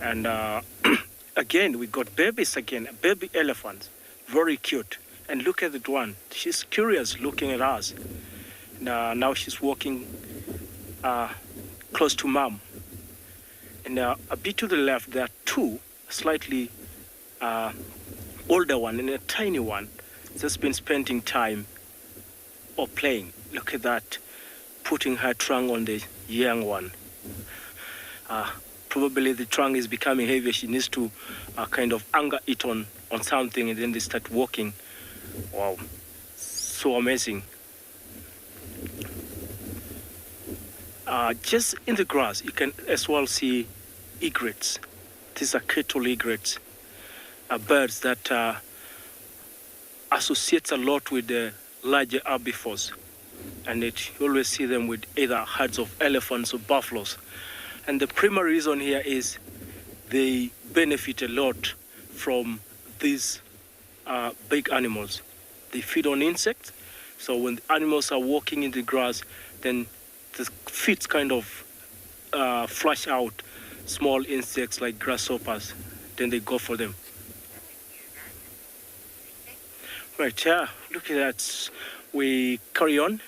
And again, we got babies again, baby elephants, very cute. And look at that one. She's curious looking at us. Now she's walking close to mom. And a bit to the left, there are two slightly older one and a tiny one that's been spending time or playing. Look at that, putting her trunk on the young one. Probably the trunk is becoming heavy. She needs to kind of anchor it on something, and then they start walking. Wow, so amazing. Just in the grass, you can as well see egrets. These are cattle egrets, birds that associates a lot with the larger herbivores. And you always see them with either herds of elephants or buffaloes. And the primary reason here is they benefit a lot from these big animals. They feed on insects. So when the animals are walking in the grass, then the feet kind of flush out small insects like grasshoppers. Then they go for them. Right, yeah, look at that. We carry on.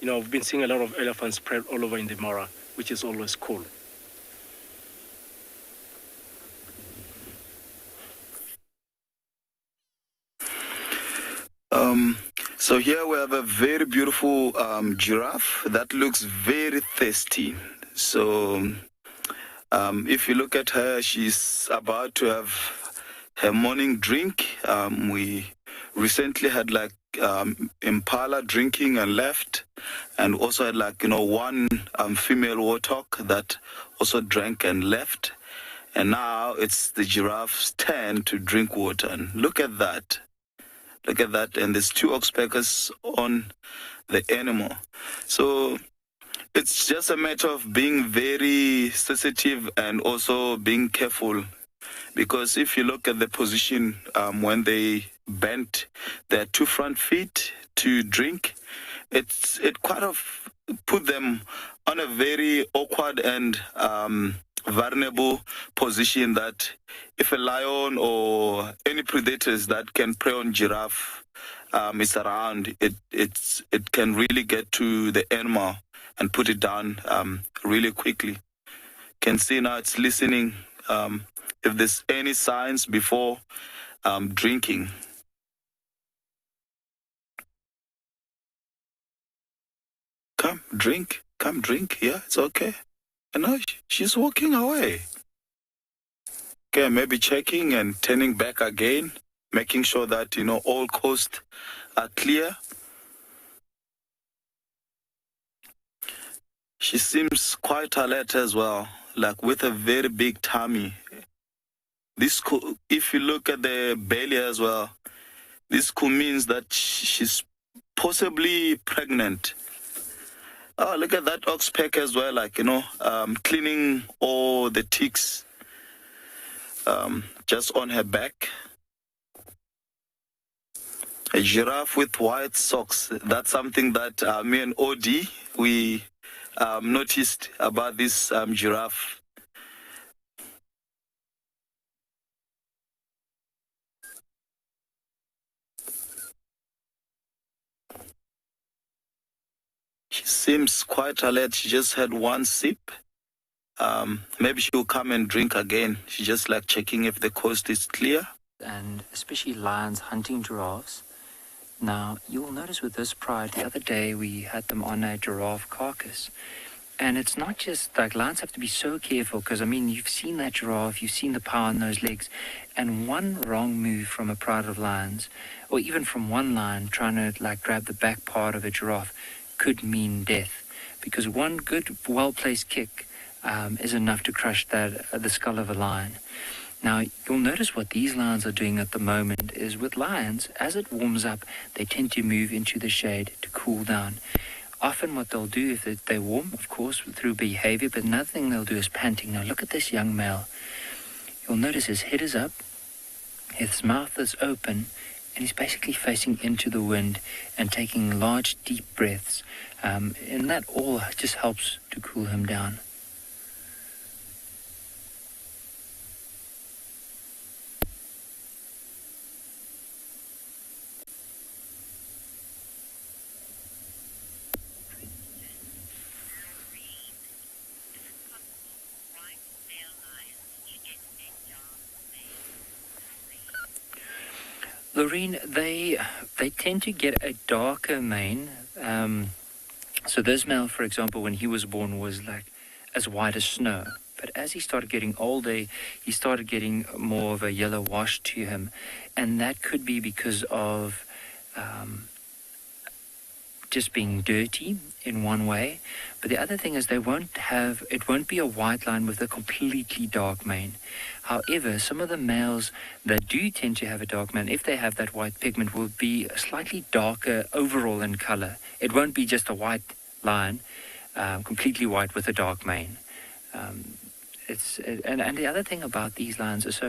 We've been seeing a lot of elephants spread all over in the Mara, which is always cool. So here we have a very beautiful giraffe that looks very thirsty. So if you look at her, she's about to have her morning drink. We recently had like impala drinking and left, and also had one female warthog that also drank and left. And now it's the giraffe's turn to drink water. And look at that. Look at that. And there's two oxpeckers on the animal. So it's just a matter of being very sensitive and also being careful. Because if you look at the position when they bent their two front feet to drink, it kind of put them on a very awkward and vulnerable position that if a lion or any predators that can prey on giraffe is around, it can really get to the animal and put it down really quickly. Can see now it's listening if there's any signs before drinking. Come drink, yeah, it's okay. And now she's walking away. Okay, maybe checking and turning back again, making sure that, all coasts are clear. She seems quite alert as well, like with a very big tummy. This could, if you look at the belly as well, this could mean that she's possibly pregnant. Oh, look at that ox peck as well, cleaning all the ticks just on her back. A giraffe with white socks. That's something that me and OD, we noticed about this giraffe. She seems quite alert. She just had one sip. Maybe she'll come and drink again. She's just checking if the coast is clear. And especially lions hunting giraffes. Now, you'll notice with this pride, the other day we had them on a giraffe carcass. And it's not just lions have to be so careful because, you've seen that giraffe, you've seen the power in those legs. And one wrong move from a pride of lions, or even from one lion trying to grab the back part of a giraffe, could mean death. Because one good, well-placed kick is enough to crush the skull of a lion. Now, you'll notice what these lions are doing at the moment is with lions, as it warms up, they tend to move into the shade to cool down. Often what they'll do if they're warm, of course, through behavior, but another thing they'll do is panting. Now, look at this young male. You'll notice his head is up, his mouth is open, and he's basically facing into the wind and taking large, deep breaths. And that all just helps to cool him down. Loreen, they tend to get a darker mane. So this male, for example, when he was born was as white as snow. But as he started getting older, he started getting more of a yellow wash to him. And that could be because of just being dirty in one way. But the other thing is it won't be a white line with a completely dark mane. However, some of the males that do tend to have a dark mane, if they have that white pigment, will be slightly darker overall in color. It won't be just a white line, completely white with a dark mane. And the other thing about these lions is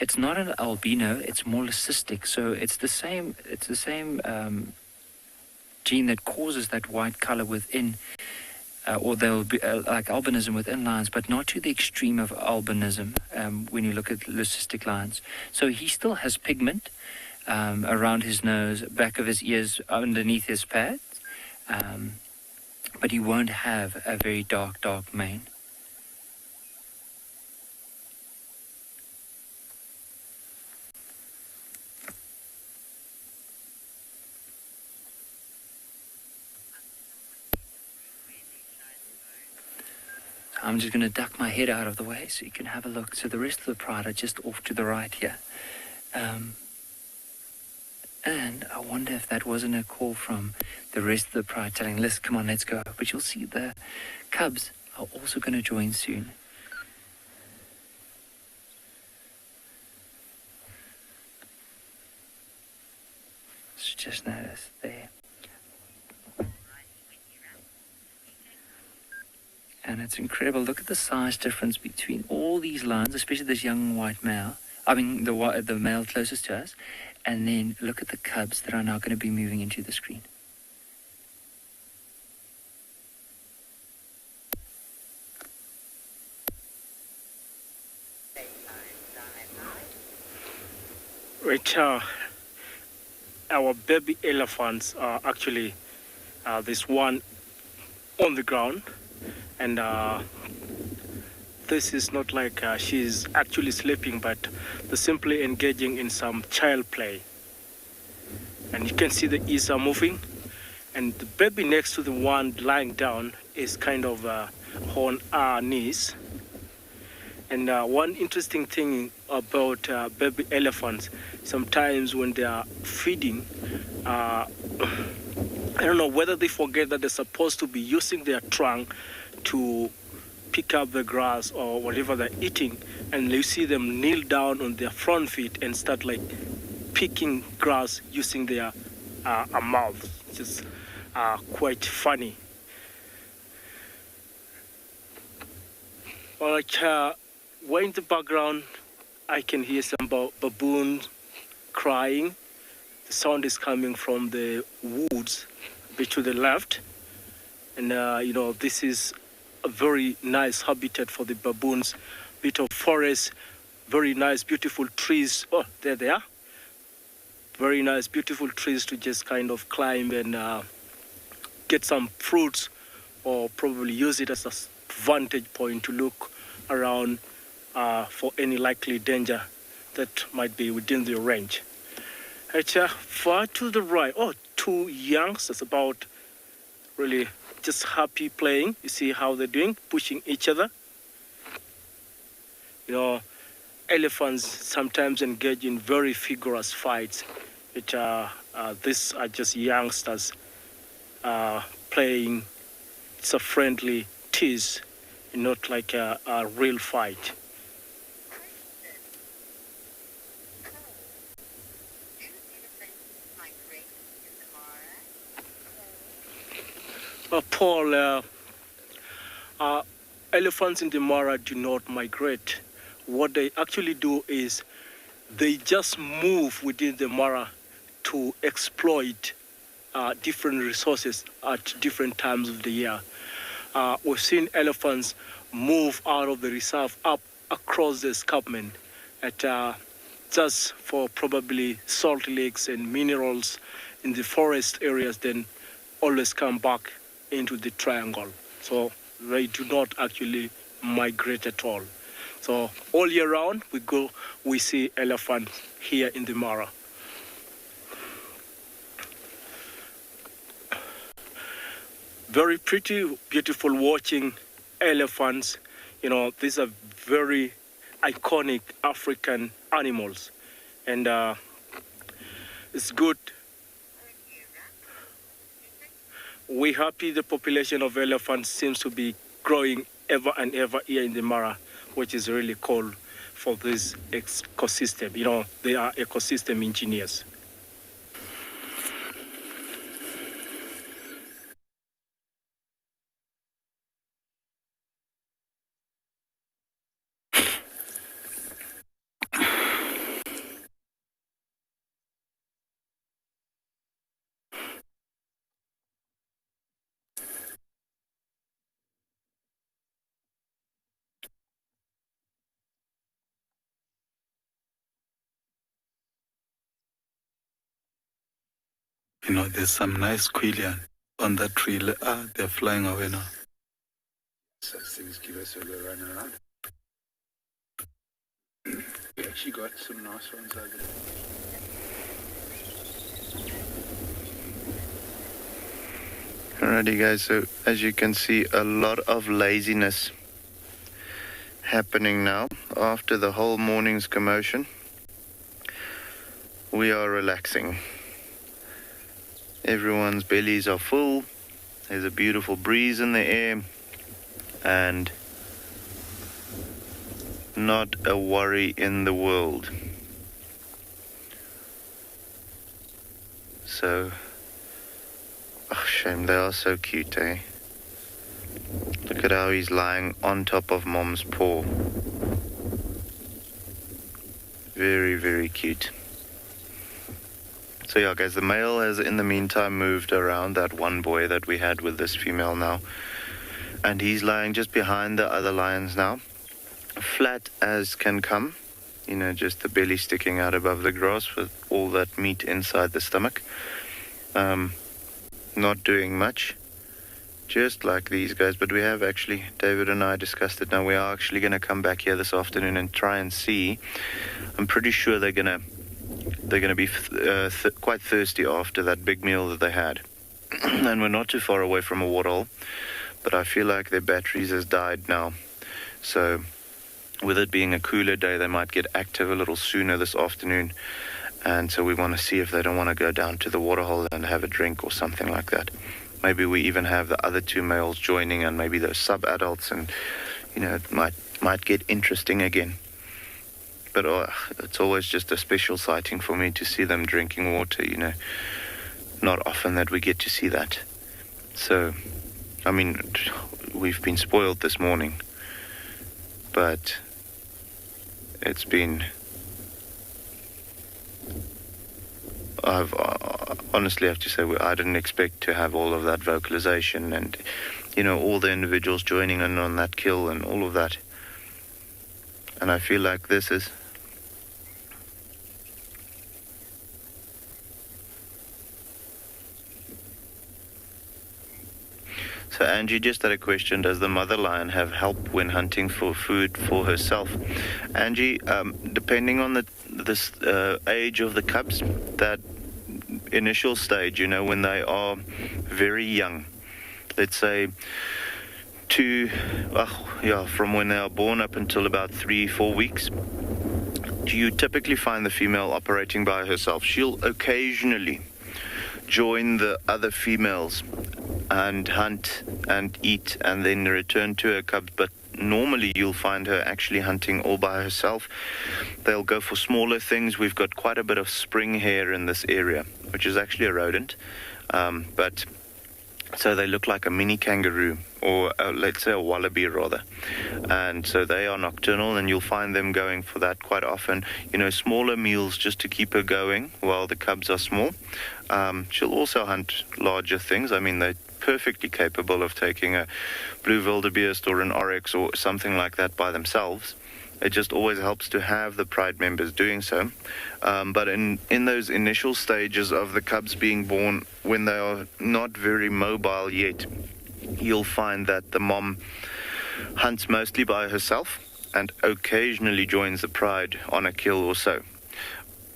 it's not an albino, it's more cystic. So it's the same gene that causes that white color within, or there'll be albinism within lions, but not to the extreme of albinism when you look at leucistic lions. So he still has pigment around his nose, back of his ears, underneath his pads, but he won't have a very dark mane. I'm just going to duck my head out of the way so you can have a look. So the rest of the pride are just off to the right here. And I wonder if that wasn't a call from the rest of the pride telling Liz, come on, let's go. But you'll see the cubs are also going to join soon. So just notice there. And it's incredible. Look at the size difference between all these lions, especially this young white male. I mean, the male closest to us, and then look at the cubs that are now going to be moving into the screen. Right, our baby elephants are actually this one on the ground, and this is not like she's actually sleeping, but they're simply engaging in some child play. And you can see the ears are moving, and the baby next to the one lying down is kind of on our knees. And one interesting thing about baby elephants, sometimes when they are feeding, I don't know whether they forget that they're supposed to be using their trunk to pick up the grass or whatever they're eating, and you see them kneel down on their front feet and start like picking grass using their mouth, which is quite funny. Like, way in the background, I can hear some baboons crying. The sound is coming from the woods a bit to the left. And, this is a very nice habitat for the baboons. Bit of forest, very nice, beautiful trees. Oh, there they are. Very nice, beautiful trees to just kind of climb and get some fruits, or probably use it as a vantage point to look around for any likely danger that might be within the range. Far to the right, two youngsters about really just happy playing. You see how they're doing, pushing each other. Elephants sometimes engage in very vigorous fights. These are just youngsters playing. It's a friendly tease, not like a real fight. Paul, elephants in the Mara do not migrate. What they actually do is they just move within the Mara to exploit different resources at different times of the year. We've seen elephants move out of the reserve up across the escarpment just for probably salt lakes and minerals in the forest areas, then always come back into the triangle. So they do not actually migrate at all. So all year round we see elephants here in the Mara. Very pretty, beautiful watching elephants. These are very iconic African animals, and it's good. We're happy the population of elephants seems to be growing ever and ever here in the Mara, which is really cool for this ecosystem. They are ecosystem engineers. There's some nice quillian on that tree. They're flying away now. Such things give us a little run around. We actually got some nice ones over there. Alrighty guys, so as you can see, a lot of laziness happening now. After the whole morning's commotion, we are relaxing. Everyone's bellies are full. There's a beautiful breeze in the air, and not a worry in the world. So, shame, they are so cute, eh? Look at how he's lying on top of Mom's paw. Very, very cute. So yeah, guys, the male has in the meantime moved around that one boy that we had with this female now. And he's lying just behind the other lions now, flat as can come. You know, just the belly sticking out above the grass with all that meat inside the stomach. Not doing much, just like these guys. But we have actually, David and I discussed it now. We are actually going to come back here this afternoon and try and see. I'm pretty sure they're going to be quite thirsty after that big meal that they had. And we're not too far away from a waterhole, but I feel like their batteries has died now. So with it being a cooler day, they might get active a little sooner this afternoon. And so we want to see if they don't want to go down to the waterhole and have a drink or something like that. Maybe we even have the other two males joining and maybe those sub-adults, and, you know, it might get interesting again. But it's always just a special sighting for me to see them drinking water, you know. Not often that we get to see that. So, I mean, we've been spoiled this morning. But it's been... I've honestly have to say I didn't expect to have all of that vocalization and, you know, all the individuals joining in on that kill and all of that. And I feel like this is... So Angie just had a question, does the mother lion have help when hunting for food for herself? Angie, depending on this age of the cubs, that initial stage, you know, when they are very young, let's say from when they are born up until about 3-4 weeks, you typically find the female operating by herself. She'll occasionally join the other females and hunt and eat and then return to her cubs, but normally you'll find her actually hunting all by herself. They'll go for smaller things. We've got quite a bit of spring hare in this area, which is actually a rodent, but so they look like a mini kangaroo, or let's say a wallaby rather. And so they are nocturnal, and you'll find them going for that quite often. You know, smaller meals just to keep her going while the cubs are small. She'll also hunt larger things. I mean, they're perfectly capable of taking a blue wildebeest or an oryx or something like that by themselves. It just always helps to have the pride members doing so. But in those initial stages of the cubs being born, when they are not very mobile yet, you'll find that the mom hunts mostly by herself and occasionally joins the pride on a kill or so.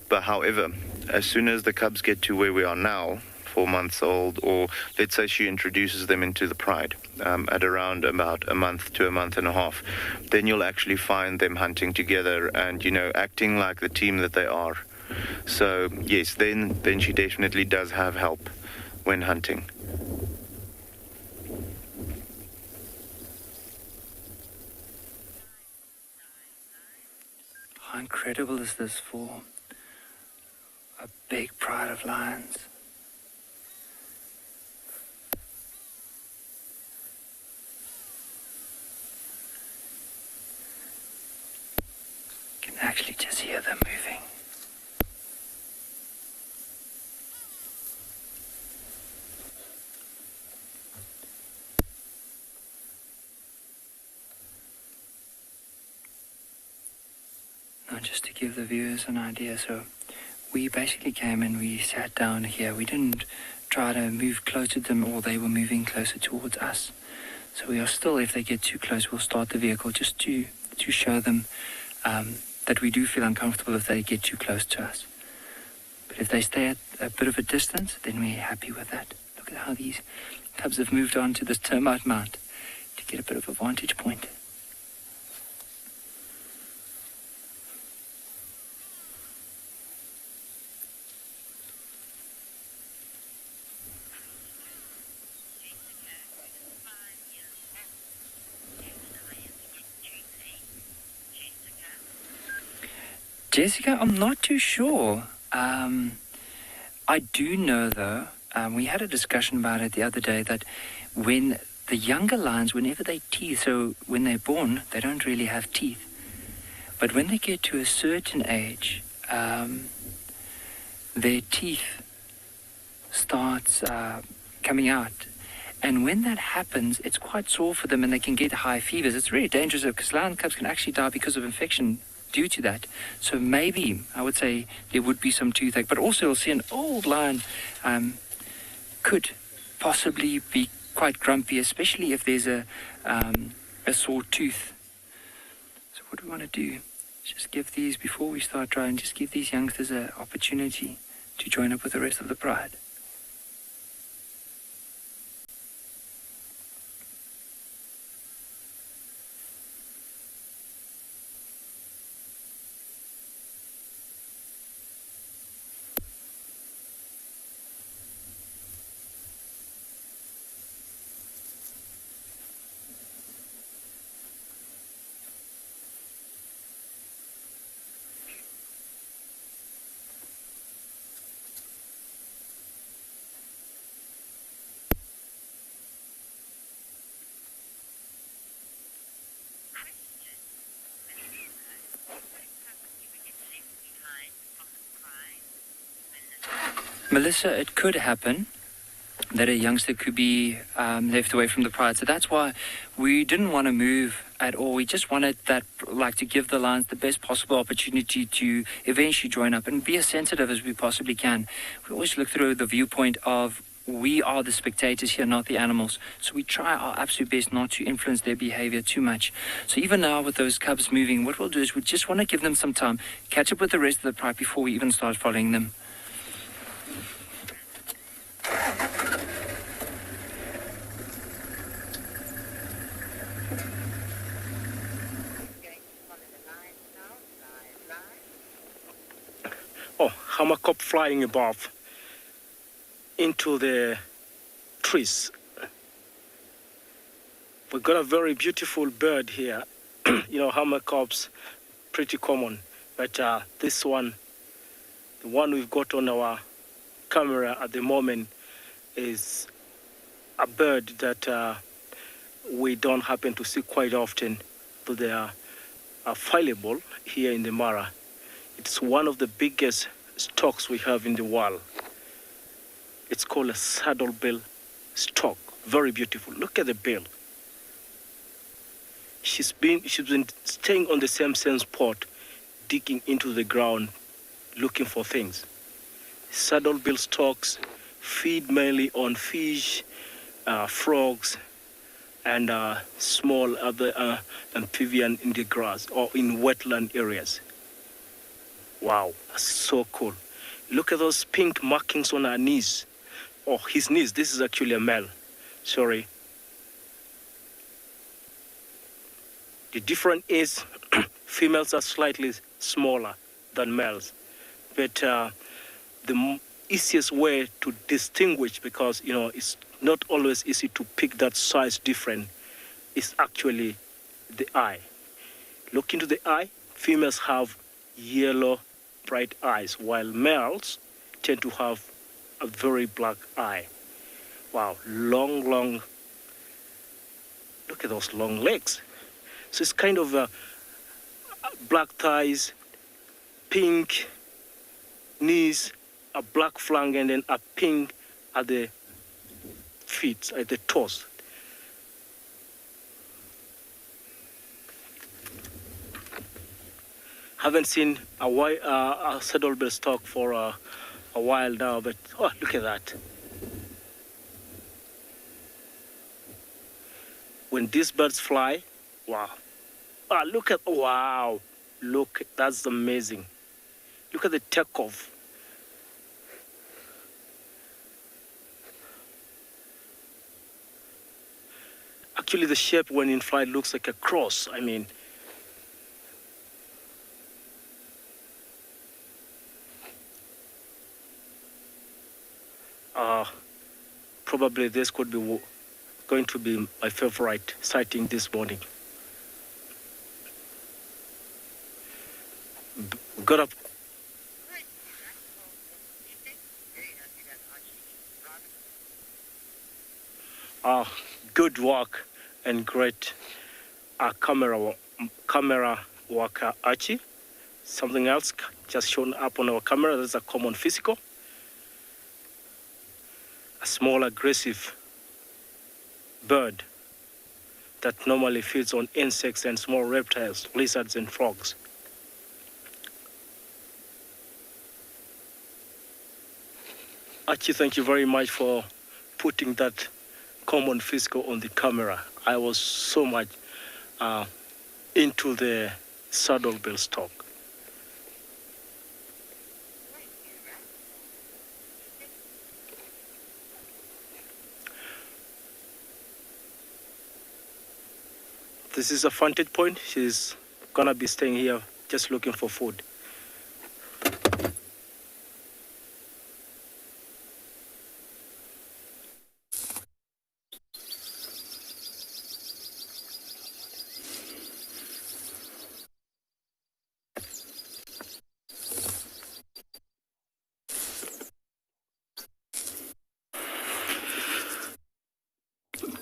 But however, as soon as the cubs get to where we are now, 4 months old, or let's say she introduces them into the pride at around about a month to a month and a half, then you'll actually find them hunting together and, you know, acting like the team that they are. So yes, then she definitely does have help when hunting. How incredible is this for a big pride of lions? You can actually just hear them moving. Now, just to give the viewers an idea, so we basically came and we sat down here. We didn't try to move closer to them, or they were moving closer towards us. So we are still, if they get too close, we'll start the vehicle just to show them that we do feel uncomfortable if they get too close to us. But if they stay at a bit of a distance, then we're happy with that. Look at how these cubs have moved on to this termite mound to get a bit of a vantage point. Jessica, I'm not too sure. I do know, though, we had a discussion about it the other day, that when the younger lions, whenever they teeth, so when they're born, they don't really have teeth. But when they get to a certain age, their teeth starts coming out. And when that happens, it's quite sore for them and they can get high fevers. It's really dangerous because lion cubs can actually die because of infection due to that. So maybe, I would say, there would be some toothache. But also you'll see an old lion could possibly be quite grumpy, especially if there's a sore tooth. So what do we want to do? Just give these, before we start drying, just give these youngsters an opportunity to join up with the rest of the pride. Melissa, it could happen that a youngster could be left away from the pride. So that's why we didn't want to move at all. We just wanted that, like, to give the lions the best possible opportunity to eventually join up and be as sensitive as we possibly can. We always look through the viewpoint of we are the spectators here, not the animals. So we try our absolute best not to influence their behavior too much. So even now with those cubs moving, what we'll do is we just want to give them some time, catch up with the rest of the pride before we even start following them. Oh, hammercock flying above into the trees. We've got a very beautiful bird here. You know, hammercocks, pretty common. But this one, the one we've got on our camera at the moment, is a bird that we don't happen to see quite often, but they are available here in the Mara. It's one of the biggest stocks we have in the world. It's called a saddlebill stock. Very beautiful. Look at the bill. She's been staying on the same spot, digging into the ground, looking for things. Saddlebill stocks feed mainly on fish, frogs, and small other amphibian in the grass or in wetland areas. Wow, that's so cool. Look at those pink markings on her knees. Oh, his knees. This is actually a male. Sorry. The difference is females are slightly smaller than males. But the easiest way to distinguish, because, you know, it's not always easy to pick that size difference, is actually the eye. Look into the eye. Females have yellow, bright eyes, while males tend to have a very black eye. Wow, long, look at those long legs. So it's kind of black thighs, pink knees, a black flank, and then a pink at the feet, at the toes. Haven't seen a saddlebill stock for a while now, but oh, look at that. When these birds fly, wow. Ah, look at, wow. Look, that's amazing. Look at the takeoff. Actually, the shape when in flight looks like a cross. I mean, probably this could be going to be my favorite sighting this morning. Got up. Good work and great camera work, Archie. Something else just shown up on our camera. That's a common physical. a small aggressive bird that normally feeds on insects and small reptiles, lizards and frogs. Archie, thank you very much for putting that common fiscal on the camera. I was so much into the saddlebill stock. This is a vantage point. She's gonna be staying here just looking for food.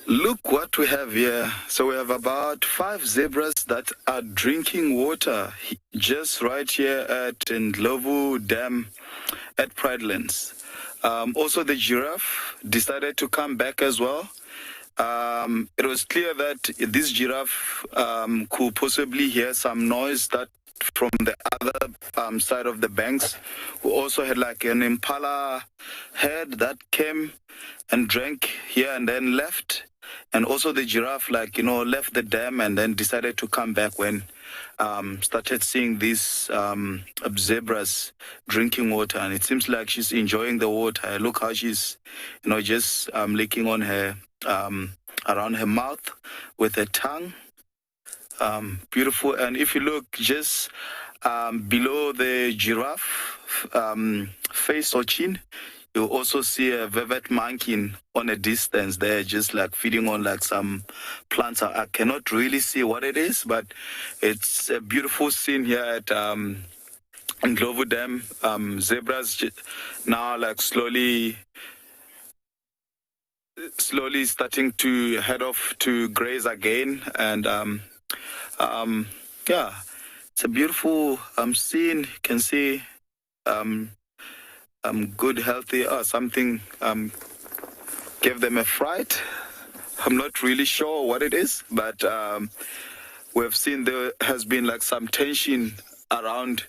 Look what we have here. So we have about 5 zebras that are drinking water just right here at Ndlovu Dam at Pridelands. Also, the giraffe decided to come back as well. It was clear that this giraffe could possibly hear some noise that from the other side of the banks. We also had like an impala herd that came and drank here and then left. And also the giraffe, left the dam and then decided to come back when started seeing these zebras drinking water. And it seems like she's enjoying the water. Look how she's, just licking on her, around her mouth with her tongue. Beautiful. And if you look just below the giraffe face or chin, you also see a vervet monkey on a distance there, just like feeding on like some plants. I cannot really see what it is, but it's a beautiful scene here at Ndlovu Dam. Zebras now like slowly starting to head off to graze again. And yeah, it's a beautiful scene. You can see good, healthy, something gave them a fright. I'm not really sure what it is, but we've seen there has been like some tension around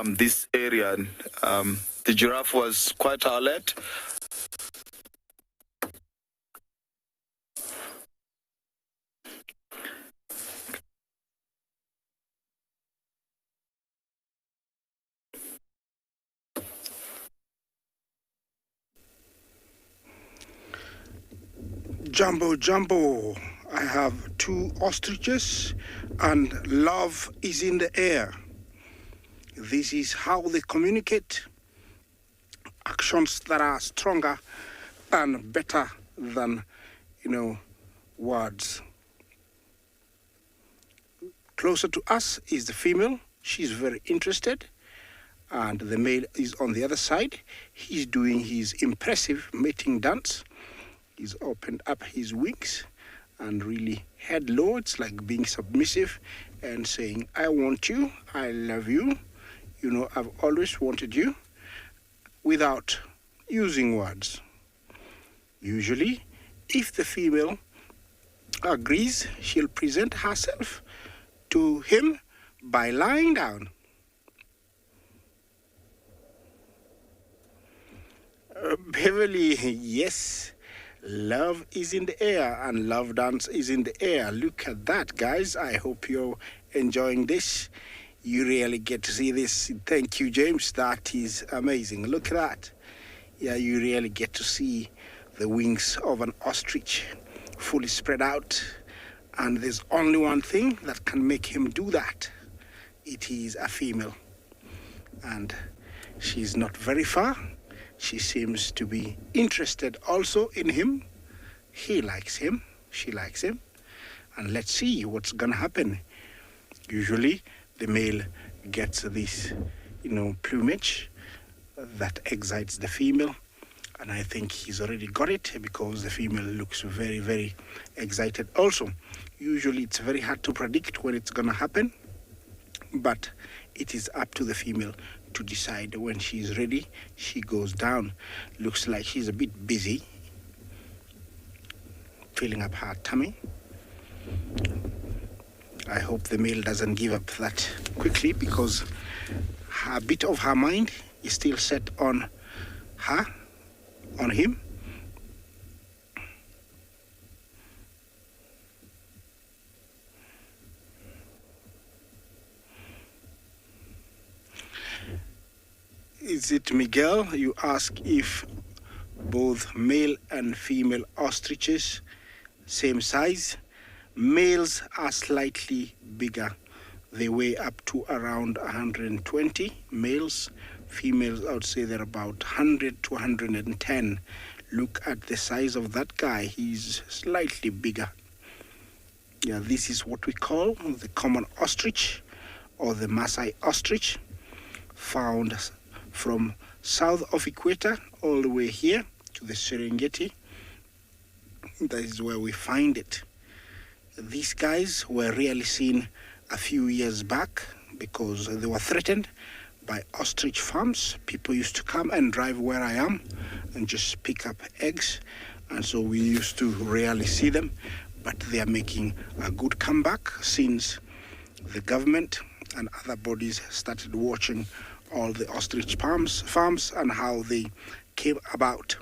this area. The giraffe was quite alert. Jumbo, I have 2 ostriches and love is in the air. This is how they communicate. Actions that are stronger and better than, words. Closer to us is the female. She's very interested. And the male is on the other side. He's doing his impressive mating dance. He's opened up his wings and really head low. It's like being submissive and saying, I want you, I love you, I've always wanted you, without using words. Usually, if the female agrees, she'll present herself to him by lying down. Beverly, yes. Love is in the air and love dance is in the air. Look at that, guys. I hope you're enjoying this. You really get to see this. Thank you, James. That is amazing. Look at that. Yeah, you really get to see the wings of an ostrich fully spread out. And there's only one thing that can make him do that. It is a female. And she's not very far. She seems to be interested also in him. He likes him. She likes him. And let's see what's going to happen. Usually, the male gets this, plumage that excites the female. And I think he's already got it because the female looks very, very excited also. Usually, it's very hard to predict when it's going to happen. But it is up to the female to decide when she's ready. She goes down. Looks like she's a bit busy. filling up her tummy. I hope the male doesn't give up that quickly, because a bit of her mind is still set on her, on him. Is it Miguel? You ask if both male and female ostriches same size. Males are slightly bigger. They weigh up to around 120 males. Females, I would say they're about 100 to 110. Look at the size of that guy. He's slightly bigger. Yeah, this is what we call the common ostrich, or the Maasai ostrich, found from south of equator all the way here to the Serengeti. That is where we find it. These guys were rarely seen a few years back because they were threatened by ostrich farms. People used to come and drive where I am and just pick up eggs, and so we used to rarely see them, but they are making a good comeback since the government and other bodies started watching all the ostrich farms and how they came about.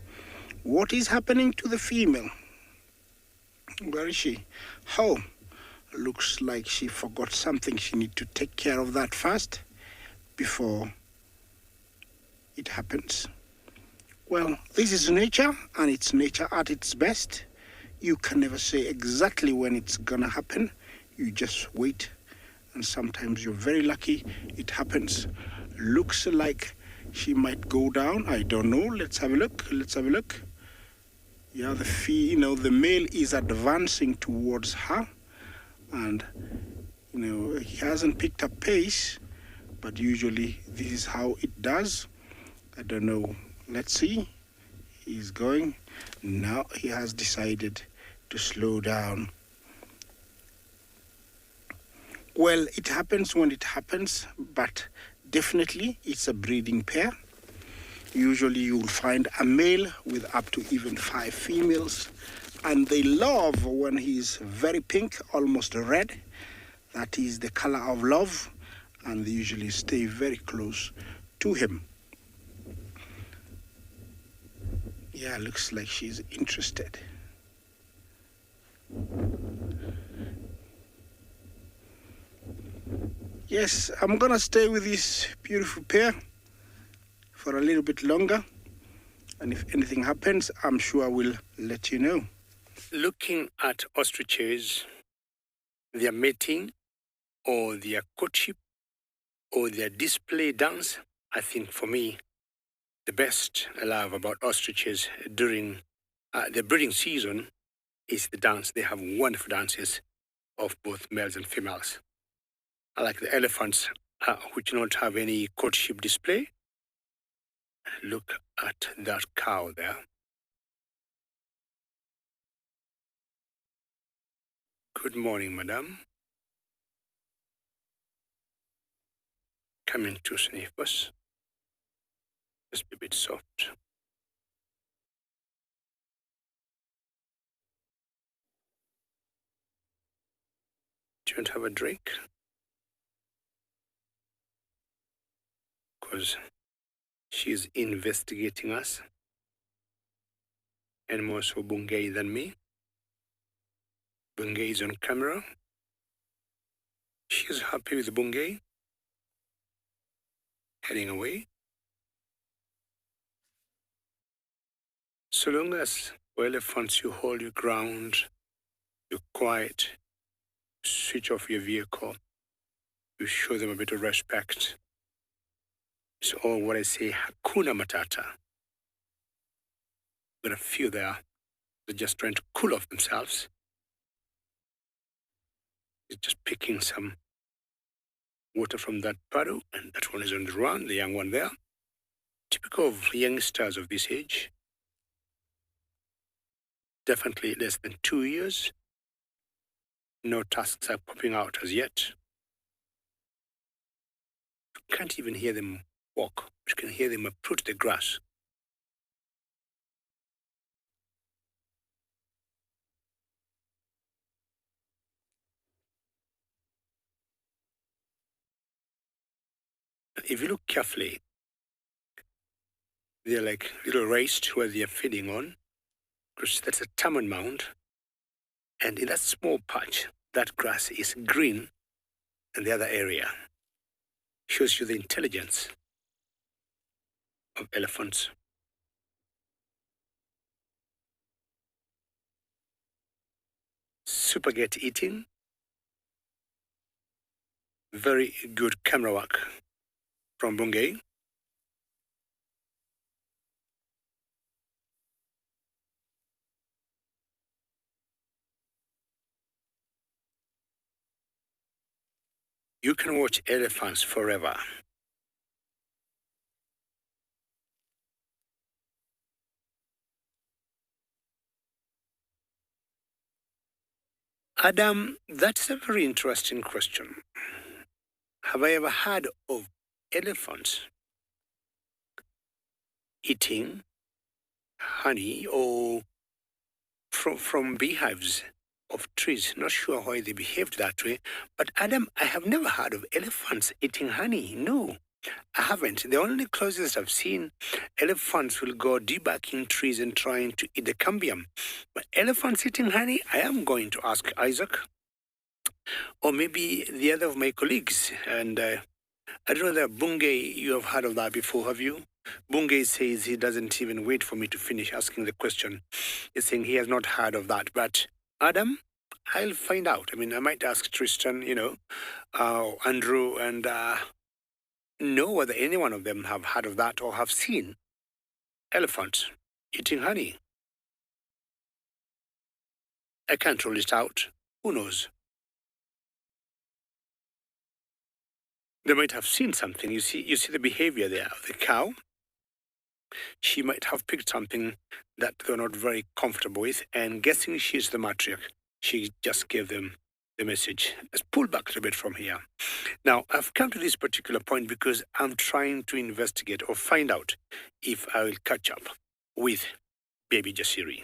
What is happening to the female? Where is she? Oh, looks like she forgot something. She needs to take care of that first before it happens. Well, this is nature, and it's nature at its best. You can never say exactly when it's gonna happen. You just wait, and sometimes you're very lucky it happens. Looks like she might go down. I don't know. Let's have a look. Yeah, the male is advancing towards her, and he hasn't picked up pace, but usually this is how it does. I don't know. Let's see. He's going. Now he has decided to slow down. Well, it happens when it happens, but definitely it's a breeding pair. Usually you'll find a male with up to even 5 females, and they love when he's very pink, almost red. That is the color of love, and they usually stay very close to him. Yeah, looks like she's interested. Yes, I'm gonna stay with this beautiful pair for a little bit longer, and if anything happens, I'm sure I will let you know. Looking at ostriches, their mating or their courtship or their display dance, I think for me, the best I love about ostriches during the breeding season is the dance. They have wonderful dances of both males and females. I like the elephants, which do not have any courtship display. Look at that cow there. Good morning, madam. Coming to sniff us. Just be a bit soft. Do you want to have a drink? Because she's investigating us, and more so Bungay than me. Bungay is on camera. She's happy with Bungay. Heading away. So long as for elephants you hold your ground, you're quiet, switch off your vehicle, you show them a bit of respect. It's all what I say, Hakuna Matata. Got a few there. They're just trying to cool off themselves. They're just picking some water from that puddle, and that one is on the run, the young one there. Typical of youngsters of this age. Definitely less than 2 years. No tusks are popping out as yet. You can't even hear them walk. You can hear them approach the grass. If you look carefully, they're like little raised where they're feeding on, because that's a tamon mound. And in that small patch, that grass is green, and the other area shows you the intelligence of elephants. Super get eating. Very good camera work from Bungay. You can watch elephants forever. Adam, that's a very interesting question. Have I ever heard of elephants eating honey or from beehives of trees? Not sure why they behaved that way. But Adam, I have never heard of elephants eating honey. No, I haven't. The only closest I've seen, elephants will go debunking trees and trying to eat the cambium. But elephants eating honey, I am going to ask Isaac, or maybe the other of my colleagues. And I don't know that Bungay, you have heard of that before, have you? Bungay says he doesn't even wait for me to finish asking the question. He's saying he has not heard of that. But Adam, I'll find out. I mean, I might ask Tristan, Andrew, and know whether any one of them have heard of that or have seen elephants eating honey. I can't rule it out. Who knows? They might have seen something. You see the behavior there of the cow. She might have picked something that they're not very comfortable with, and guessing she's the matriarch, she just gave them the message. Let's pull back a bit from here. Now, I've come to this particular point because I'm trying to investigate or find out if I will catch up with baby Jasiri.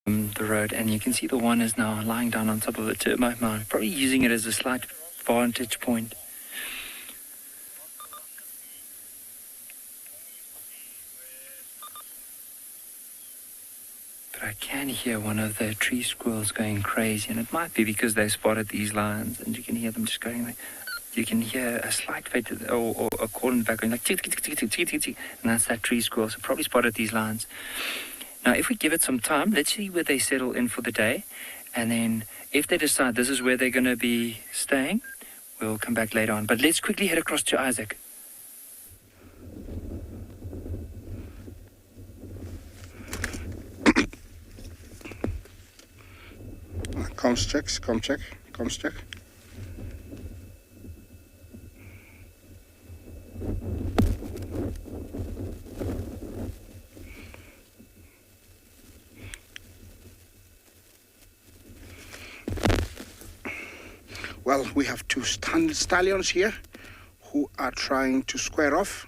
The road, and you can see the one is now lying down on top of a termite mound, probably using it as a slight vantage point. But I can hear one of the tree squirrels going crazy, and it might be because they spotted these lions, and you can hear them just going like, you can hear a slight fade or a call in the back going like tick, tick, tick, tick, tick, tick, tick, and that's that tree squirrel, so probably spotted these lions. Now, if we give it some time, let's see where they settle in for the day, and then if they decide this is where they're going to be staying, we'll come back later on. But let's quickly head across to Isaac. Comms check. Well, we have two stallions here who are trying to square off.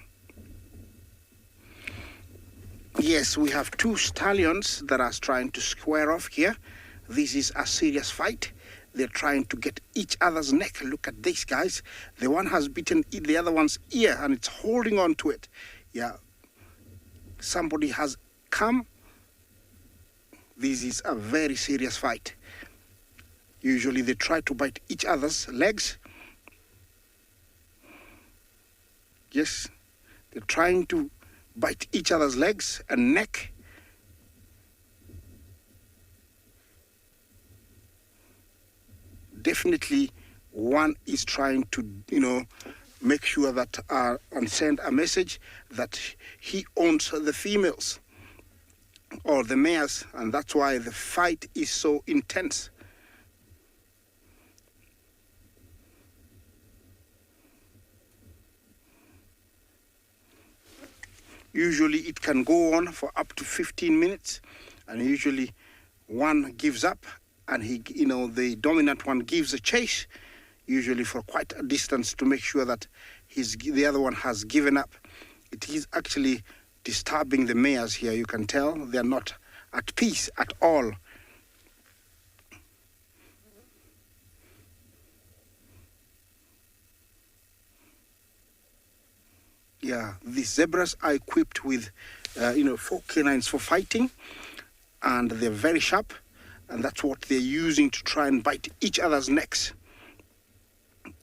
Yes, we have two stallions that are trying to square off here. This is a serious fight. They're trying to get each other's neck. Look at this, guys. The one has bitten the other one's ear, and it's holding on to it. Yeah. Somebody has come. This is a very serious fight. Usually they try to bite each other's legs. Yes, they're trying to bite each other's legs and neck. Definitely one is trying to, make sure that and send a message that he owns the females or the mares, and that's why the fight is so intense. Usually it can go on for up to 15 minutes, and usually one gives up, and the dominant one gives a chase, usually for quite a distance, to make sure that the other one has given up. It is actually disturbing the mares here. You can tell they're not at peace at all. Yeah, these zebras are equipped with, 4 canines for fighting, and they're very sharp, and that's what they're using to try and bite each other's necks.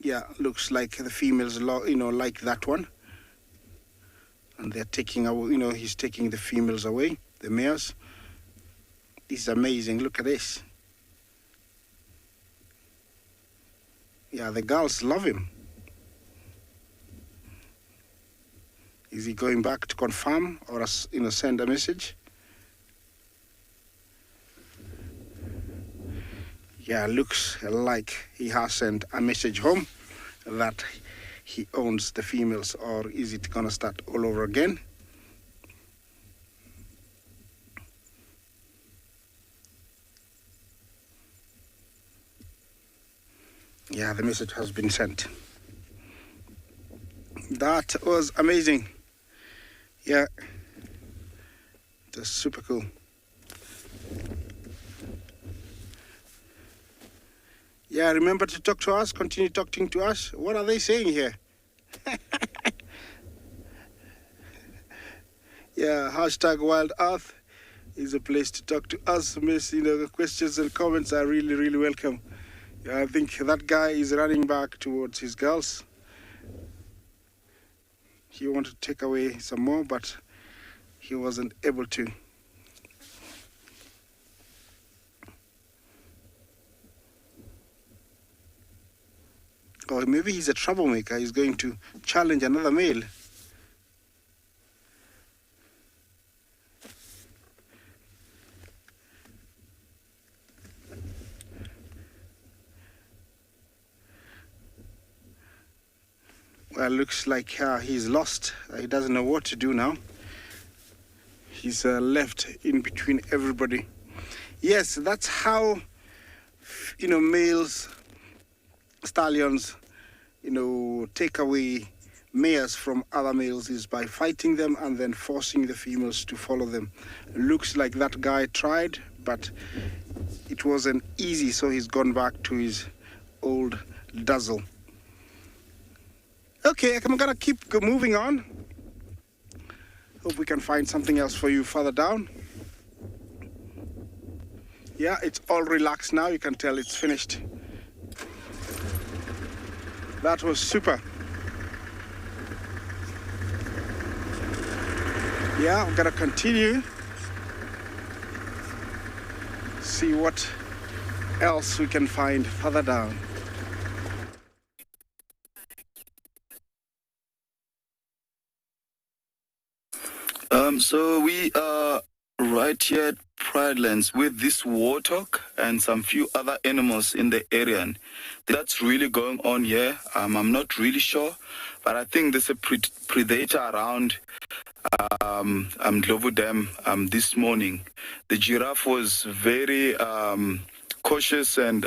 Yeah, looks like the females, like that one. And they're taking away, he's taking the females away, the males. This is amazing. Look at this. Yeah, the girls love him. Is he going back to confirm or, send a message? Yeah, looks like he has sent a message home that he owns the females, or is it gonna start all over again? Yeah, the message has been sent. That was amazing. Yeah, that's super cool. Yeah, remember to talk to us, continue talking to us. What are they saying here? Yeah, hashtag Wild Earth is a place to talk to us. Miss, questions and comments are really, really welcome. Yeah, I think that guy is running back towards his girls. He wanted to take away some more, but he wasn't able to. Or maybe he's a troublemaker. He's going to challenge another male. Well, looks like he's lost. He doesn't know what to do now. He's left in between everybody. Yes, that's how, males, stallions, take away mares from other males, is by fighting them and then forcing the females to follow them. Looks like that guy tried, but it wasn't easy, so he's gone back to his old dazzle. Okay, I'm gonna keep moving on. Hope we can find something else for you further down. Yeah, it's all relaxed now. You can tell it's finished. That was super. Yeah, I'm gonna continue. See what else we can find further down. So we are right here at Pridelands with this warthog and some few other animals in the area. And that's really going on here. I'm not really sure, but I think there's a predator around Ndlovu Dam this morning. The giraffe was very cautious and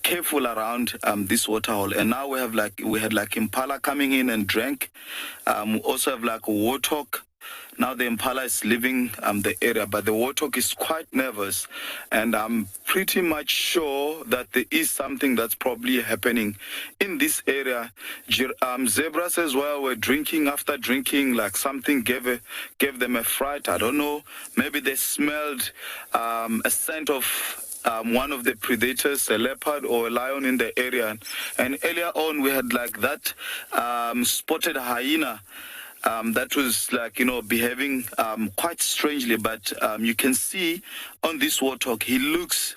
careful around this waterhole, and now we had impala coming in and drank. We also have a warthog. Now the impala is leaving the area, but the warthog is quite nervous, and I'm pretty much sure that there is something that's probably happening in this area. Zebras as well were drinking. After drinking, something gave them a fright. I don't know. Maybe they smelled a scent of one of the predators, a leopard or a lion in the area. And earlier on, we had that spotted hyena that was behaving quite strangely. But you can see on this warthog, he looks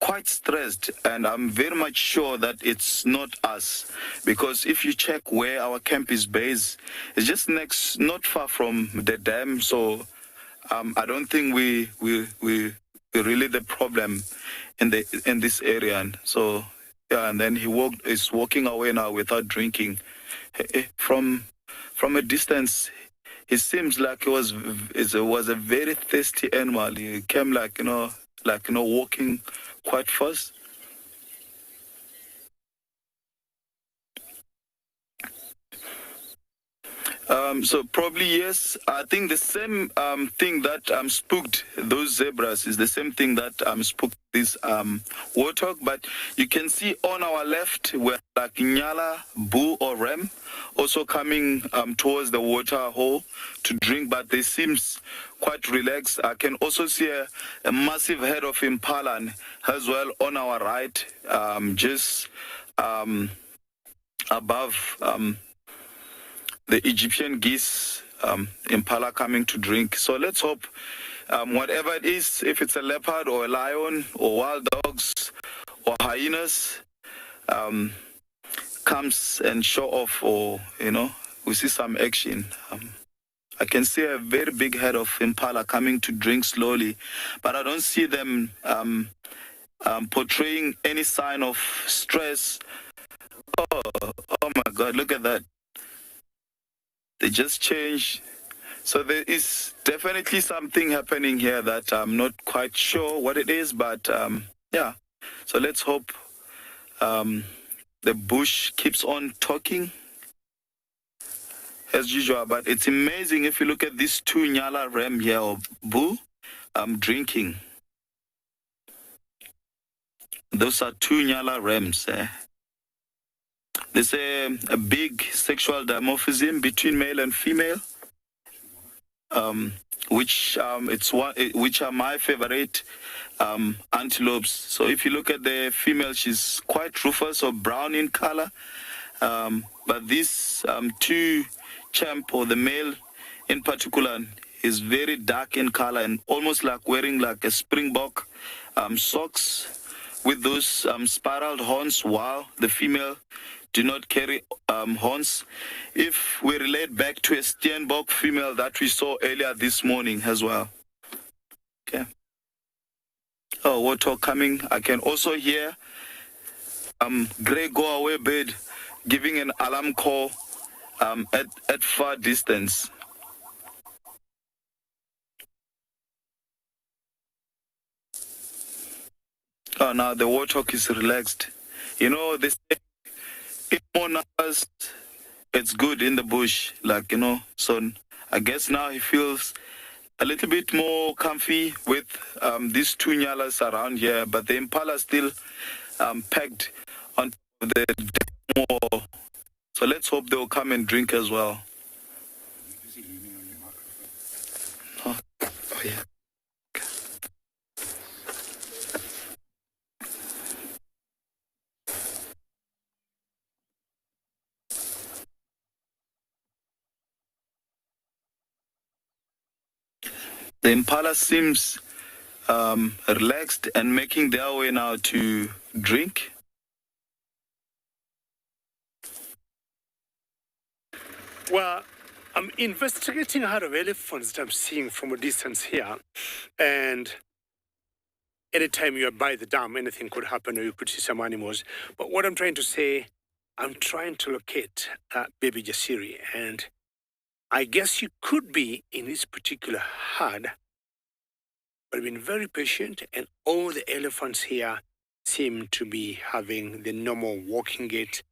quite stressed, and I'm very much sure that it's not us, because if you check where our camp is based, it's just not far from the dam. So I don't think we really the problem in this area. And so yeah, and then is walking away now without drinking. From a distance, it seems like it was a very thirsty animal. He came walking quite fast. So probably yes. I think the same thing that spooked those zebras is the same thing that spooked this warthog. But you can see on our left where like Nyala, bull or ram also coming towards the water hole to drink, but they seems quite relaxed. I can also see a massive head of impala as well on our right, just above the Egyptian geese, impala coming to drink. So let's hope whatever it is, if it's a leopard or a lion or wild dogs or hyenas, comes and show off, or we see some action. I can see a very big head of impala coming to drink slowly, but I don't see them portraying any sign of stress. Oh my God, look at that. They just changed. So there is definitely something happening here that I'm not quite sure what it is, but yeah. So let's hope the bush keeps on talking as usual. But it's amazing if you look at these two Nyala ram here, or bull, drinking. Those are two Nyala rams. There's a big sexual dimorphism between male and female, which are my favorite antelopes. So if you look at the female, she's quite rufous or brown in color, but these two champ, or the male in particular, is very dark in color and almost like wearing like a springbok socks with those spiraled horns, while the female do not carry horns. If we relate back to a Steenbok female that we saw earlier this morning as well. Okay. Oh, water coming. I can also hear grey go-away bird giving an alarm call at far distance. Oh, now the warthog is relaxed. They say in more numbers, it's good in the bush, so I guess now he feels a little bit more comfy with these two Nyalas around here, but the impala still pegged on the more. So let's hope they'll come and drink as well. Oh yeah. The impala seems relaxed and making their way now to drink. Well, I'm investigating a herd of elephants that I'm seeing from a distance here. And anytime you're by the dam, anything could happen, or you could see some animals. But what I'm trying to say, I'm trying to locate baby Jasiri. And I guess you could be in this particular herd, but I've been very patient, and all the elephants here seem to be having the normal walking gait,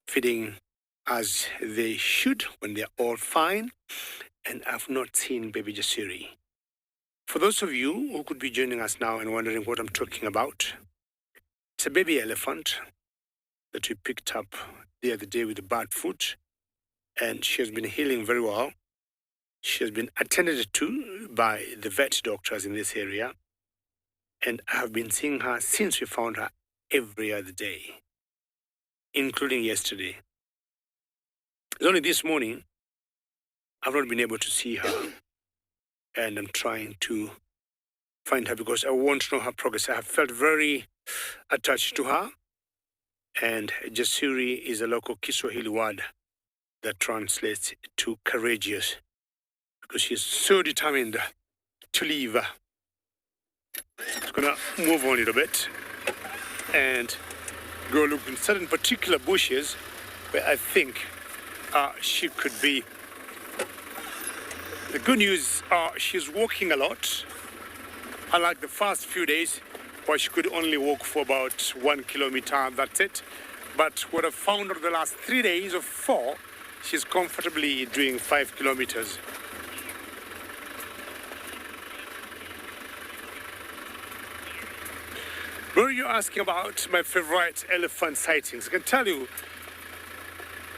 feeding as they should when they're all fine, and I've not seen baby Jasiri. For those of you who could be joining us now and wondering what I'm talking about, it's a baby elephant that we picked up the other day with a bad foot, and she has been healing very well. She has been attended to by the vet doctors in this area, and I have been seeing her since we found her every other day, including yesterday. It's only this morning I've not been able to see her, and I'm trying to find her because I want to know her progress. I have felt very attached to her, and Jasiri is a local Kiswahili word that translates to courageous, because she's so determined to leave. I'm gonna move on a little bit and go look in certain particular bushes where I think she could be. The good news, she's walking a lot. Unlike the first few days where she could only walk for about 1 kilometer, that's it. But what I've found over the last 3 days or 4, she's comfortably doing 5 kilometers. Were you asking about my favorite elephant sightings? I can tell you,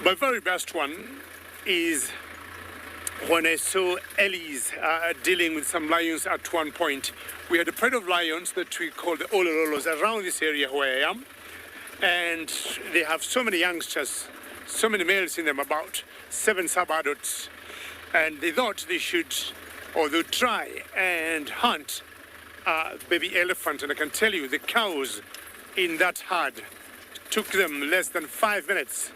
my very best one is when I saw Ellies dealing with some lions at one point. We had a pride of lions that we call the Olololos around this area where I am. And they have so many youngsters, so many males in them, about 7 sub-adults. And they thought they should, or they'd try and hunt baby elephant. And I can tell you, the cows in that herd took them less than 5 minutes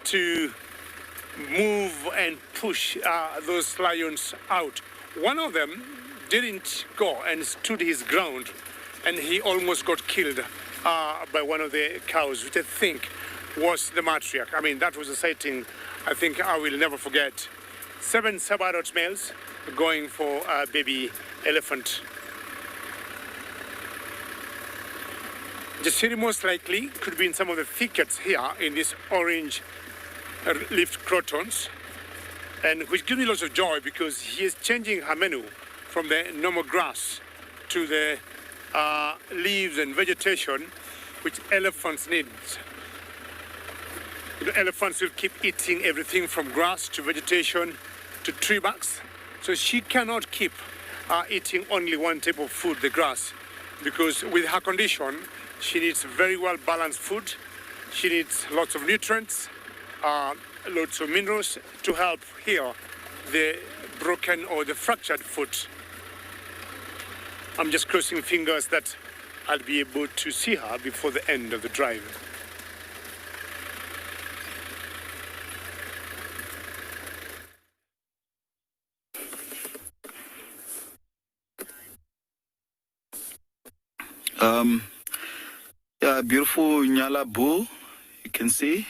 to move and push those lions out. One of them didn't go and stood his ground, and he almost got killed by one of the cows, which I think was the matriarch. I mean, that was a sighting I think I will never forget. 7 sub-adult males going for a baby elephant. The city most likely could be in some of the thickets here in this orange leaf crotons, and which gives me lots of joy because he is changing her menu from the normal grass to the leaves and vegetation which elephants need. You know, elephants will keep eating everything from grass to vegetation to tree barks, so she cannot keep eating only one type of food, the grass, because with her condition she needs very well balanced food. She needs lots of nutrients, lots of minerals to help heal the broken or the fractured foot. I'm just crossing fingers that I'll be able to see her before the end of the drive. Yeah, beautiful Nyala bull, you can see.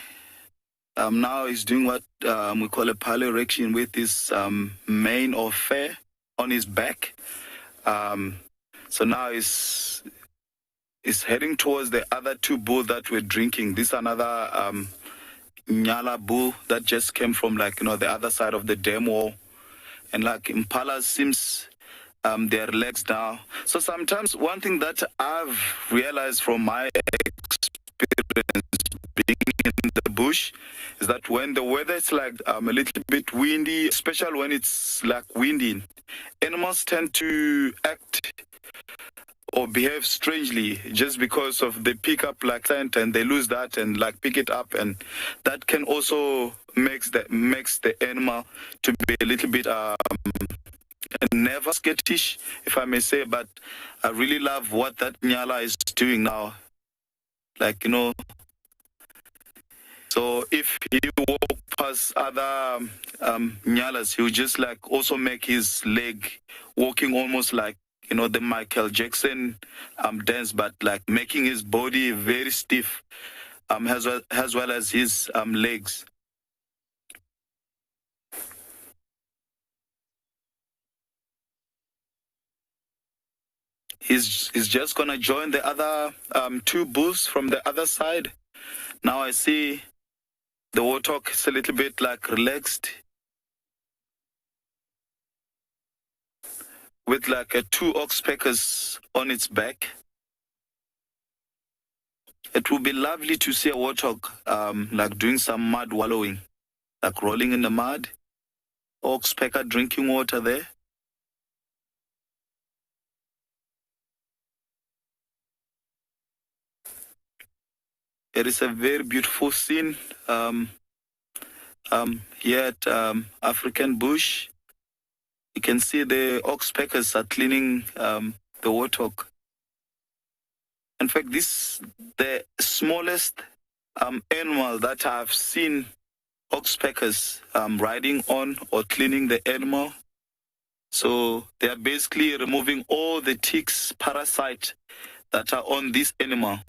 Now he's doing what we call a palo erection with his mane or fur on his back. So now he's heading towards the other 2 bulls that were drinking. This is another Nyala bull that just came from, like, you know, the other side of the dam wall. And like Impala seems their legs now. So sometimes one thing that I've realized from my experience being in the bush is that when the weather is like a little bit windy, especially when it's like windy, animals tend to act or behave strangely just because of they pick up like scent and they lose that and like pick it up, and that can also makes the animal to be a little bit never skittish, if I may say. But I really love what that Nyala is doing now. Like, you know, so if he walk past other Nyalas, he will just like also make his leg walking almost like, you know, the Michael Jackson dance, but like making his body very stiff, as well as his legs. He's just gonna join the other 2 bulls from the other side. Now I see the warthog is a little bit like relaxed, with like 2 oxpeckers on its back. It would be lovely to see a warthog like doing some mud wallowing, like rolling in the mud. Oxpecker drinking water there. It is a very beautiful scene here at African Bush. You can see the oxpeckers are cleaning the warthog. In fact, this the smallest animal that I've seen oxpeckers riding on or cleaning the animal. So they are basically removing all the ticks, parasites that are on this animal.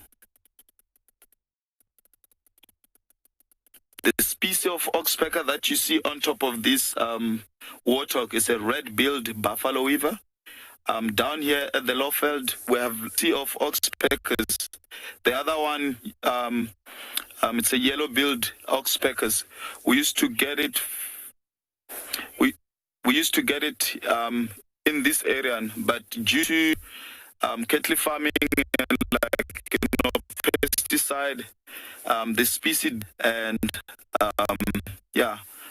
The species of oxpecker that you see on top of this warthog is a red-billed buffalo weaver. Down here at the Lowveld, we have sea of oxpeckers. The other one, it's a yellow-billed oxpeckers. We used to get it. We used to get it in this area, but due to cattle farming and pesticide, the species and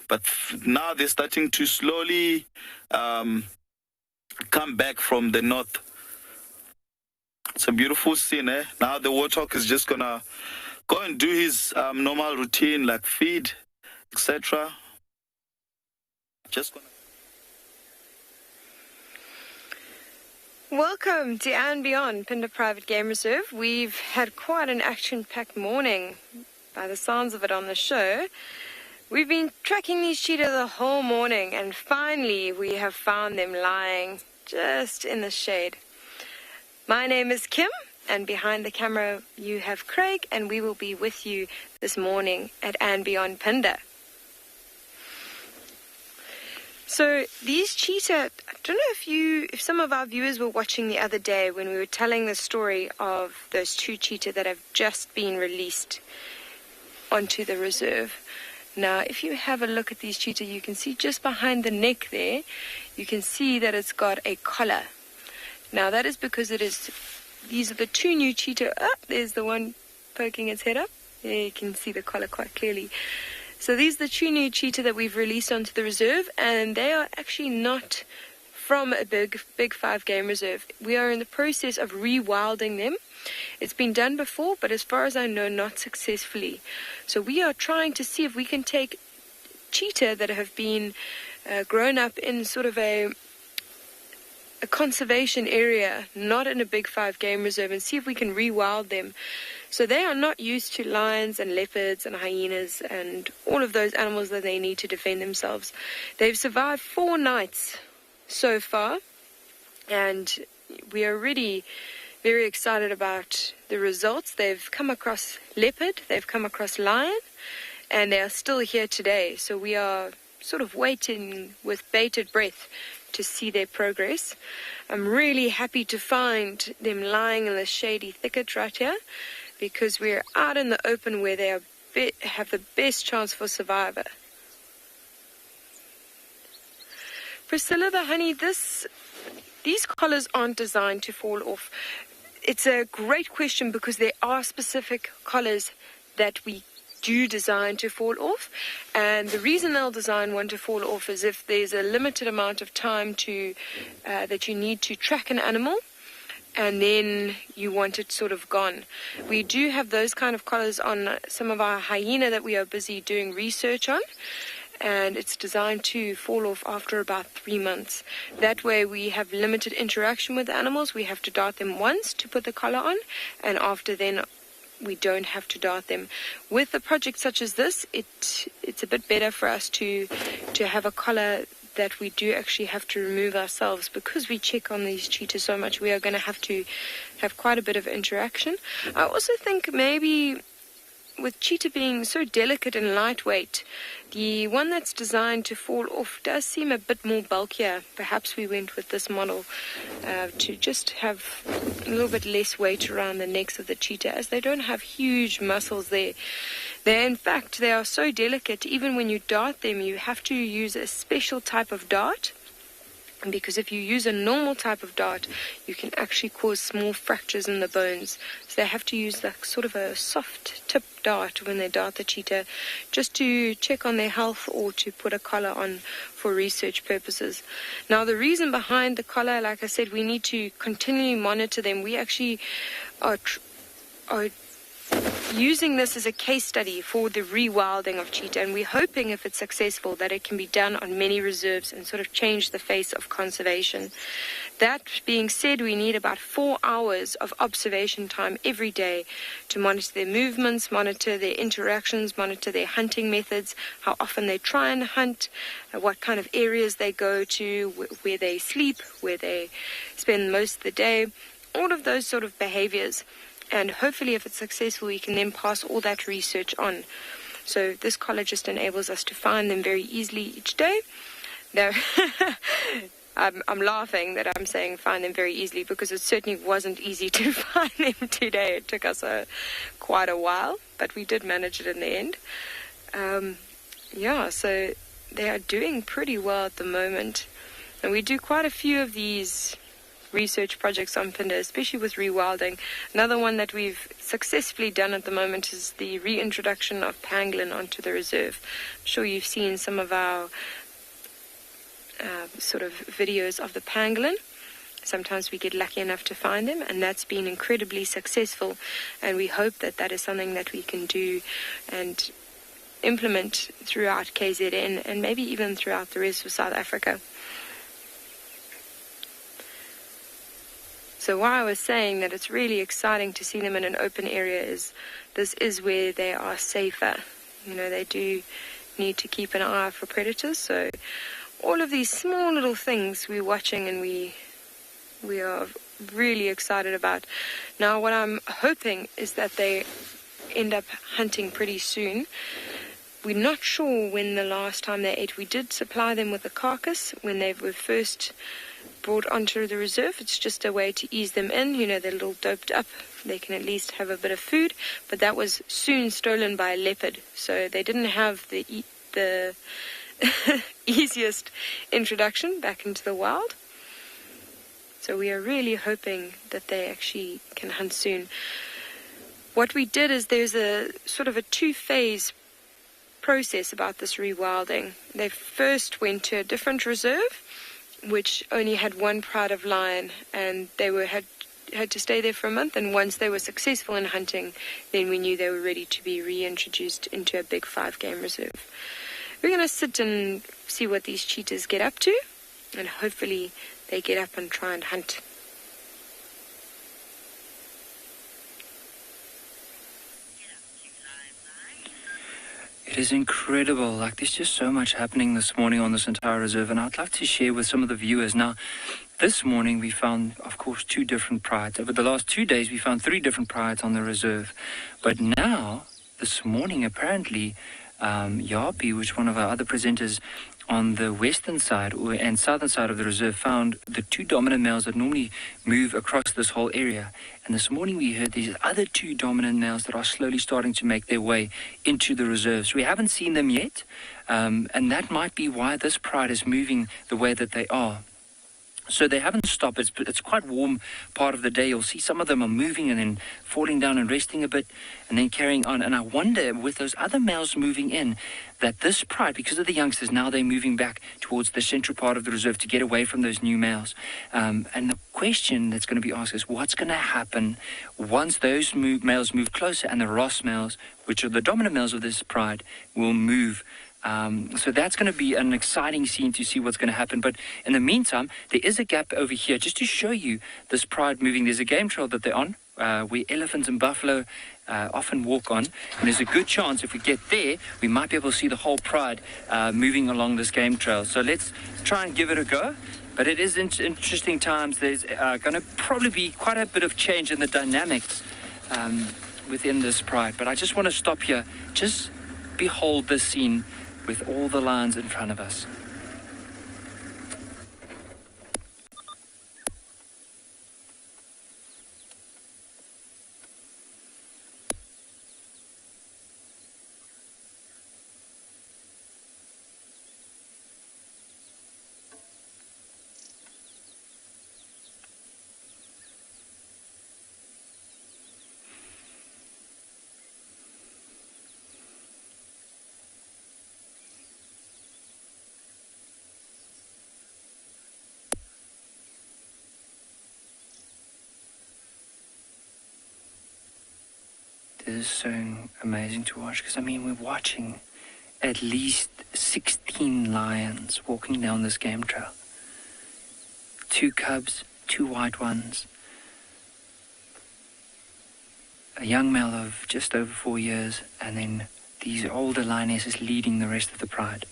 but now they're starting to slowly come back from the north. It's a beautiful scene, eh? Now the warthog is just gonna go and do his normal routine, like feed, etc. Just gonna. Welcome to And Beyond, Phinda Private Game Reserve. We've had quite an action-packed morning, by the sounds of it on the show. We've been tracking these cheetah the whole morning, and finally we have found them lying just in the shade. My name is Kim, and behind the camera you have Craig, and we will be with you this morning at And Beyond Phinda. So these cheetah, I don't know if some of our viewers were watching the other day when we were telling the story of those two cheetah that have just been released onto the reserve. Now, if you have a look at these cheetah, you can see just behind the neck there, you can see that it's got a collar. Now, that is because these are the two new cheetah. Oh, there's the one poking its head up. There you can see the collar quite clearly. So these are the two new cheetah that we've released onto the reserve, and they are actually not from a big five game reserve. We are in the process of rewilding them. It's been done before, but as far as I know, not successfully. So we are trying to see if we can take cheetah that have been grown up in sort of a conservation area, not in a big five game reserve, and see if we can rewild them. So they are not used to lions and leopards and hyenas and all of those animals that they need to defend themselves. They've survived 4 nights so far, and we are really very excited about the results. They've come across leopard, they've come across lion, and they are still here today. So we are sort of waiting with bated breath to see their progress. I'm really happy to find them lying in the shady thicket right here, because we're out in the open where they have the best chance for survival. Priscilla, the honey, these collars aren't designed to fall off. It's a great question, because there are specific collars that we do design to fall off, and the reason they'll design one to fall off is if there's a limited amount of time that you need to track an animal, and then you want it sort of gone. We do have those kind of collars on some of our hyena that we are busy doing research on, and it's designed to fall off after about 3 months. That way we have limited interaction with the animals. We have to dart them once to put the collar on, and after then we don't have to dart them. With a project such as this, it's a bit better for us to have a collar that we do actually have to remove ourselves, because we check on these cheetah so much. We are going to have quite a bit of interaction. I also think maybe with cheetah being so delicate and lightweight, the one that's designed to fall off does seem a bit more bulkier. Perhaps we went with this model to just have a little bit less weight around the necks of the cheetah, as they don't have huge muscles there. In fact, they are so delicate, even when you dart them, you have to use a special type of dart, because if you use a normal type of dart, you can actually cause small fractures in the bones. So they have to use like sort of a soft tip dart when they dart the cheetah, just to check on their health or to put a collar on for research purposes. Now, the reason behind the collar, like I said, we need to continually monitor them. We actually are using this as a case study for the rewilding of cheetah, and we're hoping, if it's successful, that it can be done on many reserves and sort of change the face of conservation. That being said, we need about 4 hours of observation time every day to monitor their movements, monitor their interactions, monitor their hunting methods, how often they try and hunt, what kind of areas they go to, where they sleep, where they spend most of the day, all of those sort of behaviors. And hopefully, if it's successful, we can then pass all that research on. So this collar just enables us to find them very easily each day. Now, I'm laughing that I'm saying find them very easily, because it certainly wasn't easy to find them today. It took us quite a while, but we did manage it in the end. So they are doing pretty well at the moment. And we do quite a few of these research projects on Phinda, especially with rewilding. Another one that we've successfully done at the moment is the reintroduction of pangolin onto the reserve. I'm sure you've seen some of our sort of videos of the pangolin. Sometimes we get lucky enough to find them, and that's been incredibly successful, and we hope that that is something that we can do and implement throughout KZN and maybe even throughout the rest of South Africa. So why I was saying that it's really exciting to see them in an open area is this is where they are safer. You know, they do need to keep an eye out for predators. So all of these small little things we're watching and we are really excited about. Now what I'm hoping is that they end up hunting pretty soon. We're not sure when the last time they ate. We did supply them with a carcass when they were first brought onto the reserve. It's just a way to ease them in. You know, they're a little doped up. They can at least have a bit of food. But that was soon stolen by a leopard. So they didn't have the easiest introduction back into the wild. So we are really hoping that they actually can hunt soon. What we did is there's a sort of a two-phase process about this rewilding. They first went to a different reserve, which only had one pride of lion, and they had to stay there for a month, and once they were successful in hunting, then we knew they were ready to be reintroduced into a big 5-game reserve. We're going to sit and see what these cheetahs get up to, and hopefully they get up and try and hunt. It is incredible. Like, there's just so much happening this morning on this entire reserve, and I'd love to share with some of the viewers. Now, this morning we found, of course, 2 different prides. Over the last 2 days, we found 3 different prides on the reserve. But now, this morning, apparently, Yapi, which one of our other presenters on the western side and southern side of the reserve, found the 2 dominant males that normally move across this whole area. And this morning we heard these other 2 dominant males that are slowly starting to make their way into the reserve. So we haven't seen them yet, and that might be why this pride is moving the way that they are. So they haven't stopped. It's quite warm part of the day. You'll see some of them are moving and then falling down and resting a bit and then carrying on. And I wonder, with those other males moving in, that this pride, because of the youngsters, now they're moving back towards the central part of the reserve to get away from those new males. And the question that's going to be asked is, what's going to happen once those males move closer and the Ross males, which are the dominant males of this pride, will move? So that's going to be an exciting scene to see what's going to happen. But in the meantime, there is a gap over here just to show you this pride moving. There's a game trail that they're on where elephants and buffalo often walk on. And there's a good chance if we get there, we might be able to see the whole pride moving along this game trail. So let's try and give it a go. But it is interesting times. There's going to probably be quite a bit of change in the dynamics within this pride. But I just want to stop here. Just behold this scene with all the lions in front of us. This is so amazing to watch, because I mean, we're watching at least 16 lions walking down this game trail. 2 cubs, 2 white ones, a young male of just over 4 years, and then these older lionesses leading the rest of the pride.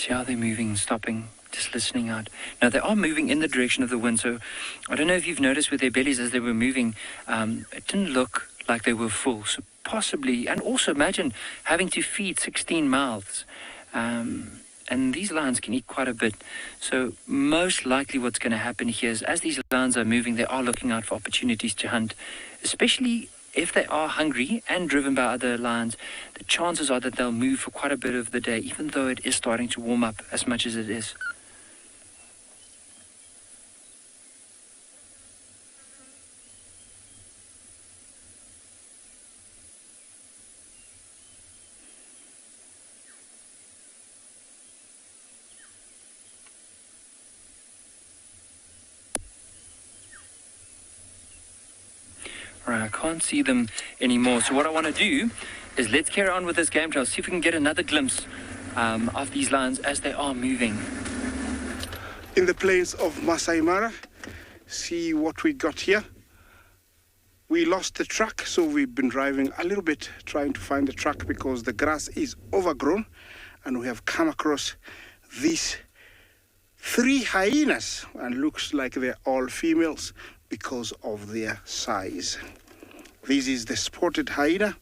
See how they're moving, stopping, just listening out. Now, they are moving in the direction of the wind, so I don't know if you've noticed with their bellies as they were moving, it didn't look like they were full. So possibly, and also imagine having to feed 16 mouths. And these lions can eat quite a bit. So most likely what's going to happen here is as these lions are moving, they are looking out for opportunities to hunt, especially if they are hungry and driven by other lions. The chances are that they'll move for quite a bit of the day, even though it is starting to warm up as much as it is. Right, I can't see them anymore. So what I want to do is let's carry on with this game trail, see if we can get another glimpse of these lions as they are moving. In the plains of Masai Mara, see what we got here. We lost the track, so we've been driving a little bit trying to find the track because the grass is overgrown, and we have come across these 3 hyenas, and looks like they're all females because of their size. This is the spotted hyena,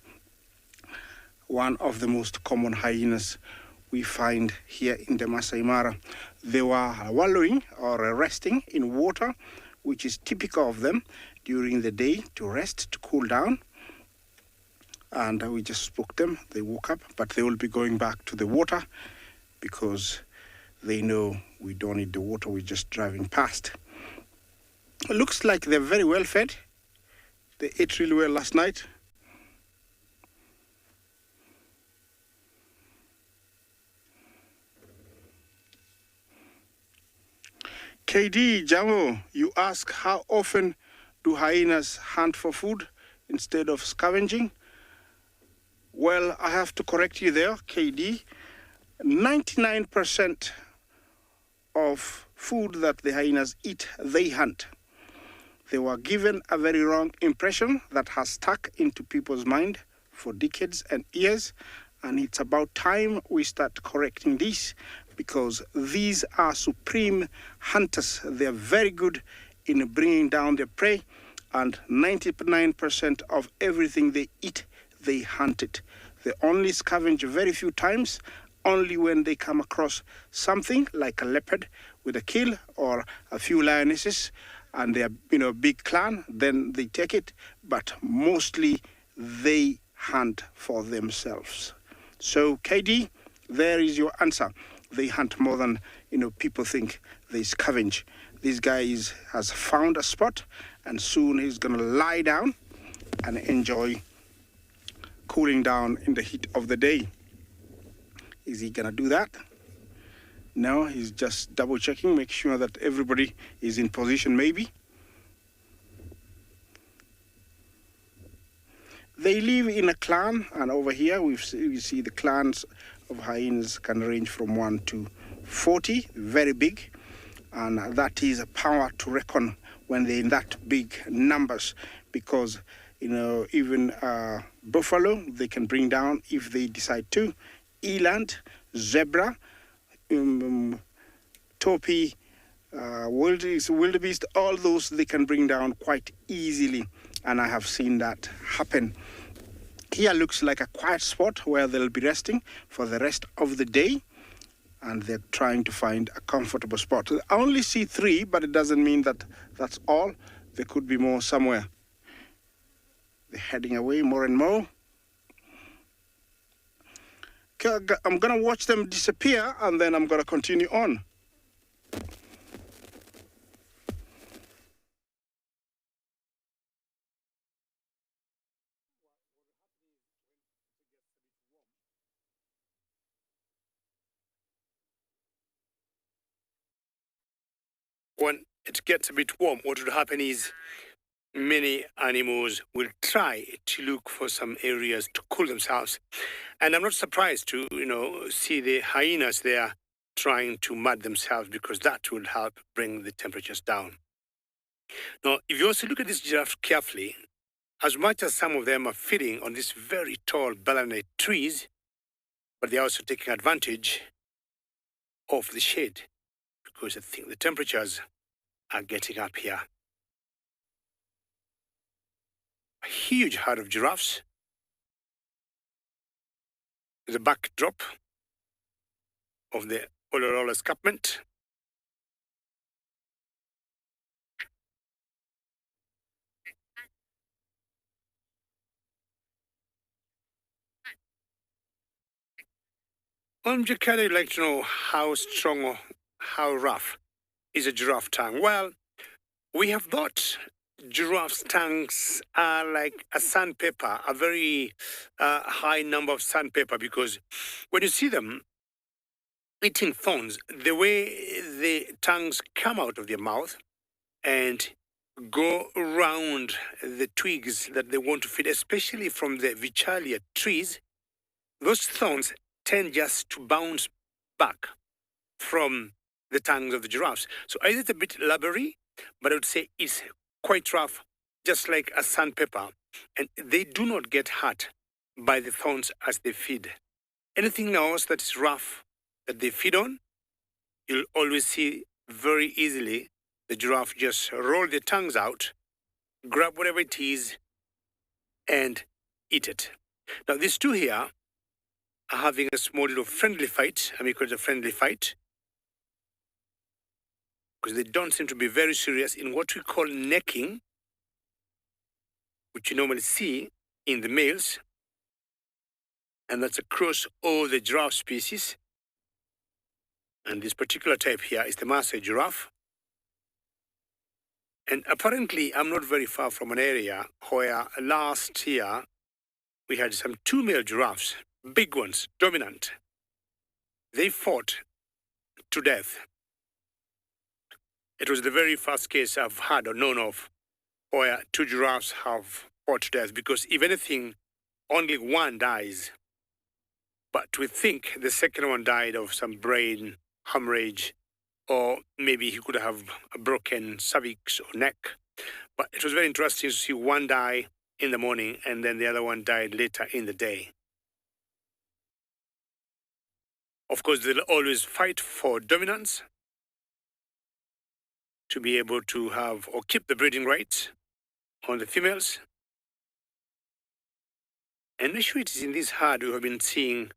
one of the most common hyenas we find here in the Masai Mara. They were wallowing or resting in water, which is typical of them during the day to rest, to cool down. And we just spooked them. They woke up, but they will be going back to the water because they know we don't need the water, we're just driving past. It looks like they're very well fed. They ate really well last night. KD, Jamo, you ask how often do hyenas hunt for food instead of scavenging? Well, I have to correct you there, KD. 99% of food that the hyenas eat, they hunt. They were given a very wrong impression that has stuck into people's mind for decades and years, and it's about time we start correcting this because these are supreme hunters. They're very good in bringing down their prey, and 99% of everything they eat, they hunt it. They only scavenge very few times, only when they come across something like a leopard with a kill or a few lionesses and they're, big clan, then they take it, but mostly they hunt for themselves. So, KD, there is your answer. They hunt more than, people think. They scavenge. This guy has found a spot, and soon he's going to lie down and enjoy cooling down in the heat of the day. Is he going to do that? No, he's just double checking, make sure that everybody is in position maybe. They live in a clan, and over here we see the clans of hyenas can range from 1 to 40, very big. And that is a power to reckon when they're in that big numbers, because, even buffalo, they can bring down if they decide to. Eland, zebra, topi, wildebeest, all those they can bring down quite easily, and I have seen that happen. Here looks like a quiet spot where they'll be resting for the rest of the day, and they're trying to find a comfortable spot. I only see 3, but it doesn't mean that that's all. There could be more somewhere. They're heading away more and more. I'm going to watch them disappear, and then I'm going to continue on. When it gets a bit warm, what will happen is many animals will try to look for some areas to cool themselves. And I'm not surprised to, see the hyenas there trying to mud themselves, because that will help bring the temperatures down. Now, if you also look at this giraffe carefully, as much as some of them are feeding on these very tall balanite trees, but they're also taking advantage of the shade because I think the temperatures are getting up here. A huge herd of giraffes. The backdrop of the Olorola escarpment. Kelly, I'd like to know how strong or how rough is a giraffe tongue. Well, we have thought giraffes' tongues are like a sandpaper, a very high number of sandpaper, because when you see them eating thorns, the way the tongues come out of their mouth and go around the twigs that they want to feed, especially from the Vichalia trees, those thorns tend just to bounce back from the tongues of the giraffes. So either it's a bit rubbery, but I would say it's quite rough, just like a sandpaper. And they do not get hurt by the thorns as they feed. Anything else that is rough that they feed on, you'll always see very easily the giraffe just roll their tongues out, grab whatever it is, and eat it. Now, these two here are having a small little friendly fight. I mean, call it a friendly fight, because they don't seem to be very serious in what we call necking, which you normally see in the males, and that's across all the giraffe species. And this particular type here is the Maasai giraffe. And apparently, I'm not very far from an area where last year we had some 2 male giraffes, big ones, dominant. They fought to death. It was the very first case I've had or known of where 2 giraffes have fought to death, because if anything, only one dies. But we think the second one died of some brain hemorrhage, or maybe he could have a broken cervix or neck. But it was very interesting to see one die in the morning and then the other one died later in the day. Of course, they'll always fight for dominance to be able to have or keep the breeding rights on the females. And the issue is in this herd we have been seeing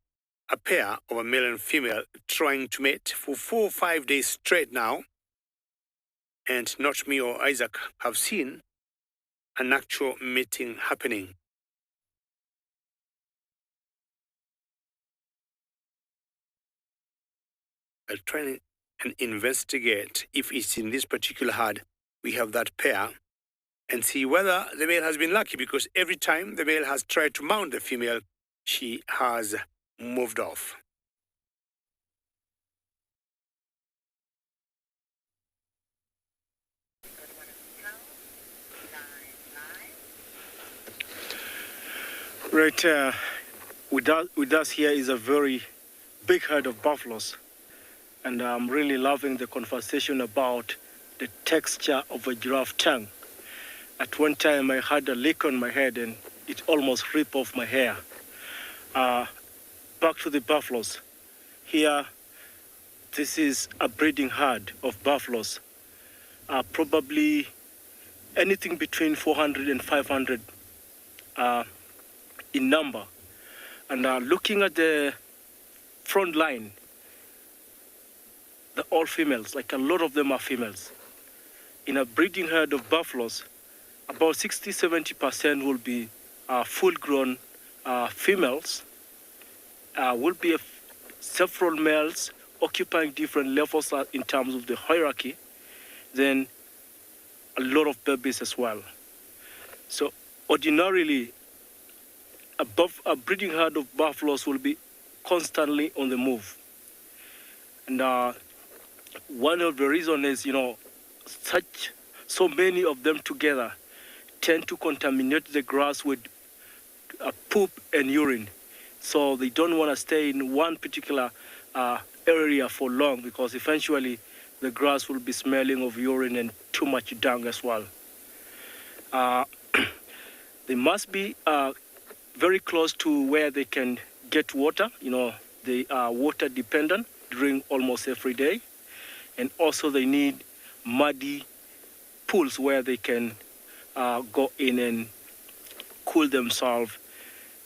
a pair of a male and female trying to mate for 4 or 5 days straight now. And not me or Isaac have seen an actual mating happening. I'll try and investigate if it's in this particular herd we have that pair, and see whether the male has been lucky, because every time the male has tried to mount the female, she has moved off. Right, with us here is a very big herd of buffaloes, and I'm really loving the conversation about the texture of a giraffe tongue. At one time I had a lick on my head and it almost ripped off my hair. Back to the buffaloes. Here, this is a breeding herd of buffaloes. Probably anything between 400 and 500 in number. And looking at the front line, they're all females, like a lot of them are females. In a breeding herd of buffaloes, about 60-70% will be full-grown females. Will be several males occupying different levels in terms of the hierarchy, then a lot of babies as well. So ordinarily, a breeding herd of buffaloes will be constantly on the move. And one of the reasons is, so many of them together tend to contaminate the grass with poop and urine. So they don't want to stay in one particular area for long, because eventually the grass will be smelling of urine and too much dung as well. They must be very close to where they can get water, they are water dependent, drink almost every day. And also they need muddy pools where they can go in and cool themselves,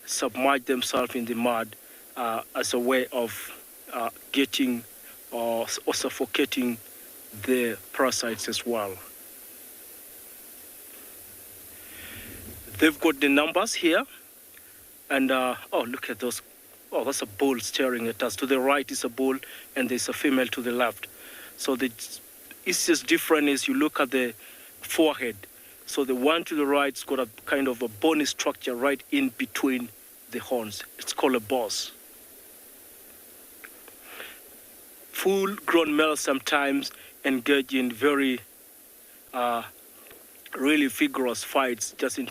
submerge themselves in the mud as a way of getting or suffocating the parasites as well. They've got the numbers here, and oh, look at those. Oh, that's a bull staring at us. To the right is a bull, and there's a female to the left. So it's just different as you look at the forehead. So the one to the right's got a kind of a bony structure right in between the horns. It's called a boss. Full-grown males sometimes engage in very, really vigorous fights, just in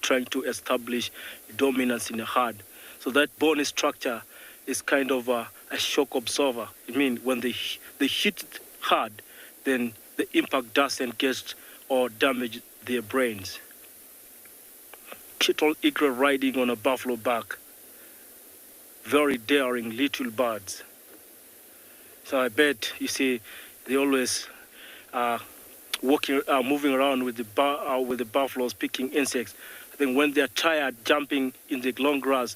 trying to establish dominance in the herd. So that bony structure is kind of a shock absorber. I mean, when they hit hard, then the impact doesn't get or damage their brains. Kettle eagle riding on a buffalo back. Very daring little birds. So I bet, you see, they always moving around with the buffaloes picking insects. I think when they're tired jumping in the long grass,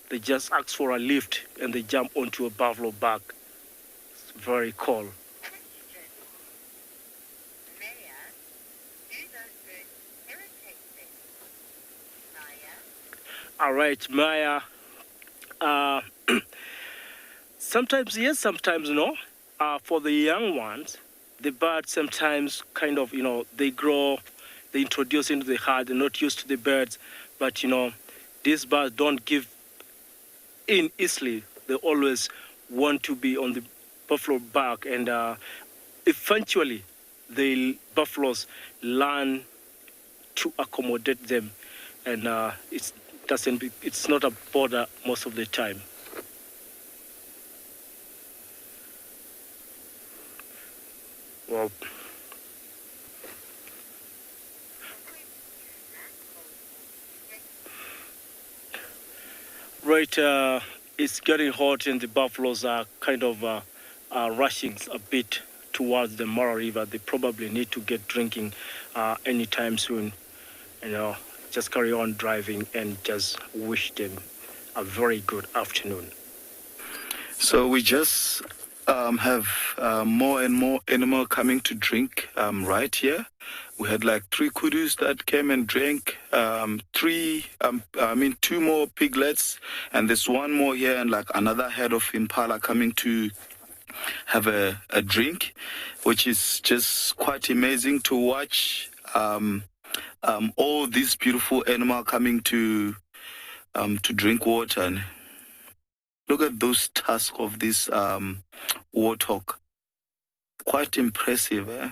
they just ask for a lift and they jump onto a buffalo back. It's very cool. All right, Maya. Sometimes yes, sometimes no. For the young ones, the birds sometimes kind of, they grow, they introduce into the herd, they're not used to the birds, but, these birds don't give in easily. They always want to be on the buffalo back, and eventually the buffaloes learn to accommodate them, and it's not a bother most of the time. Well, right, it's getting hot and the buffaloes are kind of rushing a bit towards the Mara River. They probably need to get drinking anytime soon. Just carry on driving and just wish them a very good afternoon. So we just have more and more animal coming to drink right here. We had like 3 kudus that came and drank, 2 more piglets, and there's 1 more here, and like another head of impala coming to have a drink, which is just quite amazing to watch. All these beautiful animals coming to drink water. And look at those tusks of this warthog. Quite impressive, eh?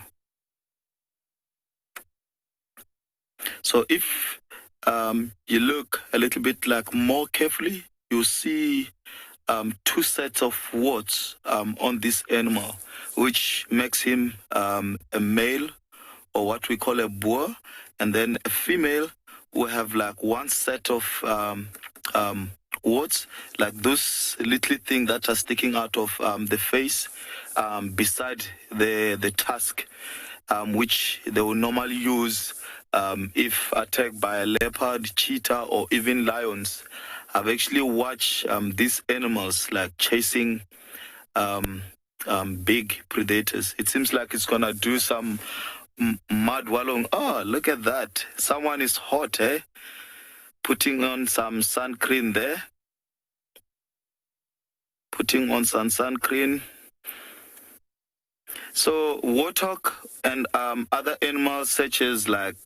So if you look a little bit like more carefully, you'll see 2 sets of warts on this animal, which makes him a male, or what we call a boer, and then a female will have like 1 set of warts, like those little things that are sticking out of the face beside the tusk, which they will normally use if attacked by a leopard, cheetah, or even lions. I've actually watched these animals like chasing big predators. It seems like it's gonna do some mud wallowing. Oh, look at that. Someone is hot, eh? Putting on some sun cream there. Putting on some sun cream. So warthog and other animals such as like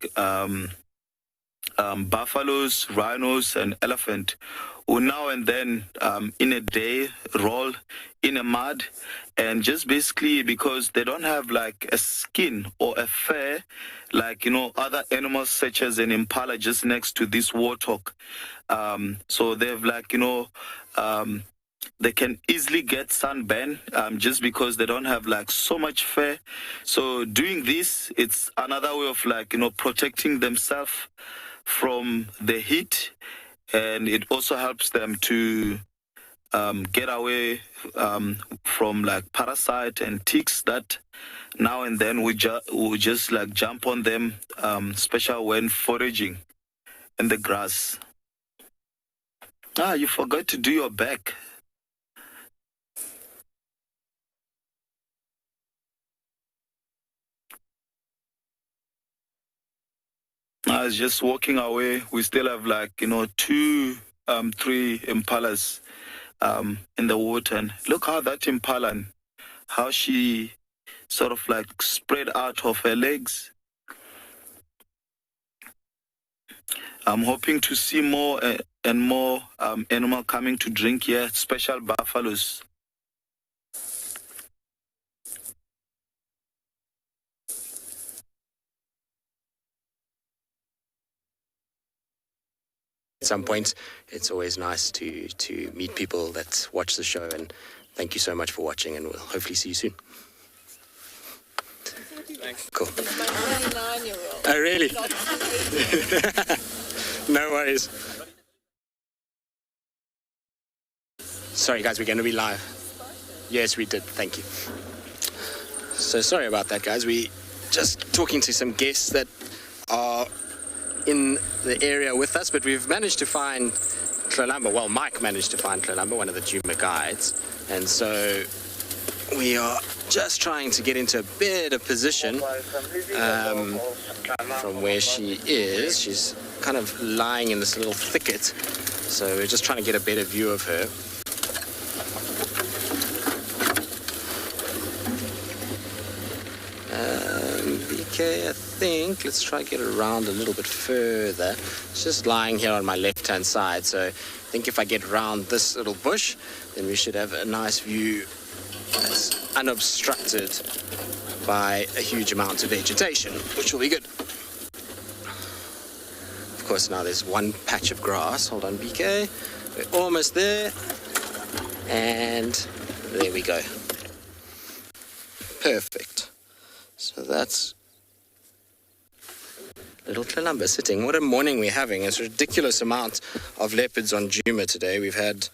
buffaloes, rhinos, and elephant will now and then in a day roll in a mud, and just basically because they don't have like a skin or a fur like other animals such as an impala just next to this warthog, so they've like they can easily get sunburn just because they don't have like so much fur. So doing this, it's another way of like protecting themselves from the heat, and it also helps them to get away from like parasite and ticks that now and then we just like jump on them, especially when foraging in the grass. You forgot to do your back. I was just walking away. We still have like, 2, 3 impalas in the water. And look how that impala, how she sort of like spread out of her legs. I'm hoping to see more and more animal coming to drink here, special buffaloes. At some point, it's always nice to meet people that watch the show, and thank you so much for watching, and we'll hopefully see you soon. Thanks. Cool. My 99-year-old. Oh, really? No worries. Sorry, guys, we're going to be live. Yes, we did. Thank you. So sorry about that, guys. We just talking to some guests that are in the area with us, but we've managed to find Kalahari. Well, Mike managed to find Kalahari, one of the Djuma guides, and so we are just trying to get into a better position from where she is. She's kind of lying in this little thicket, so we're just trying to get a better view of her. BK, I think, let's try to get around a little bit further. It's just lying here on my left-hand side, so I think if I get around this little bush, then we should have a nice view that's unobstructed by a huge amount of vegetation, which will be good. Of course, now there's one patch of grass. Hold on, BK. We're almost there. And there we go. Perfect. So that's little Kalahari sitting. What a morning we're having. It's a ridiculous amount of leopards on Djuma today. We've had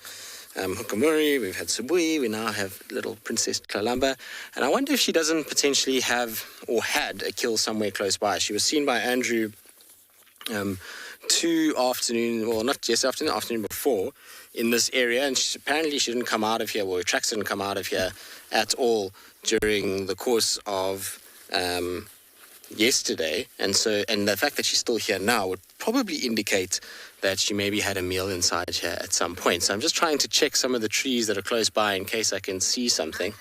Hukamuri, we've had Tswalu, we now have little Princess Kalahari. And I wonder if she doesn't potentially have or had a kill somewhere close by. She was seen by Andrew afternoon before in this area, and apparently she didn't come out of here, or her tracks didn't come out of here at all during the course of yesterday, and the fact that she's still here now would probably indicate that she maybe had a meal inside here at some point. So I'm just trying to check some of the trees that are close by in case I can see something.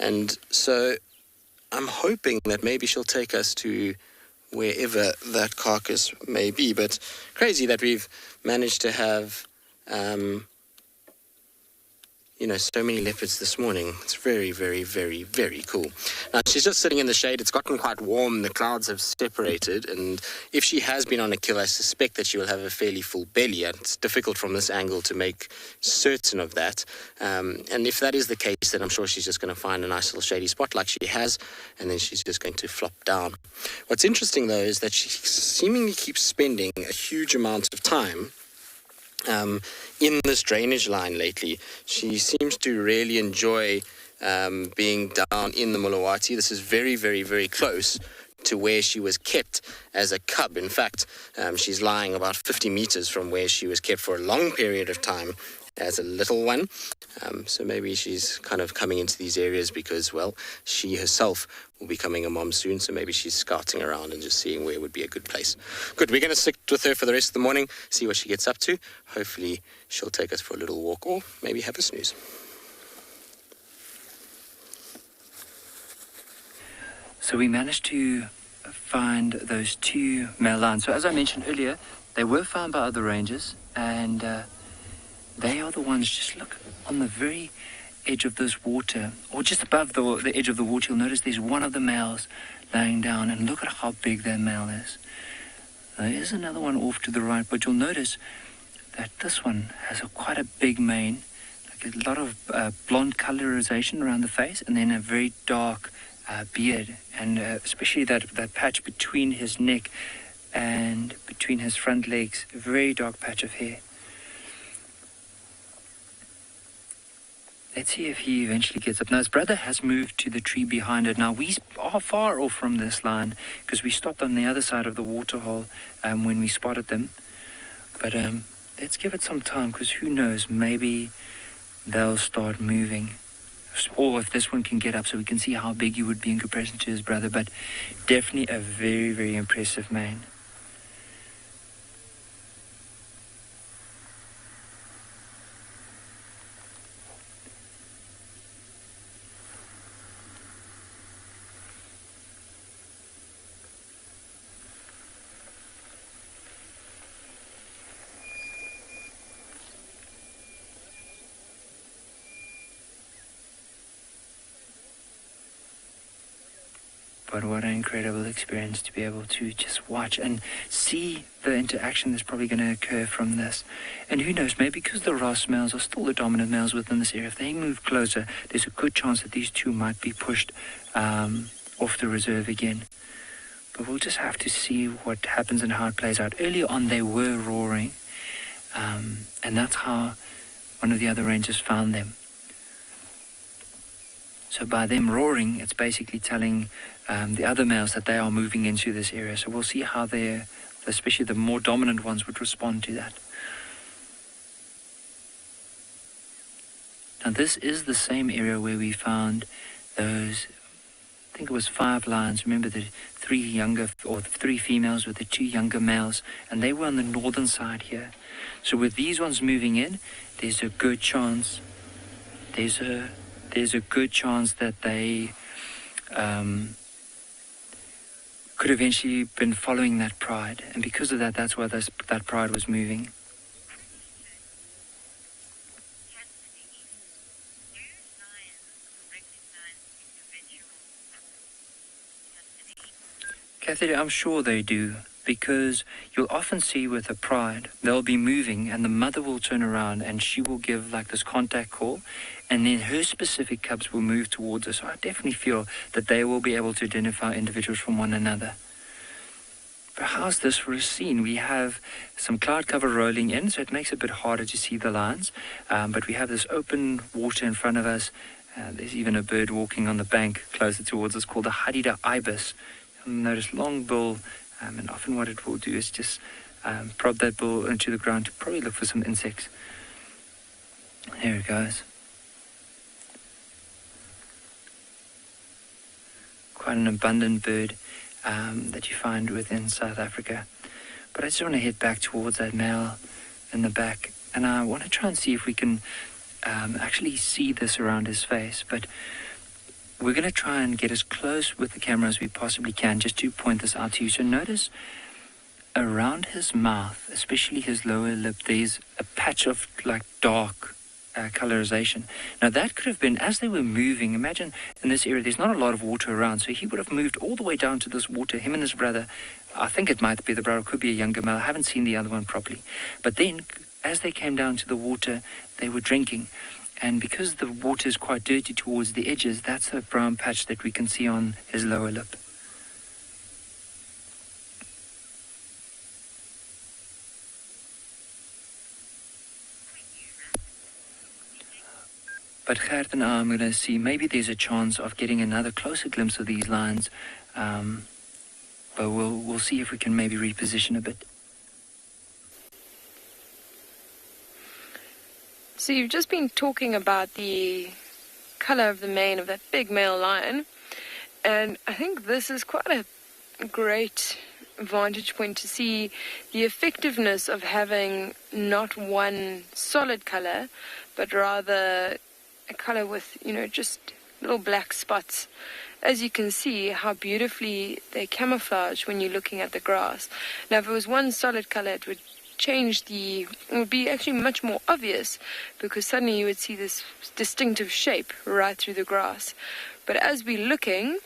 And so I'm hoping that maybe she'll take us to wherever that carcass may be. But crazy that we've managed to have, so many leopards this morning. It's very, very, very, very cool. Now, she's just sitting in the shade. It's gotten quite warm. The clouds have separated. And if she has been on a kill, I suspect that she will have a fairly full belly. And it's difficult from this angle to make certain of that. And if that is the case, then I'm sure she's just going to find a nice little shady spot like she has. And then she's just going to flop down. What's interesting, though, is that she seemingly keeps spending a huge amount of time in this drainage line lately. She seems to really enjoy being down in the Mulawati. This is very, very, very close to where she was kept as a cub. In fact, she's lying about 50 meters from where she was kept for a long period of time as a little one. So maybe she's kind of coming into these areas because, well, she herself will be becoming a mom soon, so maybe she's scouting around and just seeing where would be a good place. Good, we're going to stick with her for the rest of the morning, see what she gets up to. Hopefully she'll take us for a little walk or maybe have a snooze. So we managed to find those 2 male lions. So as I mentioned earlier, they were found by other rangers, and they are the ones, just look, on the very edge of this water, or just above the edge of the water. You'll notice there's one of the males laying down, and look at how big that male is. There is another one off to the right, but you'll notice that this one has quite a big mane, like a lot of blonde colorization around the face, and then a very dark beard, and especially that patch between his neck and between his front legs, a very dark patch of hair. Let's see if he eventually gets up. Now, his brother has moved to the tree behind it. Now, we are far off from this line because we stopped on the other side of the waterhole when we spotted them. But let's give it some time, because who knows, maybe they'll start moving. Or if this one can get up, so we can see how big he would be in comparison to his brother. But definitely a very, very impressive mane. But what an incredible experience to be able to just watch and see the interaction that's probably going to occur from this. And who knows, maybe because the Ross males are still the dominant males within this area, if they move closer, there's a good chance that these two might be pushed off the reserve again. But we'll just have to see what happens and how it plays out. Earlier on, they were roaring, and that's how one of the other rangers found them. So by them roaring, it's basically telling the other males that they are moving into this area. So we'll see how they, especially the more dominant ones, would respond to that. Now this is the same area where we found those, I think it was 5 lions. Remember the 3 females with the 2 younger males, and they were on the northern side here. So with these ones moving in, there's a good chance. There's a good chance that they could eventually been following that pride, and because of that, that's why that pride was moving. Kathy, I'm sure they do, because you'll often see with a pride, they'll be moving and the mother will turn around and she will give like this contact call, and then her specific cubs will move towards her. So I definitely feel that they will be able to identify individuals from one another. But how's this for a scene? We have some cloud cover rolling in, so it makes it a bit harder to see the lines. But we have this open water in front of us. There's even a bird walking on the bank closer towards us called the Hadida ibis. You'll notice long bill, and often what it will do is just prod that bill into the ground to probably look for some insects. There it goes. Quite an abundant bird that you find within South Africa. But I just want to head back towards that male in the back, and I want to try and see if we can actually see this around his face. But we're going to try and get as close with the camera as we possibly can, just to point this out to you. So notice around his mouth, especially his lower lip, there's a patch of like dark colorization. Now that could have been, as they were moving, imagine in this area there's not a lot of water around, so he would have moved all the way down to this water, him and his brother. I think it might be the brother, could be a younger male. I haven't seen the other one properly. But then as they came down to the water, they were drinking. And because the water is quite dirty towards the edges, that's a brown patch that we can see on his lower lip. But Gert and I am going to see, maybe there's a chance of getting another closer glimpse of these lines. But we'll see if we can maybe reposition a bit. So you've just been talking about the color of the mane of that big male lion, and I think this is quite a great vantage point to see the effectiveness of having not one solid color, but rather a color with, just little black spots. As you can see how beautifully they camouflage when you're looking at the grass. Now if it was one solid color, it would be actually much more obvious, because suddenly you would see this distinctive shape right through the grass. But as we're looking,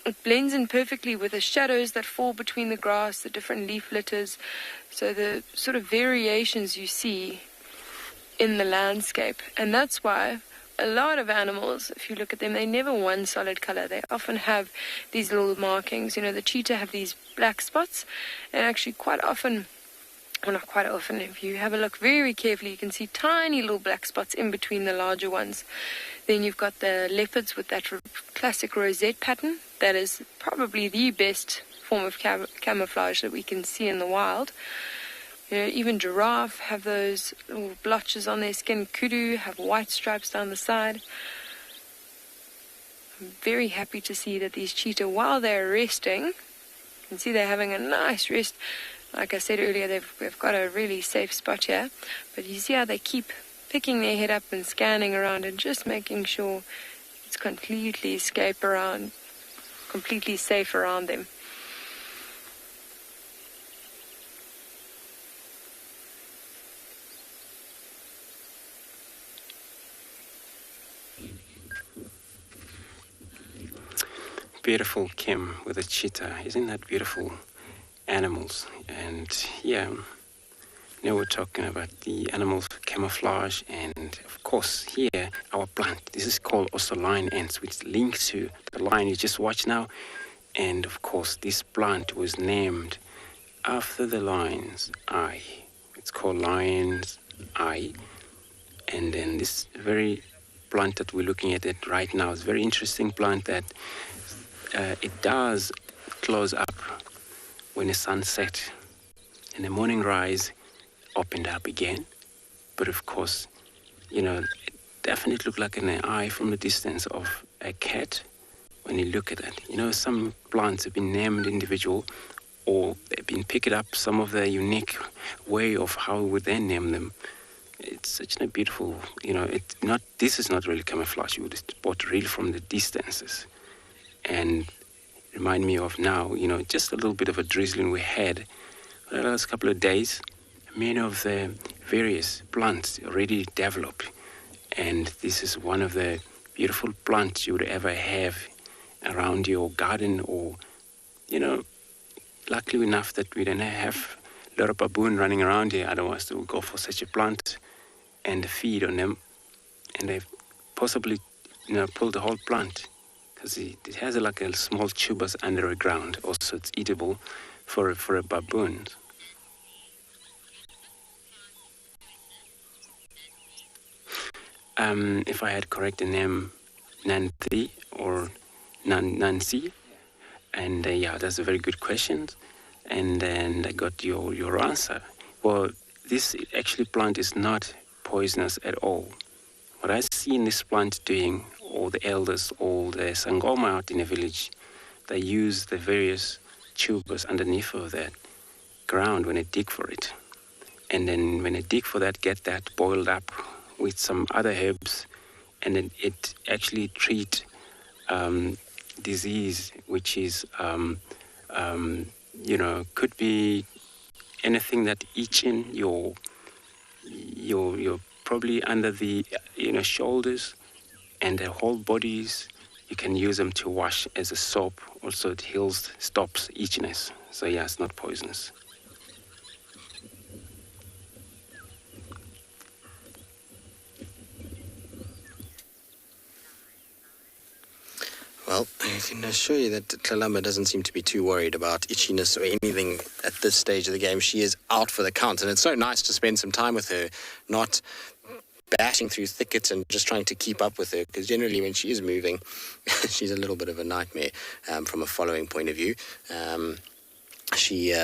it blends in perfectly with the shadows that fall between the grass, the different leaf litters, so the sort of variations you see in the landscape. And that's why a lot of animals, if you look at them, they never one solid color. They often have these little markings. The cheetah have these black spots, and actually quite often, well, not quite often, if you have a look very carefully, you can see tiny little black spots in between the larger ones. Then you've got the leopards with that classic rosette pattern. That is probably the best form of camouflage that we can see in the wild. Even giraffe have those little blotches on their skin. Kudu have white stripes down the side. I'm very happy to see that these cheetah, while they're resting, you can see they're having a nice rest. Like I said earlier, they've got a really safe spot here. But you see how they keep picking their head up and scanning around and just making sure it's completely safe around them. Beautiful, Kim, with a cheetah. Isn't that beautiful? Animals. And yeah, now we're talking about the animal camouflage, and of course here our plant. This is called also lion ants, which links to the lion you just watched now. And of course this plant was named after the lion's eye. It's called lion's eye. And then this very plant that we're looking at it right now is a very interesting plant that it does close up when the sun sets and the morning rise, opened up again. But of course, it definitely looked like an eye from the distance of a cat when you look at it. Some plants have been named individual, or they've been picked up some of the unique way of how would they name them. It's such a beautiful, this is not really camouflage. You would spot really from the distances. And remind me of now, just a little bit of a drizzling we had the last couple of days. Many of the various plants already developed, and this is one of the beautiful plants you would ever have around your garden, or, luckily enough that we don't have a lot of baboon running around here, otherwise they will go for such a plant and feed on them, and they possibly, pull the whole plant. Because it has like a small tubers under the ground. Also, it's eatable for a baboon. If I had correct the name, Nancy or Nancy, and that's a very good question. And then I got your answer. Well, this actually plant is not poisonous at all. What I see in this plant doing, all the elders, all the Sangoma out in the village, they use the various tubers underneath of that ground when they dig for it. And then when they dig for that, get that boiled up with some other herbs, and then it actually treat disease, which is, could be anything that itching your probably under the shoulders and the whole bodies. You can use them to wash as a soap. Also, it stops itchiness. So yeah, it's not poisonous. Well, I can assure you that Kalamba doesn't seem to be too worried about itchiness or anything at this stage of the game. She is out for the count, and it's so nice to spend some time with her, not bashing through thickets and just trying to keep up with her, because generally when she is moving, she's a little bit of a nightmare from a following point of view. She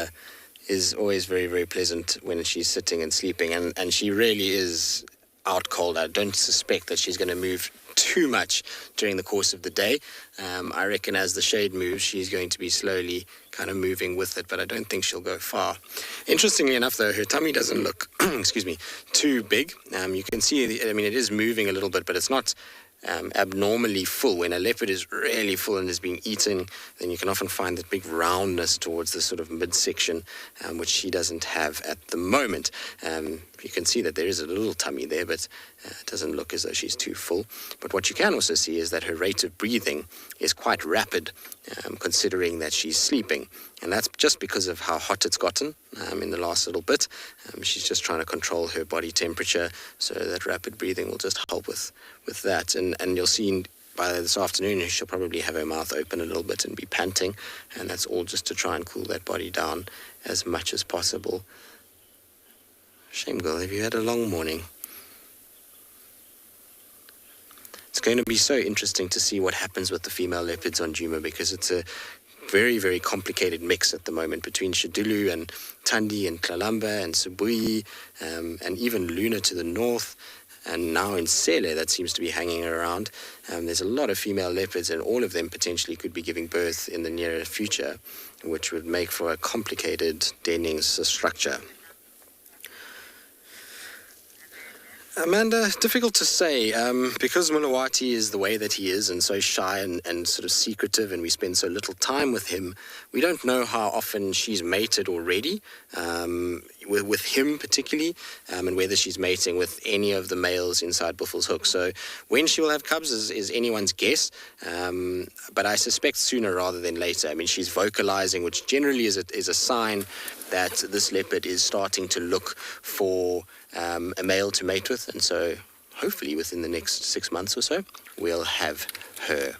is always very, very pleasant when she's sitting and sleeping, and she really is out cold. I don't suspect that she's going to move too much during the course of the day. I reckon as the shade moves, she's going to be slowly kind of moving with it, but I don't think she'll go far. Interestingly enough, though, her tummy doesn't look, too big. You can see, it is moving a little bit, but it's not abnormally full. When a leopard is really full and is being eaten, then you can often find that big roundness towards the sort of midsection, which she doesn't have at the moment. You can see that there is a little tummy there, but it doesn't look as though she's too full. But what you can also see is that her rate of breathing is quite rapid, considering that she's sleeping. And that's just because of how hot it's gotten in the last little bit. She's just trying to control her body temperature, so that rapid breathing will just help with that. And you'll see by this afternoon she'll probably have her mouth open a little bit and be panting, and that's all just to try and cool that body down as much as possible. Shame, girl, have you had a long morning? It's going to be so interesting to see what happens with the female leopards on Djuma, because it's a very, very complicated mix at the moment between Shadulu and Tandi and Kalamba and Sibui, and even Luna to the north, and now in Sele that seems to be hanging around. There's a lot of female leopards, and all of them potentially could be giving birth in the near future, which would make for a complicated denning structure. Amanda, difficult to say, because Mulawati is the way that he is and so shy and sort of secretive, and we spend so little time with him, we don't know how often she's mated already, with him particularly, and whether she's mating with any of the males inside Buffelshoek. So when she will have cubs is anyone's guess, but I suspect sooner rather than later. I mean, she's vocalizing, which generally is a sign that this leopard is starting to look for a male to mate with, and so hopefully within the next 6 months or so we'll have her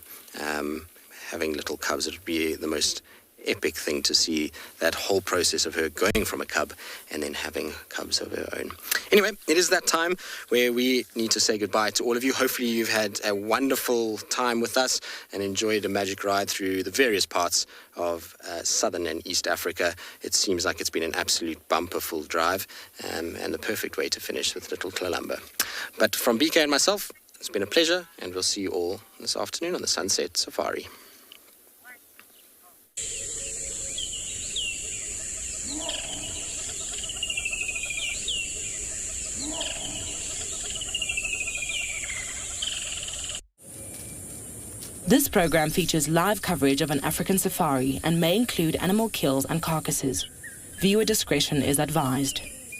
having little cubs. It would be the most epic thing to see that whole process of her going from a cub and then having cubs of her own. Anyway, it is that time where we need to say goodbye to all of you. Hopefully you've had a wonderful time with us and enjoyed a magic ride through the various parts of southern and East Africa. It seems like it's been an absolute bumper-full drive, and the perfect way to finish with little Kalamba. But from BK and myself, it's been a pleasure, and we'll see you all this afternoon on the Sunset Safari. This program features live coverage of an African safari and may include animal kills and carcasses. Viewer discretion is advised.